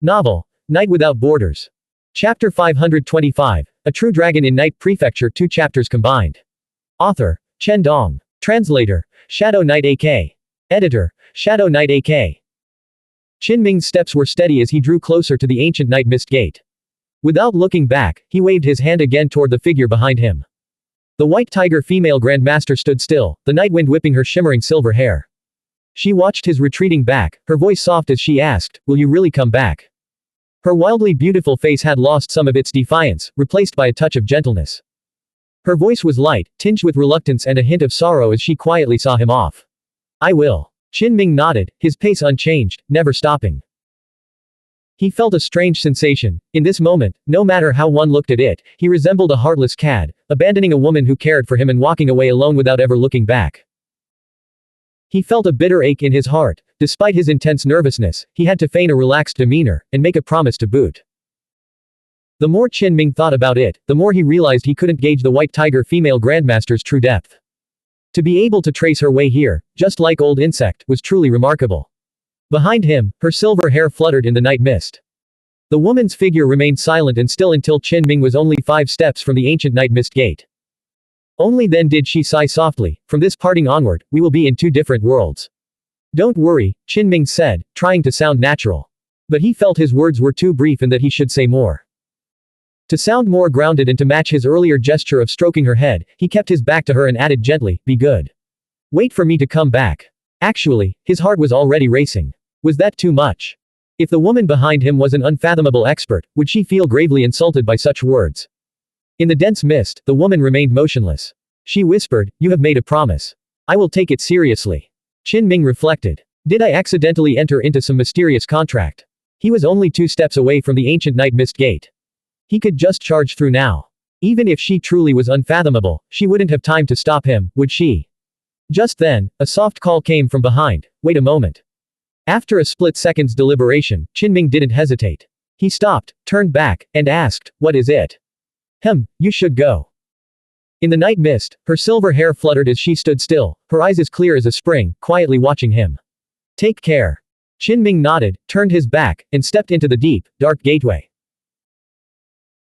S1: Novel, Night Without Borders. Chapter 525, A True Dragon in Night Prefecture, 2 chapters combined. Author, Chen Dong. Translator, Shadow Knight AK. Editor, Shadow Knight AK. Qin Ming's steps were steady as he drew closer to the ancient night mist gate. Without looking back, he waved his hand again toward the figure behind him. The white tiger female grandmaster stood still, the night wind whipping her shimmering silver hair. She watched his retreating back, her voice soft as she asked, will you really come back? Her wildly beautiful face had lost some of its defiance, replaced by a touch of gentleness. Her voice was light, tinged with reluctance and a hint of sorrow as she quietly saw him off. I will. Qin Ming nodded, his pace unchanged, never stopping. He felt a strange sensation. In this moment, no matter how one looked at it, he resembled a heartless cad, abandoning a woman who cared for him and walking away alone without ever looking back. He felt a bitter ache in his heart. Despite his intense nervousness, he had to feign a relaxed demeanor, and make a promise to boot. The more Qin Ming thought about it, the more he realized he couldn't gauge the white tiger female grandmaster's true depth. To be able to trace her way here, just like old insect, was truly remarkable. Behind him, her silver hair fluttered in the night mist. The woman's figure remained silent and still until Qin Ming was only 5 steps from the ancient night mist gate. Only then did she sigh softly, from this parting onward, we will be in 2 different worlds. Don't worry, Qin Ming said, trying to sound natural. But he felt his words were too brief and that he should say more. To sound more grounded and to match his earlier gesture of stroking her head, he kept his back to her and added gently, be good. Wait for me to come back. Actually, his heart was already racing. Was that too much? If the woman behind him was an unfathomable expert, would she feel gravely insulted by such words? In the dense mist, the woman remained motionless. She whispered, you have made a promise. I will take it seriously. Qin Ming reflected. Did I accidentally enter into some mysterious contract? He was only 2 steps away from the ancient night mist gate. He could just charge through now. Even if she truly was unfathomable, she wouldn't have time to stop him, would she? Just then, a soft call came from behind. Wait a moment. After a split second's deliberation, Qin Ming didn't hesitate. He stopped, turned back, and asked, what is it? You should go. In the night mist, her silver hair fluttered as she stood still, her eyes as clear as a spring, quietly watching him. Take care. Qin Ming nodded, turned his back, and stepped into the deep, dark gateway.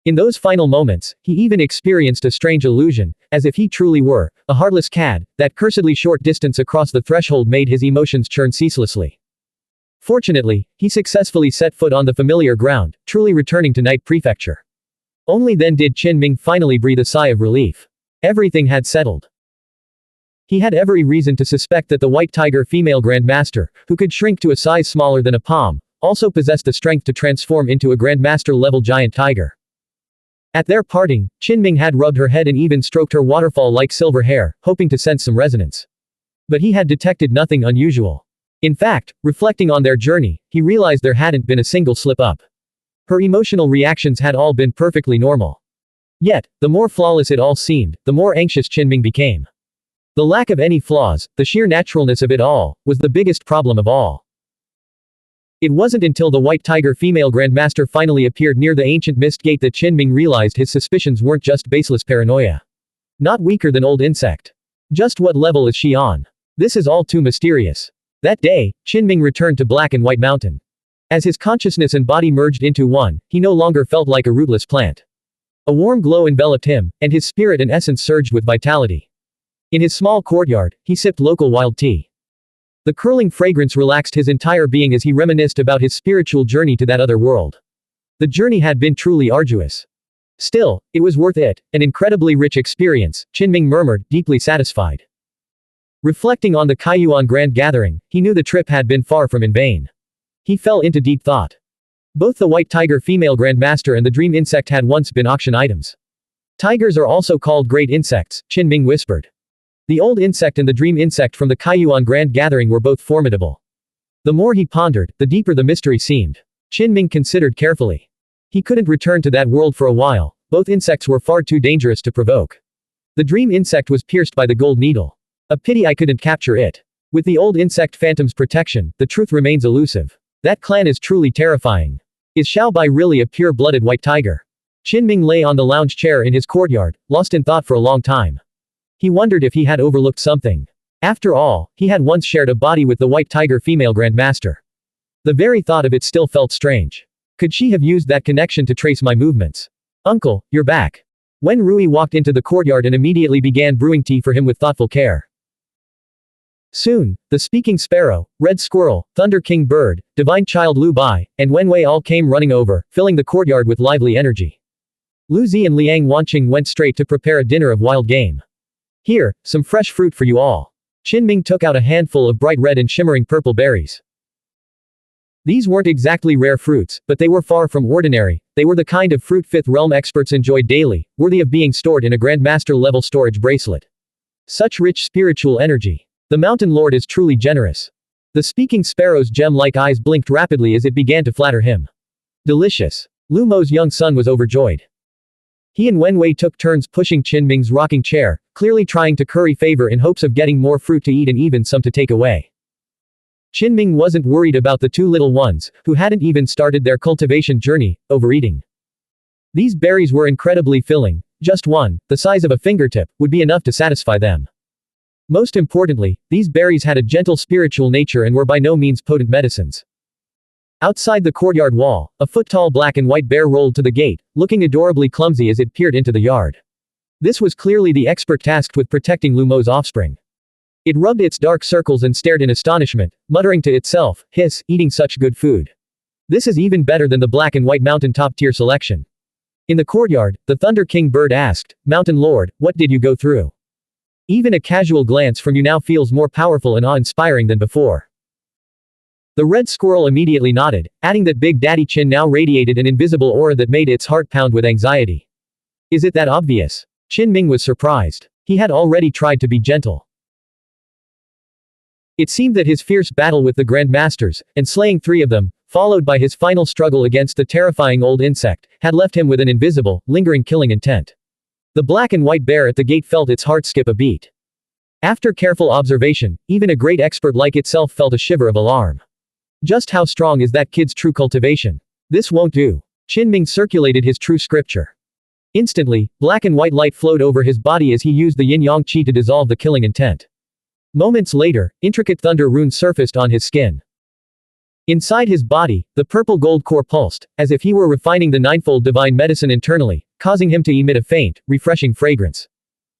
S1: In those final moments, he even experienced a strange illusion, as if he truly were a heartless cad. That cursedly short distance across the threshold made his emotions churn ceaselessly. Fortunately, he successfully set foot on the familiar ground, truly returning to Night Prefecture. Only then did Qin Ming finally breathe a sigh of relief. Everything had settled. He had every reason to suspect that the white tiger female grandmaster, who could shrink to a size smaller than a palm, also possessed the strength to transform into a grandmaster-level giant tiger. At their parting, Qin Ming had rubbed her head and even stroked her waterfall-like silver hair, hoping to sense some resonance. But he had detected nothing unusual. In fact, reflecting on their journey, he realized there hadn't been a single slip-up. Her emotional reactions had all been perfectly normal. Yet, the more flawless it all seemed, the more anxious Qin Ming became. The lack of any flaws, the sheer naturalness of it all, was the biggest problem of all. It wasn't until the white tiger female grandmaster finally appeared near the ancient mist gate that Qin Ming realized his suspicions weren't just baseless paranoia. Not weaker than old insect. Just what level is she on? This is all too mysterious. That day, Qin Ming returned to Black and White Mountain. As his consciousness and body merged into one, he no longer felt like a rootless plant. A warm glow enveloped him, and his spirit and essence surged with vitality. In his small courtyard, he sipped local wild tea. The curling fragrance relaxed his entire being as he reminisced about his spiritual journey to that other world. The journey had been truly arduous. Still, it was worth it, an incredibly rich experience, Qinming murmured, deeply satisfied. Reflecting on the Kaiyuan Grand Gathering, he knew the trip had been far from in vain. He fell into deep thought. Both the white tiger female grandmaster and the dream insect had once been auction items. Tigers are also called great insects, Qinming whispered. The old insect and the dream insect from the Kaiyuan Grand Gathering were both formidable. The more he pondered, the deeper the mystery seemed. Qinming considered carefully. He couldn't return to that world for a while, both insects were far too dangerous to provoke. The dream insect was pierced by the gold needle. A pity I couldn't capture it. With the old insect phantom's protection, the truth remains elusive. That clan is truly terrifying. Is Xiaobai really a pure-blooded white tiger? Qinming lay on the lounge chair in his courtyard, lost in thought for a long time. He wondered if he had overlooked something. After all, he had once shared a body with the white tiger female grandmaster. The very thought of it still felt strange. Could she have used that connection to trace my movements? Uncle, you're back. Wen Rui walked into the courtyard and immediately began brewing tea for him with thoughtful care. Soon, the speaking sparrow, red squirrel, thunder king bird, divine child Lu Bai, and Wen Wei all came running over, filling the courtyard with lively energy. Lu Zi and Liang Wanqing went straight to prepare a dinner of wild game. Here, some fresh fruit for you all. Qinming took out a handful of bright red and shimmering purple berries. These weren't exactly rare fruits, but they were far from ordinary. They were the kind of fruit Fifth Realm experts enjoyed daily, worthy of being stored in a Grandmaster-level storage bracelet. Such rich spiritual energy. The Mountain Lord is truly generous. The speaking sparrow's gem-like eyes blinked rapidly as it began to flatter him. Delicious. Lu Mo's young son was overjoyed. He and Wen Wei took turns pushing Qinming's rocking chair, clearly trying to curry favor in hopes of getting more fruit to eat and even some to take away. Qinming wasn't worried about the two little ones, who hadn't even started their cultivation journey, overeating. These berries were incredibly filling. Just one, the size of a fingertip, would be enough to satisfy them. Most importantly, these berries had a gentle spiritual nature and were by no means potent medicines. Outside the courtyard wall, a foot-tall black and white bear rolled to the gate, looking adorably clumsy as it peered into the yard. This was clearly the expert tasked with protecting Lu Mo's offspring. It rubbed its dark circles and stared in astonishment, muttering to itself, "Hiss, eating such good food. This is even better than the black and white mountain top-tier selection." In the courtyard, the Thunder King bird asked, "Mountain Lord, what did you go through? Even a casual glance from you now feels more powerful and awe-inspiring than before." The red squirrel immediately nodded, adding that Big Daddy Qin now radiated an invisible aura that made its heart pound with anxiety. Is it that obvious? Qinming was surprised. He had already tried to be gentle. It seemed that his fierce battle with the Grandmasters, and slaying 3 of them, followed by his final struggle against the terrifying old insect, had left him with an invisible, lingering killing intent. The black and white bear at the gate felt its heart skip a beat. After careful observation, even a great expert like itself felt a shiver of alarm. Just how strong is that kid's true cultivation? This won't do. Qinming circulated his true scripture. Instantly, black and white light flowed over his body as he used the yin-yang qi to dissolve the killing intent. Moments later, intricate thunder runes surfaced on his skin. Inside his body, the purple gold core pulsed, as if he were refining the ninefold divine medicine internally, causing him to emit a faint, refreshing fragrance.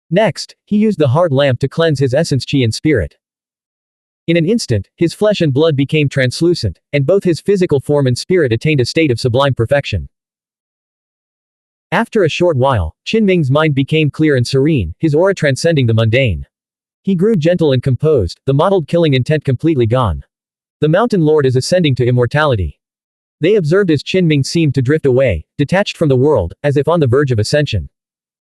S1: Next, he used the heart lamp to cleanse his essence qi and spirit. In an instant, his flesh and blood became translucent, and both his physical form and spirit attained a state of sublime perfection. After a short while, Qinming's mind became clear and serene, his aura transcending the mundane. He grew gentle and composed, the mottled killing intent completely gone. The Mountain Lord is ascending to immortality. They observed as Qinming seemed to drift away, detached from the world, as if on the verge of ascension.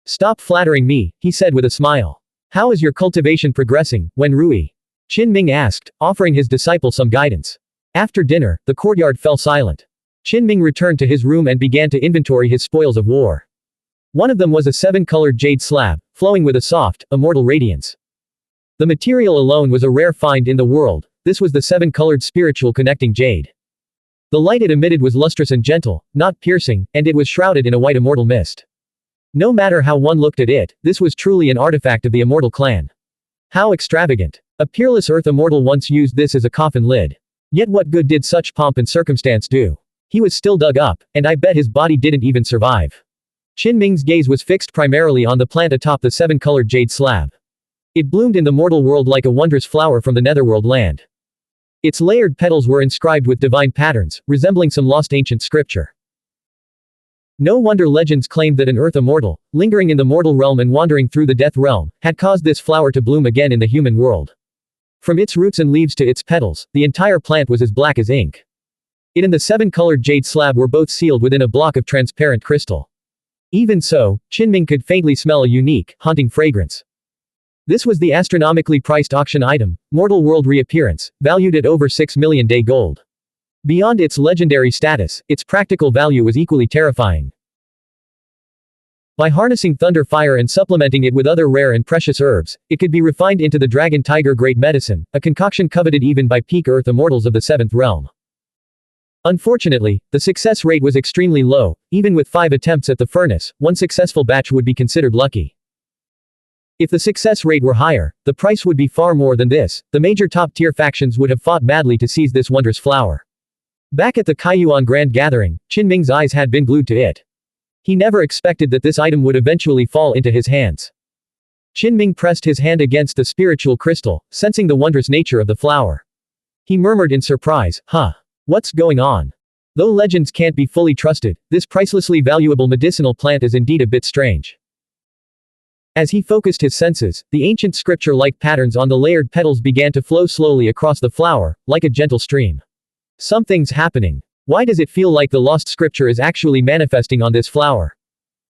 S1: "Stop flattering me," he said with a smile. "How is your cultivation progressing, Wen Rui?" Qinming asked, offering his disciple some guidance. After dinner, the courtyard fell silent. Qinming returned to his room and began to inventory his spoils of war. One of them was a 7-colored jade slab, flowing with a soft, immortal radiance. The material alone was a rare find in the world. This was the 7-colored spiritual connecting jade. The light it emitted was lustrous and gentle, not piercing, and it was shrouded in a white immortal mist. No matter how one looked at it, this was truly an artifact of the immortal clan. How extravagant. A peerless earth immortal once used this as a coffin lid. Yet what good did such pomp and circumstance do? He was still dug up, and I bet his body didn't even survive. Qinming's gaze was fixed primarily on the plant atop the seven-colored jade slab. It bloomed in the mortal world like a wondrous flower from the Netherworld land. Its layered petals were inscribed with divine patterns, resembling some lost ancient scripture. No wonder legends claimed that an earth immortal, lingering in the mortal realm and wandering through the death realm, had caused this flower to bloom again in the human world. From its roots and leaves to its petals, the entire plant was as black as ink. It and the seven-colored jade slab were both sealed within a block of transparent crystal. Even so, Qinming could faintly smell a unique, haunting fragrance. This was the astronomically priced auction item, Mortal World Reappearance, valued at over 6 million day gold. Beyond its legendary status, its practical value was equally terrifying. By harnessing thunder fire and supplementing it with other rare and precious herbs, it could be refined into the Dragon Tiger Great Medicine, a concoction coveted even by peak Earth immortals of the Seventh Realm. Unfortunately, the success rate was extremely low. Even with 5 attempts at the furnace, one successful batch would be considered lucky. If the success rate were higher, the price would be far more than this. The major top-tier factions would have fought madly to seize this wondrous flower. Back at the Kaiyuan Grand Gathering, Qinming's eyes had been glued to it. He never expected that this item would eventually fall into his hands. Qinming pressed his hand against the spiritual crystal, sensing the wondrous nature of the flower. He murmured in surprise, "Huh. What's going on?" Though legends can't be fully trusted, this pricelessly valuable medicinal plant is indeed a bit strange. As he focused his senses, the ancient scripture-like patterns on the layered petals began to flow slowly across the flower, like a gentle stream. Something's happening. Why does it feel like the lost scripture is actually manifesting on this flower?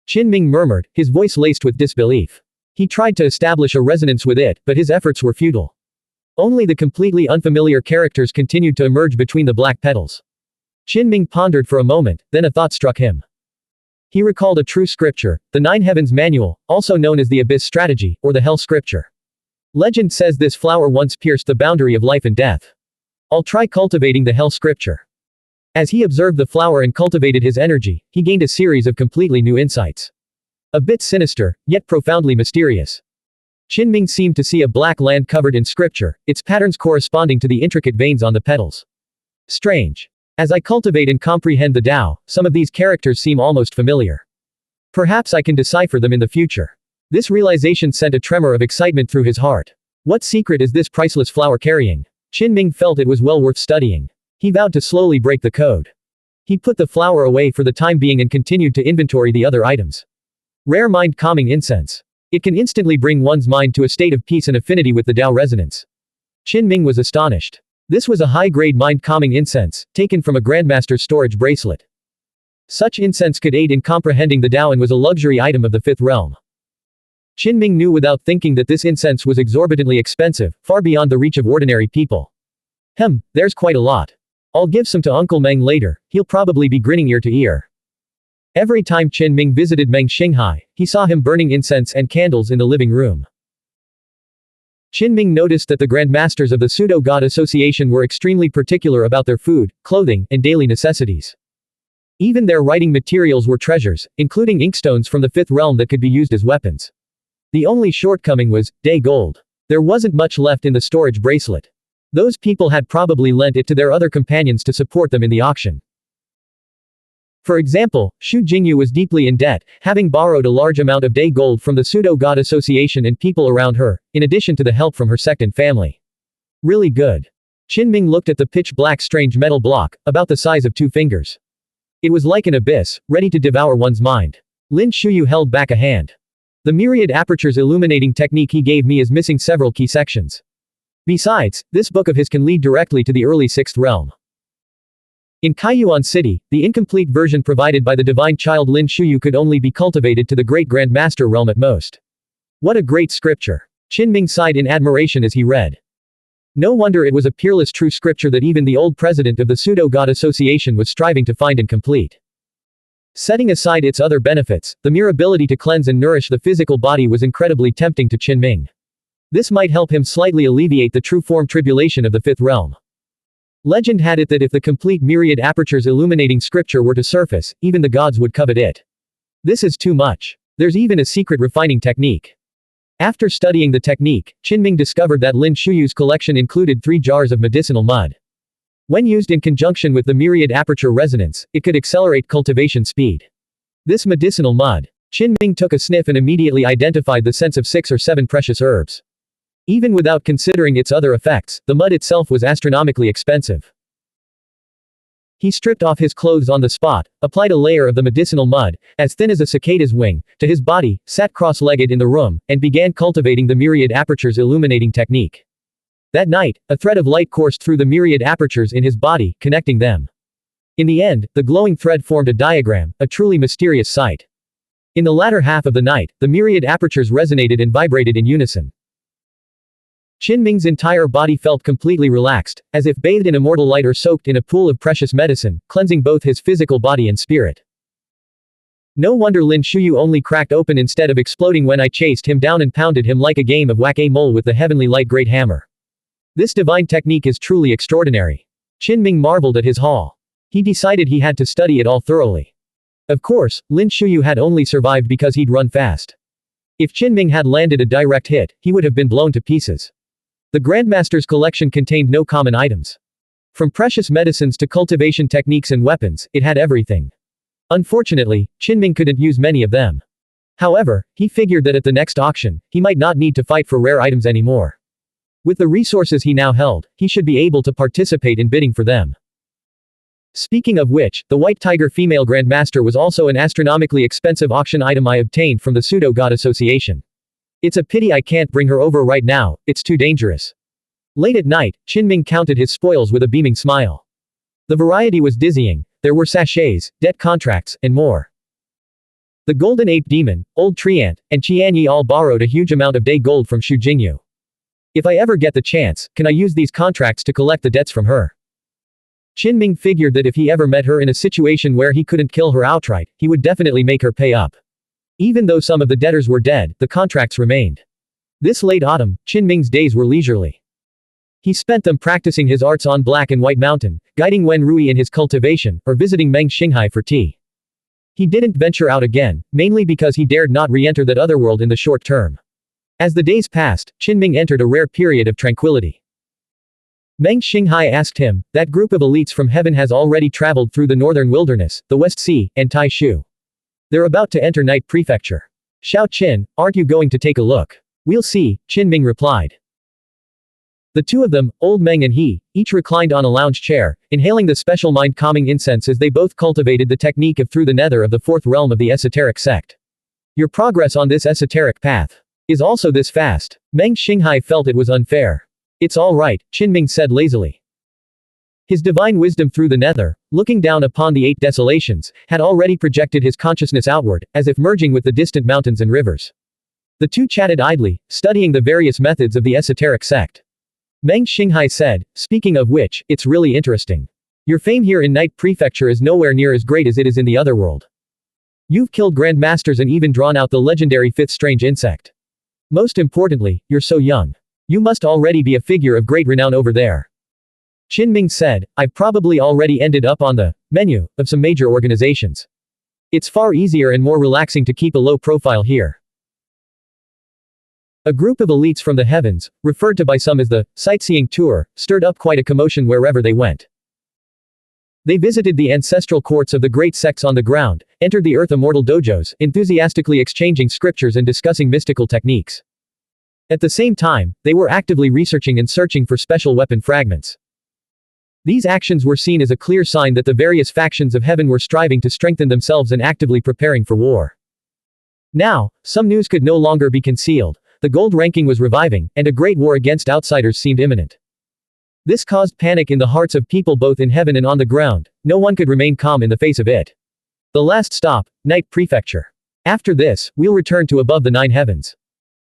S1: Qinming murmured, his voice laced with disbelief. He tried to establish a resonance with it, but his efforts were futile. Only the completely unfamiliar characters continued to emerge between the black petals. Qinming pondered for a moment, then a thought struck him. He recalled a true scripture, the Nine Heavens Manual, also known as the Abyss Strategy, or the Hell Scripture. Legend says this flower once pierced the boundary of life and death. I'll try cultivating the Hell Scripture. As he observed the flower and cultivated his energy, he gained a series of completely new insights. A bit sinister, yet profoundly mysterious. Qinming seemed to see a black land covered in scripture, its patterns corresponding to the intricate veins on the petals. Strange. As I cultivate and comprehend the Tao, some of these characters seem almost familiar. Perhaps I can decipher them in the future. This realization sent a tremor of excitement through his heart. What secret is this priceless flower carrying? Qinming felt it was well worth studying. He vowed to slowly break the code. He put the flower away for the time being and continued to inventory the other items. Rare mind-calming incense. It can instantly bring one's mind to a state of peace and affinity with the Tao resonance. Qinming was astonished. This was a high-grade mind-calming incense, taken from a Grandmaster's storage bracelet. Such incense could aid in comprehending the Tao and was a luxury item of the Fifth Realm. Qinming knew without thinking that this incense was exorbitantly expensive, far beyond the reach of ordinary people. There's quite a lot. I'll give some to Uncle Meng later, he'll probably be grinning ear to ear. Every time Qinming visited Meng Xinghai, he saw him burning incense and candles in the living room. Qinming noticed that the Grandmasters of the Pseudo-God Association were extremely particular about their food, clothing, and daily necessities. Even their writing materials were treasures, including inkstones from the Fifth Realm that could be used as weapons. The only shortcoming was, day gold. There wasn't much left in the storage bracelet. Those people had probably lent it to their other companions to support them in the auction. For example, Xu Jingyu was deeply in debt, having borrowed a large amount of day gold from the Pseudo-God Association and people around her, in addition to the help from her sect and family. Really good. Qinming looked at the pitch-black strange metal block, about the size of 2 fingers. It was like an abyss, ready to devour one's mind. Lin Shuyu held back a hand. The myriad apertures illuminating technique he gave me is missing several key sections. Besides, this book of his can lead directly to the early 6th realm. In Kaiyuan City, the incomplete version provided by the divine child Lin Shuyu could only be cultivated to the great Grandmaster realm at most. What a great scripture! Qinming sighed in admiration as he read. No wonder it was a peerless true scripture that even the old president of the Pseudo-God Association was striving to find and complete. Setting aside its other benefits, the mere ability to cleanse and nourish the physical body was incredibly tempting to Qinming. This might help him slightly alleviate the true form tribulation of the Fifth Realm. Legend had it that if the complete myriad apertures illuminating scripture were to surface, even the gods would covet it. This is too much. There's even a secret refining technique. After studying the technique, Qinming discovered that Lin Shuyu's collection included 3 jars of medicinal mud. When used in conjunction with the myriad aperture resonance, it could accelerate cultivation speed. This medicinal mud. Qin Ming took a sniff and immediately identified the scents of 6 or 7 precious herbs. Even without considering its other effects, the mud itself was astronomically expensive. He stripped off his clothes on the spot, applied a layer of the medicinal mud, as thin as a cicada's wing, to his body, sat cross-legged in the room, and began cultivating the myriad apertures illuminating technique. That night, a thread of light coursed through the myriad apertures in his body, connecting them. In the end, the glowing thread formed a diagram, a truly mysterious sight. In the latter half of the night, the myriad apertures resonated and vibrated in unison. Qin Ming's entire body felt completely relaxed, as if bathed in immortal light or soaked in a pool of precious medicine, cleansing both his physical body and spirit. No wonder Lin Shuyu only cracked open instead of exploding when I chased him down and pounded him like a game of whack-a-mole with the heavenly light great hammer. This divine technique is truly extraordinary. Qin Ming marveled at his haul. He decided he had to study it all thoroughly. Of course, Lin Shuyu had only survived because he'd run fast. If Qin Ming had landed a direct hit, he would have been blown to pieces. The Grandmaster's collection contained no common items. From precious medicines to cultivation techniques and weapons, it had everything. Unfortunately, Qin Ming couldn't use many of them. However, he figured that at the next auction, he might not need to fight for rare items anymore. With the resources he now held, he should be able to participate in bidding for them. Speaking of which, the White Tiger Female Grandmaster was also an astronomically expensive auction item I obtained from the Pseudo-God Association. It's a pity I can't bring her over right now, it's too dangerous. Late at night, Qin Ming counted his spoils with a beaming smile. The variety was dizzying. There were sachets, debt contracts, and more. The Golden Ape Demon, Old Treant, and Qianyi all borrowed a huge amount of day gold from Xu Jingyu. If I ever get the chance, can I use these contracts to collect the debts from her? Qin Ming figured that if he ever met her in a situation where he couldn't kill her outright, he would definitely make her pay up. Even though some of the debtors were dead, the contracts remained. This late autumn, Qin Ming's days were leisurely. He spent them practicing his arts on Black and White Mountain, guiding Wen Rui in his cultivation, or visiting Meng Xinghai for tea. He didn't venture out again, mainly because he dared not re-enter that other world in the short term. As the days passed, Qin Ming entered a rare period of tranquility. Meng Xinghai asked him, that group of elites from heaven has already traveled through the northern wilderness, the West Sea, and Tai Shu. They're about to enter Night Prefecture. Xiao Qin, aren't you going to take a look? We'll see, Qin Ming replied. The two of them, Old Meng and he, each reclined on a lounge chair, inhaling the special mind-calming incense as they both cultivated the technique of through the nether of the fourth realm of the esoteric sect. Your progress on this esoteric path is also this fast. Meng Xinghai felt it was unfair. It's all right, Qin Ming said lazily. His divine wisdom through the nether, looking down upon the 8 desolations, had already projected his consciousness outward, as if merging with the distant mountains and rivers. The two chatted idly, studying the various methods of the esoteric sect. Meng Xinghai said, speaking of which, it's really interesting. Your fame here in Night Prefecture is nowhere near as great as it is in the other world. You've killed grandmasters and even drawn out the legendary 5th strange insect. Most importantly, you're so young. You must already be a figure of great renown over there. Qin Ming said, I've probably already ended up on the menu of some major organizations. It's far easier and more relaxing to keep a low profile here. A group of elites from the heavens, referred to by some as the sightseeing tour, stirred up quite a commotion wherever they went. They visited the ancestral courts of the great sects on the ground, entered the earth immortal dojos, enthusiastically exchanging scriptures and discussing mystical techniques. At the same time, they were actively researching and searching for special weapon fragments. These actions were seen as a clear sign that the various factions of heaven were striving to strengthen themselves and actively preparing for war. Now, some news could no longer be concealed. The gold ranking was reviving, and a great war against outsiders seemed imminent. This caused panic in the hearts of people both in heaven and on the ground. No one could remain calm in the face of it. The last stop, Night Prefecture. After this, we'll return to above the 9 heavens.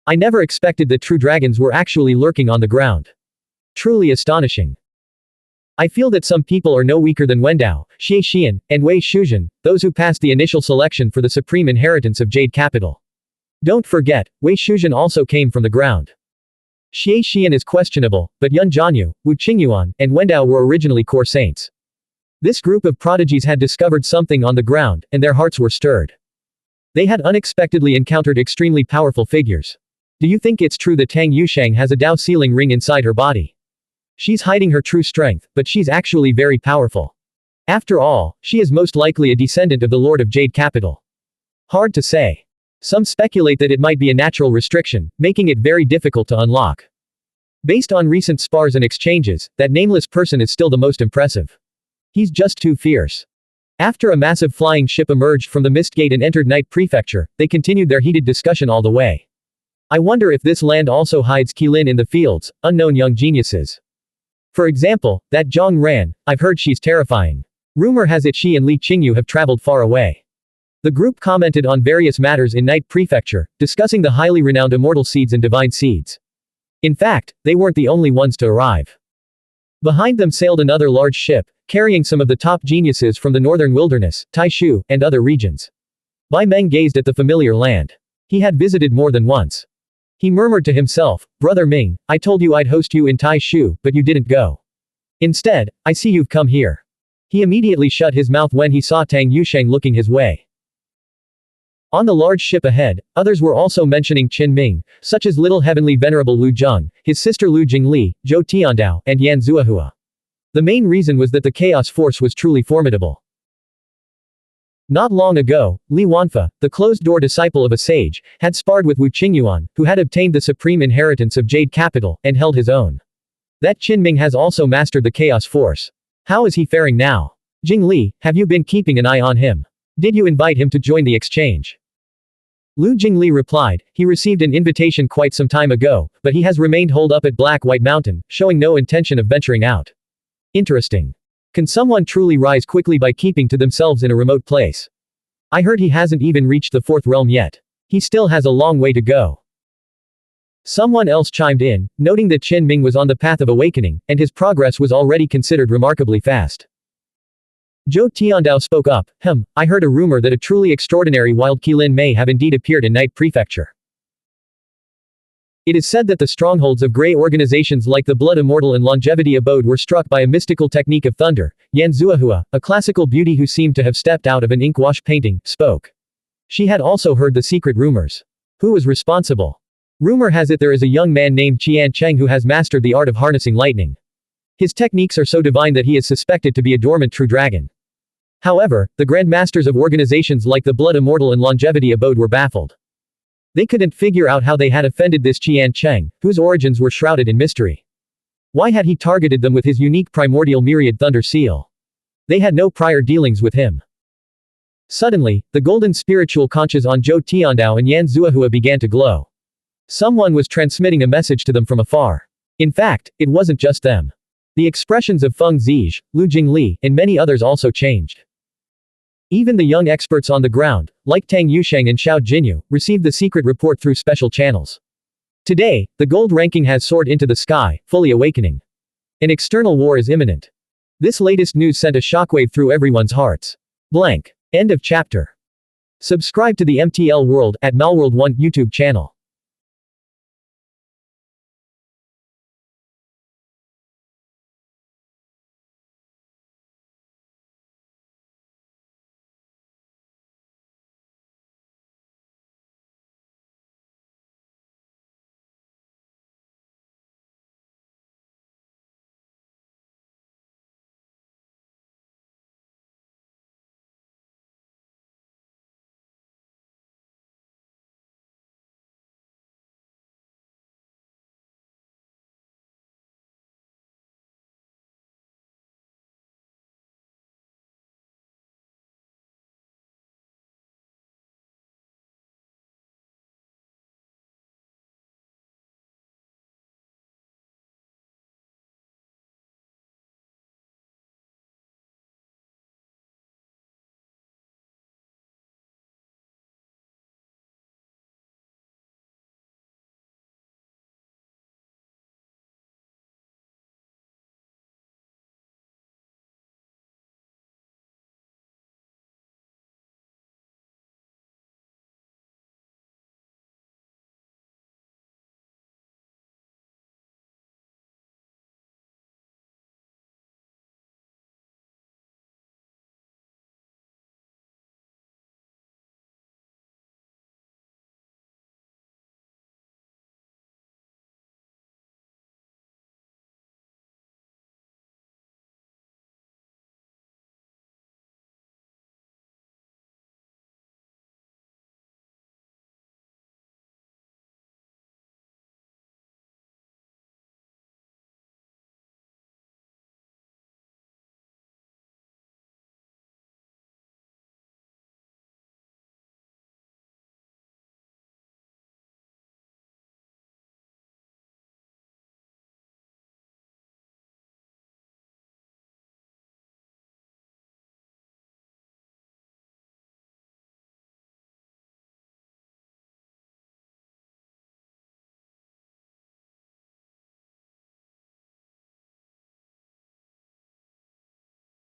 S1: I never expected that true dragons were actually lurking on the ground. Truly astonishing. I feel that some people are no weaker than Wendao, Xie Xian, and Wei Shuzhen, those who passed the initial selection for the supreme inheritance of Jade Capital. Don't forget, Wei Shuzhen also came from the ground. Xie Xian is questionable, but Yun Jianyu, Wu Qingyuan, and Wendao were originally core saints. This group of prodigies had discovered something on the ground, and their hearts were stirred. They had unexpectedly encountered extremely powerful figures. Do you think it's true that Tang Yushang has a Dao sealing ring inside her body? She's hiding her true strength, but she's actually very powerful. After all, she is most likely a descendant of the Lord of Jade Capital. Hard to say. Some speculate that it might be a natural restriction, making it very difficult to unlock. Based on recent spars and exchanges, that nameless person is still the most impressive. He's just too fierce. After a massive flying ship emerged from the Mist Gate and entered Night Prefecture, they continued their heated discussion all the way. I wonder if this land also hides Qilin in the fields, unknown young geniuses. For example, that Zhang Ran, I've heard she's terrifying. Rumor has it she and Li Qingyu have traveled far away. The group commented on various matters in Night Prefecture, discussing the highly renowned immortal seeds and divine seeds. In fact, they weren't the only ones to arrive. Behind them sailed another large ship, carrying some of the top geniuses from the northern wilderness, Taishu, and other regions. Bai Meng gazed at the familiar land. He had visited more than once. He murmured to himself, Brother Ming, I told you I'd host you in Taishu, but you didn't go. Instead, I see you've come here. He immediately shut his mouth when he saw Tang Yusheng looking his way. On the large ship ahead, others were also mentioning Qin Ming, such as Little Heavenly Venerable Lu Zheng, his sister Lu Jingli, Zhou Tiandao, and Yan Zuohua. The main reason was that the chaos force was truly formidable. Not long ago, Li Wanfa, the closed-door disciple of a sage, had sparred with Wu Qingyuan, who had obtained the supreme inheritance of Jade Capital, and held his own. That Qin Ming has also mastered the chaos force. How is he faring now? Jing Li, have you been keeping an eye on him? Did you invite him to join the exchange? Lu Jingli replied, he received an invitation quite some time ago, but he has remained holed up at Black White Mountain, showing no intention of venturing out. Interesting. Can someone truly rise quickly by keeping to themselves in a remote place? I heard he hasn't even reached the fourth realm yet. He still has a long way to go. Someone else chimed in, noting that Qin Ming was on the path of awakening, and his progress was already considered remarkably fast. Zhou Tiandao spoke up, I heard a rumor that a truly extraordinary wild Qilin may have indeed appeared in Night Prefecture. It is said that the strongholds of grey organizations like the Blood Immortal and Longevity Abode were struck by a mystical technique of thunder. Yan Zuohua, a classical beauty who seemed to have stepped out of an ink wash painting, spoke. She had also heard the secret rumors. Who was responsible? Rumor has it there is a young man named Qian Cheng who has mastered the art of harnessing lightning. His techniques are so divine that he is suspected to be a dormant true dragon. However, the grandmasters of organizations like the Blood Immortal and Longevity Abode were baffled. They couldn't figure out how they had offended this Qian Cheng, whose origins were shrouded in mystery. Why had he targeted them with his unique primordial myriad thunder seal? They had no prior dealings with him. Suddenly, the golden spiritual conches on Zhou Tiandao and Yan Zuohua began to glow. Someone was transmitting a message to them from afar. In fact, it wasn't just them. The expressions of Feng Zizhi, Lu Jingli, and many others also changed. Even the young experts on the ground, like Tang Yusheng and Xiao Jinyu, received the secret report through special channels. Today, the gold ranking has soared into the sky, fully awakening. An external war is imminent. This latest news sent a shockwave through everyone's hearts. Blank. End of chapter. Subscribe to the MTL World at Malworld 1 YouTube channel.